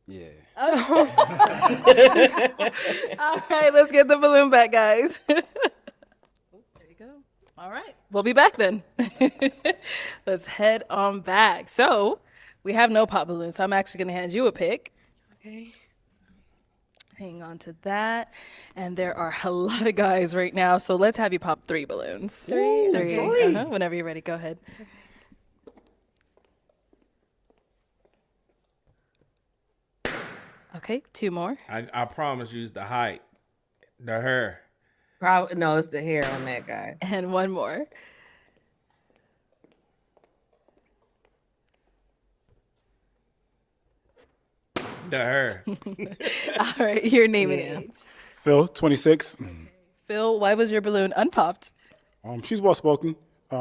Yeah. All right, let's get the balloon back, guys. There you go. All right, we'll be back then. Let's head on back. So we have no pop balloon, so I'm actually going to hand you a pick. Okay. Hang on to that. And there are a lot of guys right now, so let's have you pop 3 balloons. Three? Three. Okay. Whenever you're ready, go ahead. Okay, 2 more. I promise you, it's the height, the hair. Probably no, it's the hair on that guy. And 1 more. The hair. All right, your name and age. Phil, 26. Phil, why was your balloon unpopped? She's well spoken.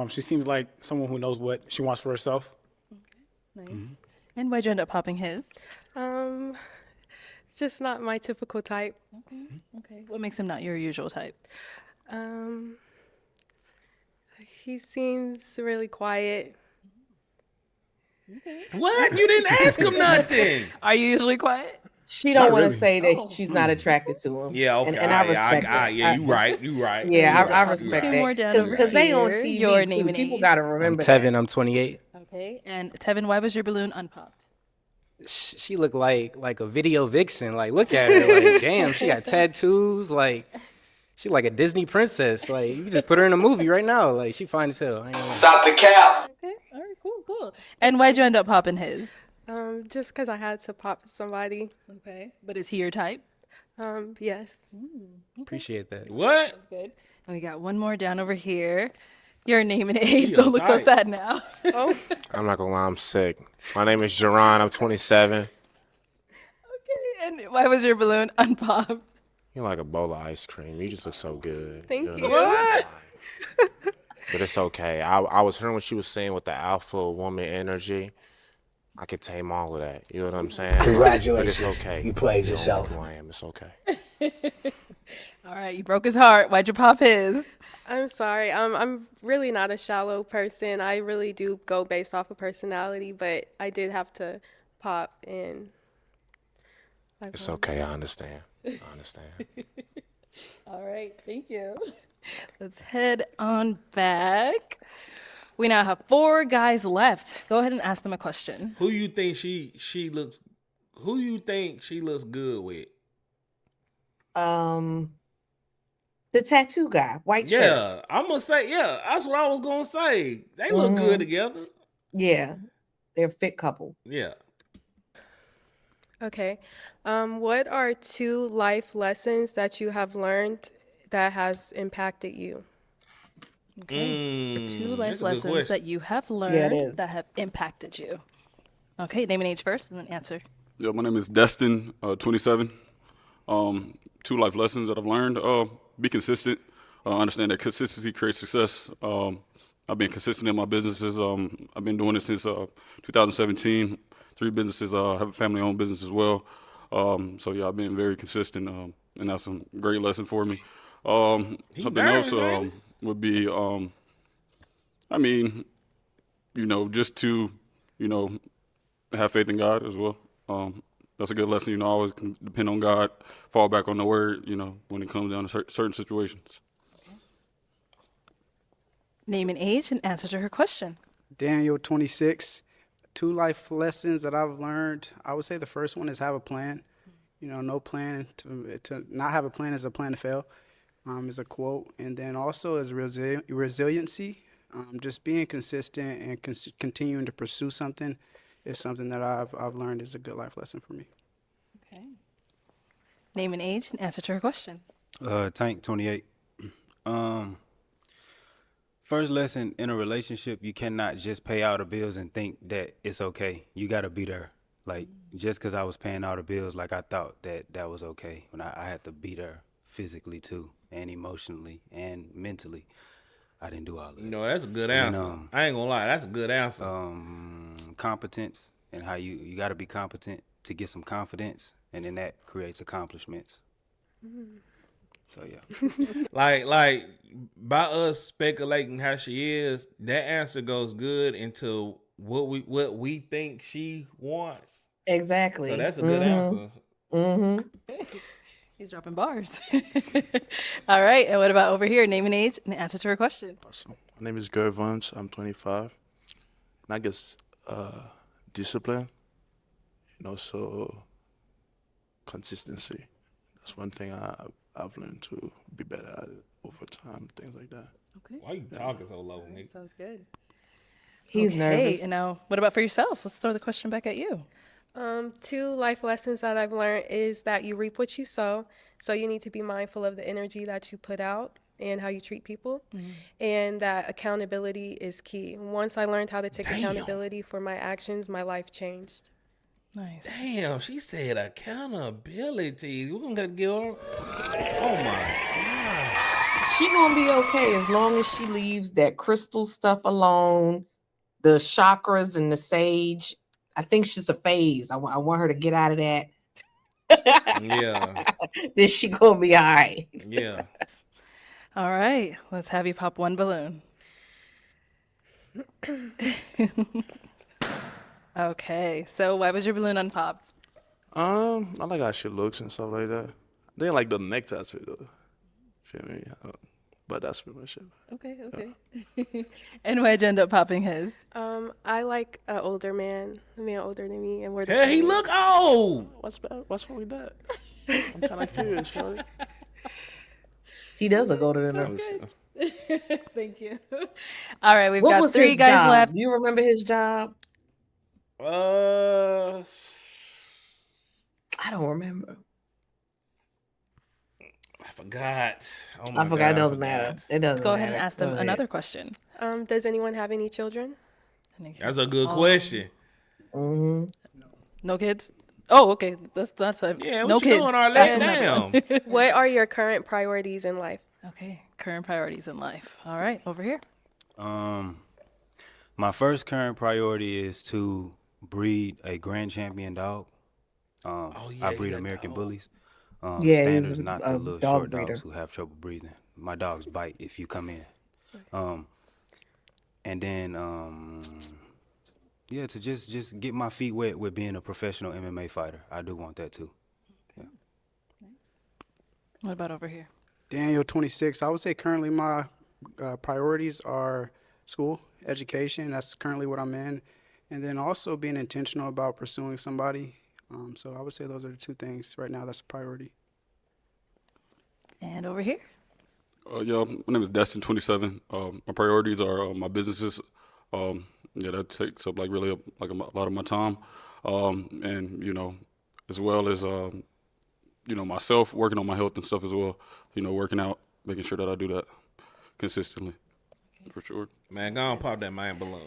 She seems like someone who knows what she wants for herself. Nice. And why'd you end up popping his? Just not my typical type. Okay. What makes him not your usual type? He seems really quiet. What? You didn't ask him nothing. Are you usually quiet? She don't Not want to really. say that she's not attracted to him. Yeah, okay. And I respect that. Yeah, you right. You right. Yeah, You I right. respect Two that. more down over Because they on here. TV Your too. name and People age. got to I'm remember Tevin. I'm 28. Okay. And Tevin, why was your balloon unpopped? She looked like a video vixen. Like, look at her. Like, damn, she got tattoos. Like, she like a Disney princess. Like, you can just put her in a movie right now. Like, she fine as hell. I ain't gonna lie. Stop the cap. Okay. All right. Cool. And why'd you end up popping his? Just because I had to pop somebody. Okay. But is he your type? Yes. Appreciate that. What? That's good. And we got 1 more down over here. Your name and age. Yo, Don't look so tight. sad now. Oh. I'm not gonna lie, I'm sick. My name is Jerron. I'm 27. Okay. And why was your balloon unpopped? You're like a bowl of ice cream. You just look so good. Thank know you. what I'm saying? but it's okay. I was hearing what she was saying with the alpha woman energy. I could tame all of that. You know what I'm saying? Congratulations. But it's okay. You played know yourself. Who I am. It's okay. All right, you broke his heart. Why'd you pop his? I'm sorry. I'm really not a shallow person. I really do go based off of personality, but I did have to pop in. It's okay. I understand. I understand. All right, thank you. Let's head on back. We now have 4 guys left. Go ahead and ask them a question. Who you think she looks? Who you think she looks good with? The tattoo guy, white shirt. Yeah, I'm gonna say yeah. That's what I was gonna say. They look good together. Yeah, they're a fit couple. Yeah. Okay. What are 2 life lessons that you have learned that has impacted you? Okay. 2 life that's a good lessons question. that you have Yeah, it learned is. that have impacted you. Okay, name and age first and then answer. Yeah, my name is Destin, 27. 2 life lessons that I've learned. Be consistent. Understand that consistency creates success. I've been consistent in my businesses. I've been doing it since 2017. 3 businesses. Have a family-owned business as well. So yeah, I've been very consistent, and that's a great lesson for me. Something else would be, I mean, just to, have faith in God as well. That's a good lesson. Always can depend on God, fall back on the word, when it comes down to certain situations. Name and age and answer to her question. Daniel, 26. 2 life lessons that I've learned. I would say the first one is have a plan. No plan to not have a plan is a plan to fail. Is a quote, and then also is resiliency. Just being consistent and continuing to pursue something is something that I've learned is a good life lesson for me. Okay. Name and age and answer to her question. Tank, 28. First lesson in a relationship, you cannot just pay all the bills and think that it's okay. You got to be there. Like, just because I was paying all the bills, like, I thought that was okay. When I had to be there physically, too, and emotionally and mentally. I didn't do all of that. That's a good answer. I ain't gonna lie, that's a good answer. Competence and how you got to be competent to get some confidence, and then that creates accomplishments. So yeah. like by us speculating how she is, that answer goes good into what we think she wants. Exactly. So that's a good answer. Mm-hmm. He's dropping bars. All right, and what about over here? Name and age and answer to her question. Awesome. My name is Gary Vance. I'm 25. And I guess discipline and also consistency. That's one thing I've learned to be better at it over time, things like that. Okay. Why are you talking so low, Nick? Sounds good. He's nervous. And now, what about for yourself? Let's throw the question back at you. 2 life lessons that I've learned is that you reap what you sow. So you need to be mindful of the energy that you put out and how you treat people. And that accountability is key. Once I learned how to take accountability for my actions, my life changed. Nice. Damn, she said accountability. We're gonna give her. Oh my god. She gonna be okay as long as she leaves that crystal stuff alone, the chakras and the sage. I think she's a phase. I want her to get out of that. Yeah. Then she gonna be all right. Yeah. All right, let's have you pop one balloon. Okay, so why was your balloon unpopped? I like how she looks and stuff like that. I didn't like the neck tattoo though. Feel me? But that's pretty much it. Okay. And why'd you end up popping his? I like an older man, a man older than me, and we're the Hey, same. he look old. What's wrong with that? I'm kind of curious, shorty. He does look older than us. Thank you. All right, we've What got was 3 his guys job? left. Do you remember his job? I don't remember. I forgot. Oh my I forgot. It God, doesn't matter. It doesn't. Let's go ahead and matter. ask them Go ahead. another question. Does anyone have any children? That's a good question. Mm-hmm. No kids? Oh, okay. That's a Yeah, what no you kids. doing, Arlene? That's another one. What are your current priorities in life? Okay, current priorities in life. All right, over here. My first current priority is to breed a grand champion dog. I breed American bullies. Yeah, Standards, he's not a the little dog short breeder. dogs who have trouble breathing. My dogs bite if you come in. And then, yeah, to just get my feet wet with being a professional MMA fighter. I do want that too. What about over here? Daniel, 26. I would say currently my priorities are school, education. That's currently what I'm in. And then also being intentional about pursuing somebody. So I would say those are the two things right now that's a priority. And over here? Yeah, my name is Destin, 27. My priorities are my businesses. Yeah, that takes up like really a lot of my time. And, you know, as well as, you know, myself, working on my health and stuff as well. You know, working out, making sure that I do that consistently, for sure. Man, go on, pop that man balloon,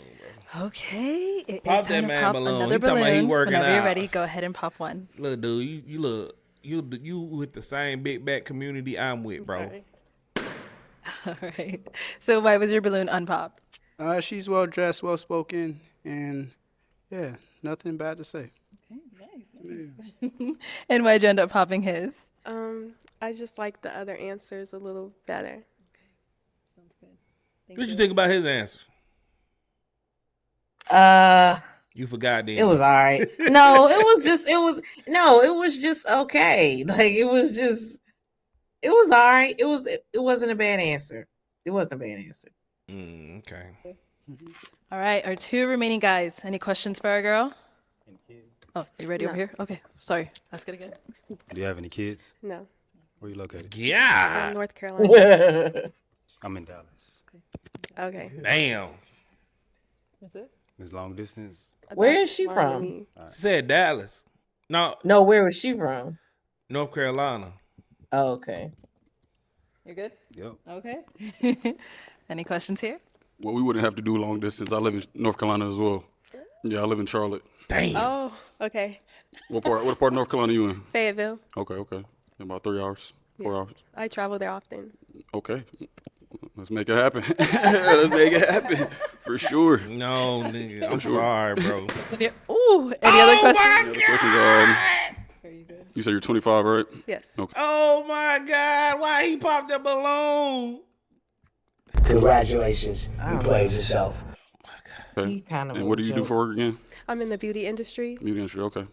bro. Okay, it Pop is that time to man pop balloon. another He talking about he balloon. working Whenever you're out. ready, go ahead and pop one. Look, dude, you with the same big back community I'm with, bro. All right. So why was your balloon unpopped? She's well dressed, well spoken, and yeah, nothing bad to say. And why'd you end up popping his? I just like the other answers a little better. Sounds good. What you think about his answer? You forgot, didn't It was you? all right. No, it was just okay. Like it was all right. It wasn't a bad answer. It wasn't a bad answer. Okay. All right, our two remaining guys. Any questions for our girl? Oh, you ready over No. here? Okay, sorry. Ask it again. Do you have any kids? No. Where you located? Yeah. North Carolina. I'm in Dallas. Okay. Damn. That's it? It's long distance. Where is she from? Miami. She said Dallas. No, where was she from? North Carolina. Oh, okay. You're good? Yep. Okay. Any questions here? Well, we wouldn't have to do long distance. I live in North Carolina as well. Yeah, I live in Charlotte. Damn. Oh, okay. What part of North Carolina you in? Fayetteville. Okay. About 3 hours, 4 hours. I travel there often. Okay. Let's make it happen. Let's make it happen. For sure. No, nigga. I'm For sure. sorry, bro. Ooh, any other questions? Any other questions? Very good. You said you're 25, right? Yes. Okay. Oh my God! Why he popped the balloon? Congratulations, you played yourself. Okay. kind of And what do you do for work again? I'm in the beauty industry Beauty industry. Okay.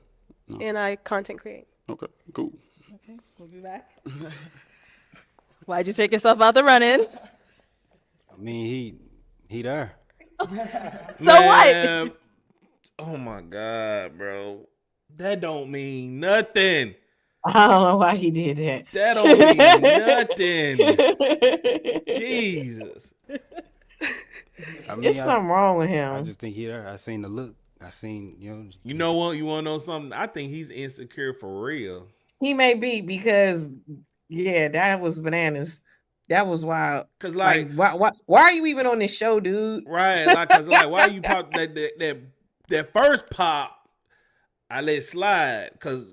and I content create. Okay. Cool. Okay, we'll be back. Why'd you take yourself out the running? I mean, he there. So Man, what? Oh my God, bro. That don't mean nothing. I don't know why he did that. That don't mean nothing. Jesus. I mean, It's something wrong with him. I just think he there. I seen the look. I seen, you know. You know what? You want to know something? I think he's insecure for real. He may be because, yeah, that was bananas. That was wild. Cause like why are you even on this show, dude? Right, like, cause like, why you pop that first pop? I let slide, cause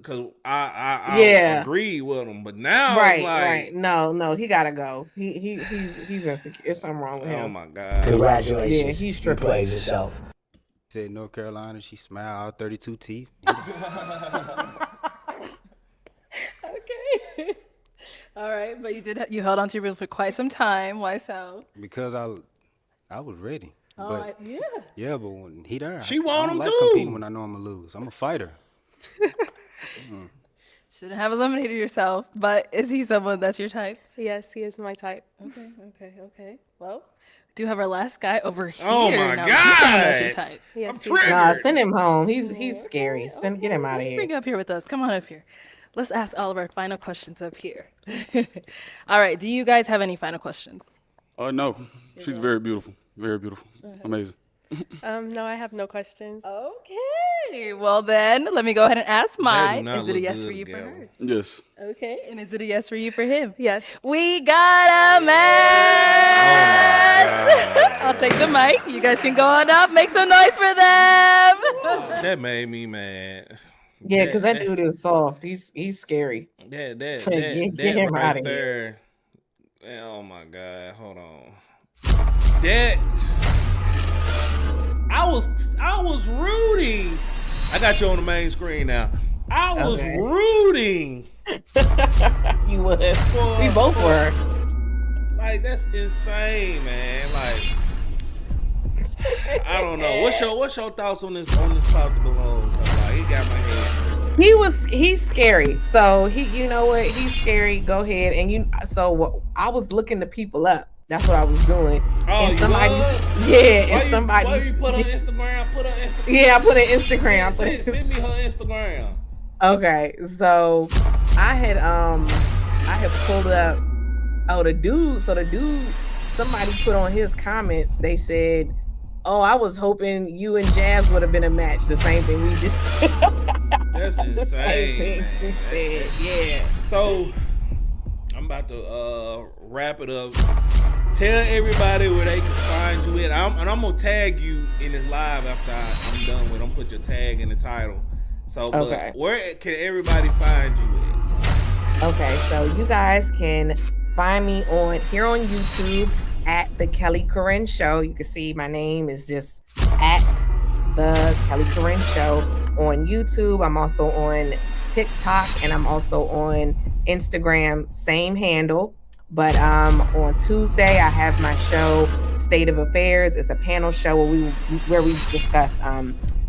I agreed with him, but now Right, it's like, right. No, he gotta go. He's insecure. There's something wrong with him. Oh my God! Congratulations, Yeah, he's you stripping. played yourself. Said North Carolina. She smiled, all 32 teeth. Okay. All right, but you held on to your reel for quite some time. Why so? Because I was ready. Oh, But yeah. yeah, but when he there, She I want don't him like too. competing when I know I'm gonna lose. I'm a fighter. Shouldn't have eliminated yourself, but is he someone that's your type? Yes, he is my type. Okay. Well, we do have our last guy over here. Oh my now. Is he someone that's your God. type? Yes, I'm he is. triggered. Nah, send him home. He's scary. Get him out of Bring here. him up here with us. Come on up here. Let's ask all of our final questions up here. All right. Do you guys have any final questions? No. She's very beautiful. Very beautiful. Amazing. No, I have no questions. Okay. Well, then let me go ahead and ask mine. not Is it a look yes good for you for together. her? Yes. Okay. And is it a yes for you for him? Yes. We got a match. I'll take the mic. You guys can go on up. Make some noise for them. That made me mad. Yeah, because that dude is soft. He's scary. That Get him right outta here. there. Oh my God! Hold on. That I was rooting. I got you on the main screen now. I was Okay. rooting. You was. We both were. Like, that's insane, man. Like, I don't know. What's your thoughts on this Pop the Balloon? 'Cause, like, he got my head. He's scary. So you know what? He's scary. Go ahead. And I was looking the people up. That's what I was doing. Oh, and you somebody's was? yeah, Why and somebody you put her Instagram? Put her Instagram. Yeah, I put it Instagram. Send me her Instagram. Okay, so I had pulled up the dude. So the dude, somebody put on his comments, they said, "Oh, I was hoping you and Jazz would have been a match." The same thing we just That's the same insane, thing we said. Yeah. So I'm about to wrap it up. Tell everybody where they can find you at. I'm gonna tag you in this live after I'm done with. I'm gonna put your tag in the title. So, Okay. but where can everybody find you at? Okay, so you guys can find me here on YouTube at The Kelly Corinne Show. You can see my name is just at The Kelly Corinne Show on YouTube. I'm also on TikTok and I'm also on Instagram, same handle. But on Tuesday, I have my show, State of Affairs. It's a panel show where we discuss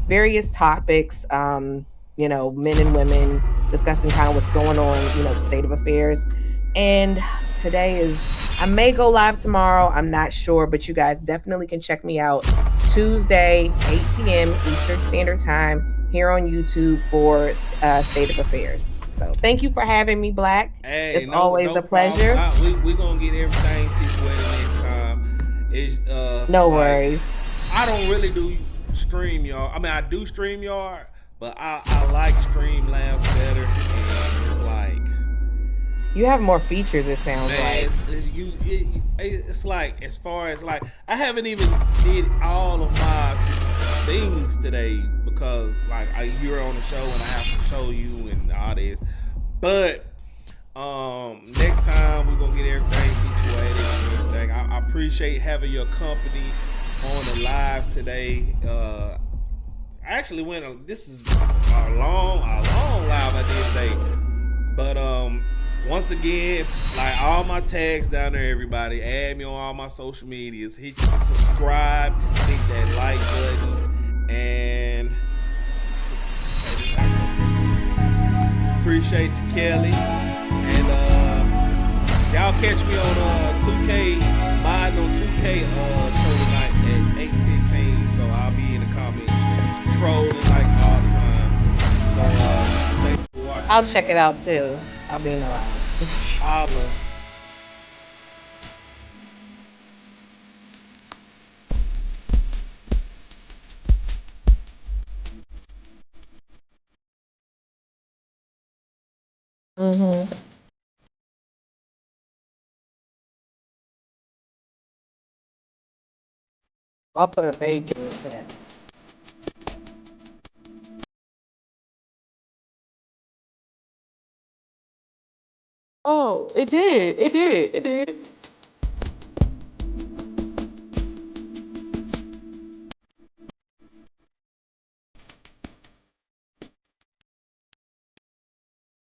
various topics, men and women, discussing kind of what's going on, the state of affairs. And today I may go live tomorrow. I'm not sure, but you guys definitely can check me out Tuesday, 8 p.m. Eastern Standard Time here on YouTube for State of Affairs. So thank you for having me, Black. Hey, it's always a pleasure. We're going to get everything situated next time. It's, no worries. I don't really do StreamYard. I mean, I do StreamYard, but I like Streamlabs better. And it's like... You have more features, it sounds like. It's like, as far as like, I haven't even did all of my things today because like you're on the show and I have to show you and all this. But next time we're gonna get everything situated and everything. I appreciate having your company on the live today. I actually this is a long live I did today. But once again, like all my tags down there, everybody, add me on all my social medias. Hit subscribe, hit that like button, and appreciate you, Kelly. And y'all catch me on 2K, mine on 2K show tonight at 8:15. So I'll be in the comments trolling like all the time. So thanks for watching. I'll check it out too. I'll be in the live. Holla. Mm-hmm. I'll put a page in that. Oh, it did. It did. It did.